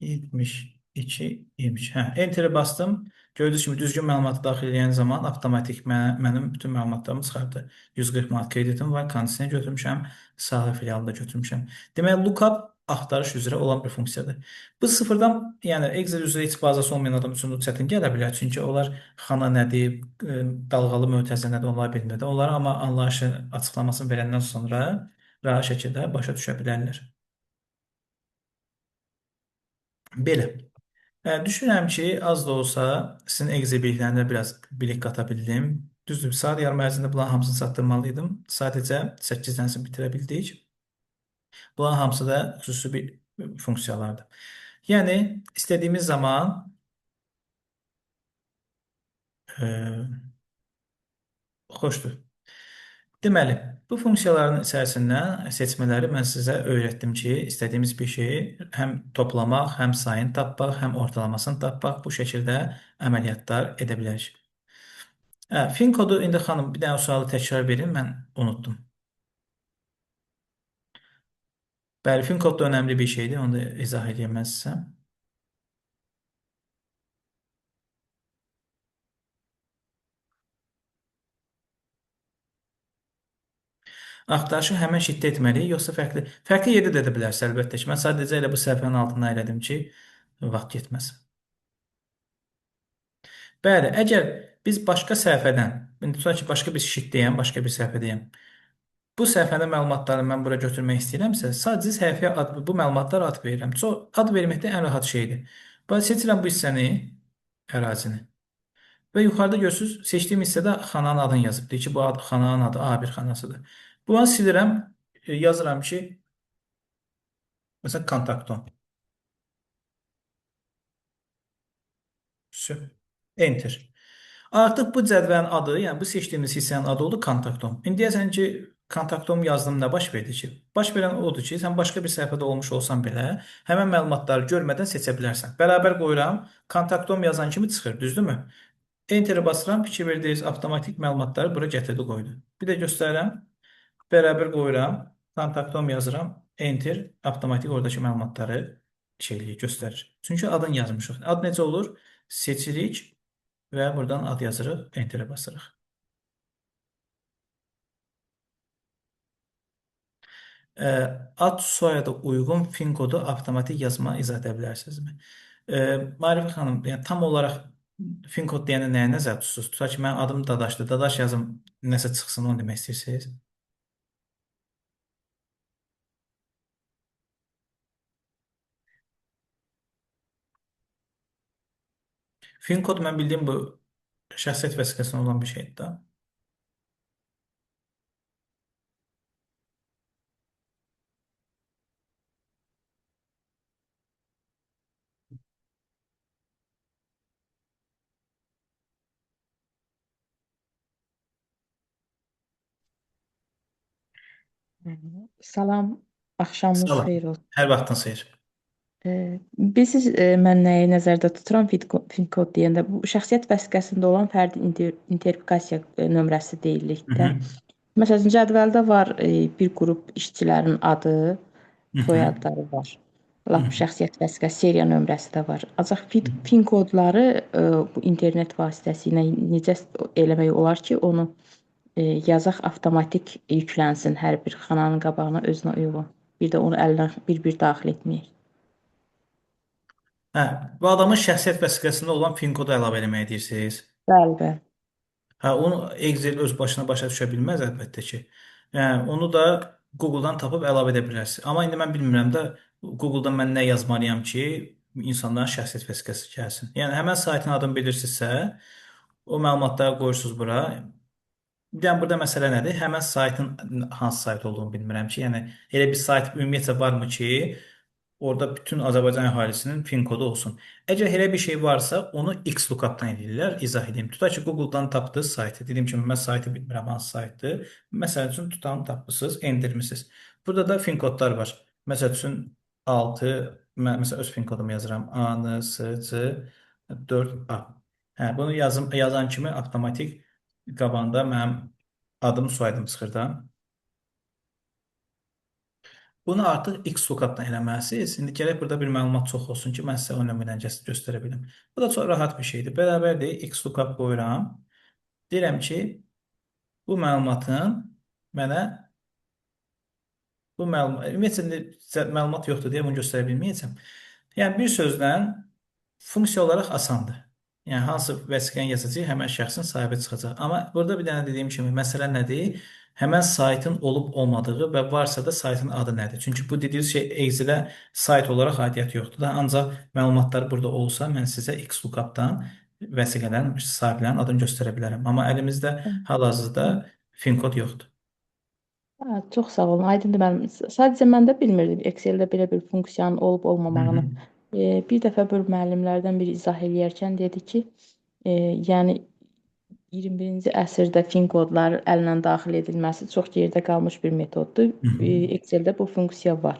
72 23. Hə, Enter-i bastım. Gördüyünüz kimi düzgün məlumatı daxil edən zaman avtomatik mənim bütün məlumatlarımı çıxardı. 140 manat kreditim var, kondisioner götürmüşəm, sahə filialında götürmüşəm. Deməli, lookup axtarış üzrə olan bir funksiyadır. Bu sıfırdan, yəni Excel üzrə heç bazası olmayan adam üçün çətin gələ bilər. Çünki onlar xana nədir, dalğalı mötərizə nədir, onlar bilmir. Onlar amma anlayışı açıqlamasını verəndən sonra rahat şəkildə başa düşə bilərlər. Belə. Düşünürəm ki, az da olsa sizin Excel biliklərinə biraz bilik qata bildim. Düzdür, saat yarım ərzində bunların hamısını çatdırmalıydım. Sadəcə 8 dənəsini bitirə bildik. Bunların hamısı da xüsusi bir funksiyalardır. Yəni, istədiyimiz zaman xoşdur. Deməli, bu funksiyaların içərisindən seçmələri mən sizə öyrətdim ki, istədiyimiz bir şeyi həm toplamaq, həm sayını tapmaq, həm ortalamasını tapmaq, bu şəkildə əməliyyatlar edə bilərik. Fin kodu indi xanım, bir dənə o sualı təkrar verin, mən unutdum. Bəli, fin kod da önəmli bir şeydir, onu da izah edeyim mən sizə. Axtarışı həmən şitdə etməliyik, yoxsa fərqli yerdə də edə bilərsiniz, əlbəttə ki. Mən sadəcə elə bu səhifənin altına elədim ki, vaxt getməsin. Bəli, əgər biz başqa səhifədən, indi tutaq ki, başqa bir şitdəyəm, başqa bir səhifədəyəm. Bu səhifənin məlumatlarını mən bura götürmək istəyirəmsə, sadəcə səhifəyə bu məlumatlara ad verirəm. Ad verməkdə ən rahat şeydir. Seçirəm bu hissəni, ərazini. Və yuxarıda görürsünüz, seçdiyim hissədə xananın adını yazıb. Deyir ki, bu xananın adı A1 xanasıdır. Bunu silirəm, yazıram ki, məsələn, kontaktom. Enter. Artıq bu cədvəlin adı, yəni bu seçdiyimiz hissənin adı oldu kontaktom. İndi deyəsən ki, kontaktom yazdım, nə baş verdi ki? Baş verən odur ki, sən başqa bir səhifədə olmuş olsan belə, həmən məlumatları görmədən seçə bilərsən. Bərabər qoyuram, kontaktom yazan kimi çıxır, düzdürmü? Enter-ə basıram, fikir verdiniz, avtomatik məlumatları bura gətirdi, qoydu. Bir də göstərirəm, bərabər qoyuram, kontaktom yazıram, Enter, avtomatik oradakı məlumatları göstərir. Çünki adını yazmışıq. Ad necə olur? Seçirik və buradan ad yazırıq, Enter-ə basırıq. e, ad soyada uyğun fin kodu avtomatik yazma izah edə bilərsinizmi? Marifə xanım, yəni tam olaraq fin kod deyəndə nəyə nəzərdə tutursunuz? Tutaq ki, mənim adım Dadaşdır. Dadaş yazım nəsə çıxsın, onu demək istəyirsiniz? Fin kod mən bildiyim bu şəxsiyyət vəsiqəsində olan bir şeydir da. Salam, axşamınız Salam. xeyir olsun. Hər vaxtın xeyir. Bilirsiniz, mən nəyi nəzərdə tuturam FinCode deyəndə, bu şəxsiyyət vəsiqəsində olan fərdi identifikasiya nömrəsi deyirik də. Məsələn, cədvəldə var bir qrup işçilərin adı, soyadları var. Lap şəxsiyyət vəsiqəsi seriya nömrəsi də var. Ancaq FinCode-ları bu internet vasitəsilə necə eləmək olar ki, onu yazaq avtomatik yüklənsin hər bir xananın qabağına özünə uyğun. Bir də onu əldən bir-bir daxil etməyək. Hə, bu adamın şəxsiyyət vəsiqəsində olan fin kodu əlavə eləmək deyirsiniz. Bəli, bəli. Hə, onu Excel öz başına başa düşə bilməz əlbəttə ki. Yəni onu da Google-dan tapıb əlavə edə bilərsiniz. Amma indi mən bilmirəm də Google-dan mən nə yazmalıyam ki, insanların şəxsiyyət vəsiqəsi gəlsin. Yəni həmin saytın adını bilirsinizsə, o məlumatları qoyursunuz bura. Yəni burada məsələ nədir? Həmin saytın hansı sayt olduğunu bilmirəm ki, yəni elə bir sayt ümumiyyətlə varmı ki, orada bütün Azərbaycan əhalisinin fin kodu olsun. Əgər elə bir şey varsa, onu XLOOKUP-dan edirlər. İzah edeyim. Tutaq ki, Google-dan tapdığınız saytı, dediyim kimi mən saytı bilmirəm hansı saytdır. Məsəl üçün tutanı tapmısınız, endirmisiniz. Burada da fin kodlar var. Məsəl üçün 6, mən məsələn öz fin kodumu yazıram. ANSC4A. Hə, bunu yazan kimi avtomatik qabağında mənim adım, soyadım çıxır da. Bunu artıq XLOOKUP-dan eləməlisiniz. İndi gərək burada bir məlumat çox olsun ki, mən sizə o nömrəni göstərə bilim. Bu da çox rahat bir şeydir. Bərabərdir, XLOOKUP qoyuram. Deyirəm ki, bu məlumatın mənə ümumiyyətlə məlumat yoxdur deyə bunu göstərə bilməyəcəm. Yəni bir sözlə funksiya olaraq asandır. Yəni hansı vəsiqəni yazacaq, həmin şəxsin sahibi çıxacaq. Amma burada bir dənə dediyim kimi məsələ nədir? Həmin saytın olub olmadığı və varsa da saytın adı nədir? Çünki bu dediyiniz şey Excel-ə sayt olaraq aidiyyəti yoxdur da. Ancaq məlumatlar burada olsa, mən sizə XLOOKUP-dan vəsiqələrin sahiblərinin adını göstərə bilərəm. Amma əlimizdə hal-hazırda fin kod yoxdur. Hə, çox sağ olun. Aydındır mənim. Sadəcə mən də bilmirdim Excel-də belə bir funksiyanın olub olmamağını. Bir dəfə bir müəllimlərdən biri izah eləyərkən dedi ki, yəni 21-ci əsrdə fin kodlar əllə daxil edilməsi çox geridə qalmış bir metoddur. Excel-də bu funksiya var.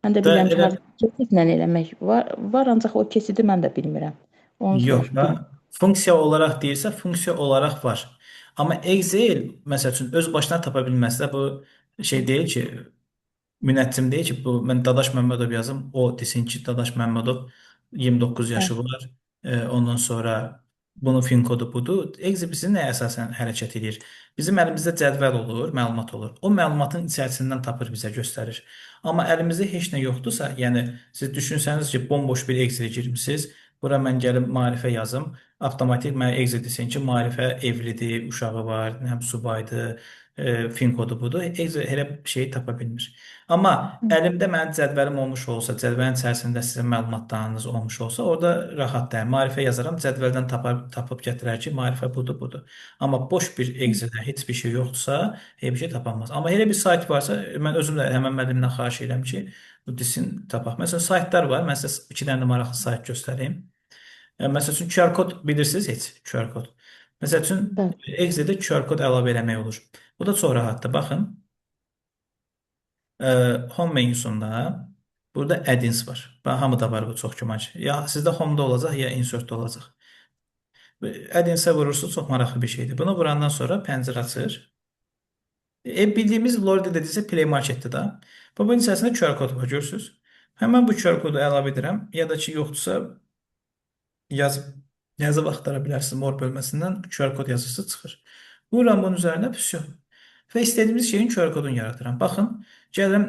Mən də bilirəm ki, kesidlə eləmək var, ancaq o kesidi mən də bilmirəm. Yox, funksiya olaraq deyirsə, funksiya olaraq var. Amma Excel, məsəl üçün, öz başına tapa bilməsə bu şey deyil ki, münəccim deyil ki, bu mən Dadaş Məmmədov yazım, o desin ki, Dadaş Məmmədov 29 yaşı var, ondan sonra bunun fin kodu budur. Excel bizi nəyə əsasən hərəkət edir? Bizim əlimizdə cədvəl olur, məlumat olur. O məlumatın içərisindən tapır bizə göstərir. Amma əlimizdə heç nə yoxdursa, yəni siz düşünsəniz ki, bomboş bir Excel-ə girmisiniz, bura mən gəlib marifə yazım, avtomatik mənə Excel desin ki, marifə evlidir, uşağı var, həm subaydır, fin kodu budur. Excel elə bir şeyi tapa bilmir. Amma əlimdə mənim cədvəlim olmuş olsa, cədvəlin içərisində sizin məlumatlarınız olmuş olsa, orada rahat deyil. Marifə yazaram, cədvəldən tapıb gətirər ki, marifə budur, budur. Amma boş bir Excel-də heç bir şey yoxdursa, heç bir şey tapamaz. Amma elə bir sayt varsa, mən özüm də həmən müəllimdən xahiş edirəm ki, bu desin tapaq. Məsələn, saytlar var. Mən sizə 2 dənə maraqlı sayt göstəreyim. Məsəl üçün QR kod bilirsiniz heç? QR kod. Məsəl üçün Excel-də QR kod əlavə eləmək olur. Bu da çox rahatdır. Baxın. Home menüsündə burada add-ins var. Hamıda var bu çox güman ki. Ya sizdə home-da olacaq, ya insert-da olacaq. Add-insə vurursunuz, çox maraqlı bir şeydir. Bunu vurandan sonra pəncərə açır. Bildiyimiz Lordi dediksə Play Market-dir da. Bunun içərisində QR kod var, görürsünüz. Həmən bu QR kodu əlavə edirəm. Ya da ki, yoxdursa yazıb axtara bilərsiniz mor bölməsindən QR kod yazısı çıxır. Vururam bunun üzərinə, püsü. və istədiyimiz şeyin QR kodunu yaradıram. Baxın, gəlirəm,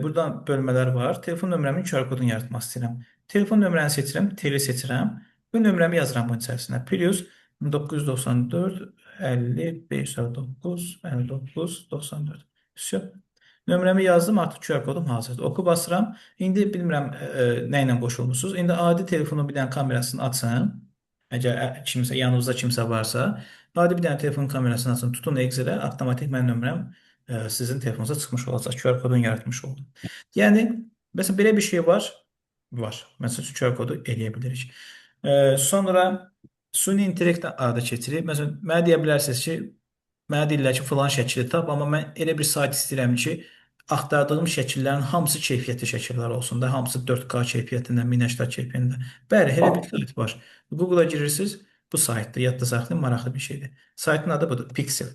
burada bölmələr var. Telefon nömrəmin QR kodunu yaratmaq istəyirəm. Telefon nömrəni seçirəm, teli seçirəm. Bu nömrəmi yazıram bunun içərisinə. Plus 994 50 509 59 94. Всё. Nömrəmi yazdım, artıq QR kodum hazırdır. Oku basıram. İndi bilmirəm nə ilə qoşulmusunuz. İndi adi telefonun bir dənə kamerasını açın. Əgər kimsə yanınızda kimsə varsa, adi bir dənə telefonun kamerasını açın, tutun Excel-ə, avtomatik mənim nömrəm sizin telefonunuza çıxmış olacaq. QR kodunu yaratmış oldum. Yəni, məsələn, belə bir şey var. Var. Məsələn, QR kodu eləyə bilirik. Sonra süni intellektdən adı keçirik. Məsələn, mənə deyə bilərsiniz ki, mənə deyirlər ki, filan şəkili tap, amma mən elə bir sayt istəyirəm ki, axtardığım şəkillərin hamısı keyfiyyətli şəkillər olsun da, hamısı 4K keyfiyyətində, 1080 keyfiyyətində. Bəli, elə bir sayt var. Google-a girirsiniz, bu saytda, yadda saxlayın, maraqlı bir şeydir. Saytın adı budur, Pixel.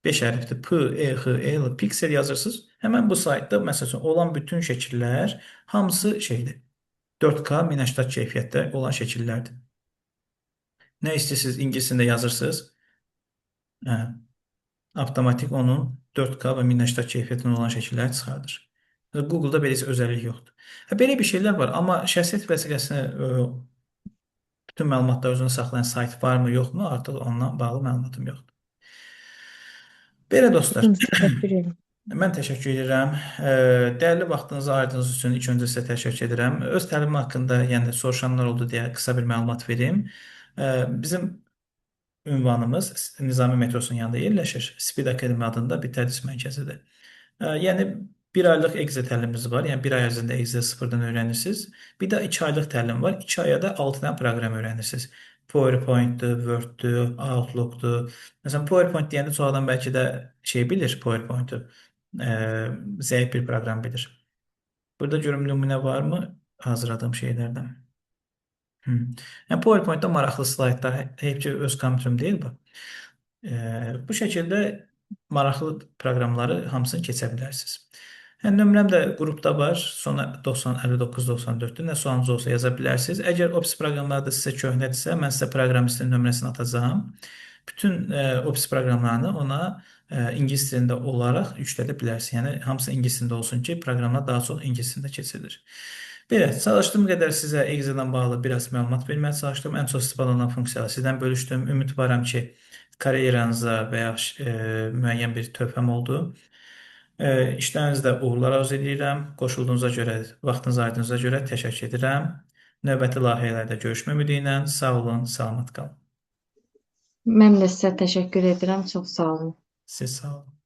5 hərfdir, P-E-X-L, Pixel yazırsınız. Həmən bu saytda, məsələn, olan bütün şəkillər hamısı şeydir. 4K 1080 keyfiyyətdə olan şəkillərdir. Nə istəyirsiniz, ingilisində yazırsınız. Avtomatik onun 4K və 1080 keyfiyyətində olan şəkilləri çıxardır. Google-da belə özəllik yoxdur. Belə bir şeylər var, amma şəxsiyyət vəsiqəsini bütün məlumatları özünü saxlayan sayt varmı, yoxmu? Artıq onunla bağlı məlumatım yoxdur. Belə dostlar. Təşəkkür edirəm. Mən təşəkkür edirəm. Dəyərli vaxtınızı ayırdığınız üçün ilk öncə sizə təşəkkür edirəm. Öz təlimim haqqında, yəni soruşanlar oldu deyə qısa bir məlumat verim. Bizim ünvanımız Nizami metrosunun yanında yerləşir. Speed Academy adında bir tədris mərkəzidir. Yəni, 1 aylıq Excel təlimimiz var. Yəni, 1 ay ərzində Excel sıfırdan öyrənirsiniz. Bir də 2 aylıq təlim var. 2 aya da 6 dənə proqram öyrənirsiniz. PowerPoint-dur, Word-dur, Outlook-dur. Məsələn, PowerPoint deyəndə çox adam bəlkə də şey bilir, PowerPoint-u. Zəif bir proqram bilir. Burada görüm nümunə varmı hazırladığım şeylərdən? Yəni, PowerPoint-da maraqlı slaytlar, hep ki, öz kompüterim deyil bu. Bu şəkildə maraqlı proqramları hamısını keçə bilərsiniz. Nömrəm də qrupda var. Sona 905994-dür. Nə sualınız olsa yaza bilərsiniz. Əgər Office proqramları da sizə köhnədirsə, mən sizə proqramistin nömrəsini atacağam. Bütün Office proqramlarını ona ingilis dilində olaraq yüklədə bilərsiniz. Yəni, hamısı ingilis dilində olsun ki, proqramlar daha çox ingilis dilində keçilir. Belə, çalışdığım qədər sizə Excel-dən bağlı biraz məlumat verməyə çalışdım. Ən çox istifadə olunan funksiyaları sizdən bölüşdüm. Ümidvaram ki, karyeranıza və ya müəyyən bir töhfəm oldu. İşlərinizdə uğurlar arzu edirəm. Qoşulduğunuza görə, vaxtınızı ayırdığınıza görə təşəkkür edirəm. Növbəti layihələrdə görüşmək ümidi ilə sağ olun, salamat qalın. Mən də sizə təşəkkür edirəm. Çox sağ olun. Siz sağ olun.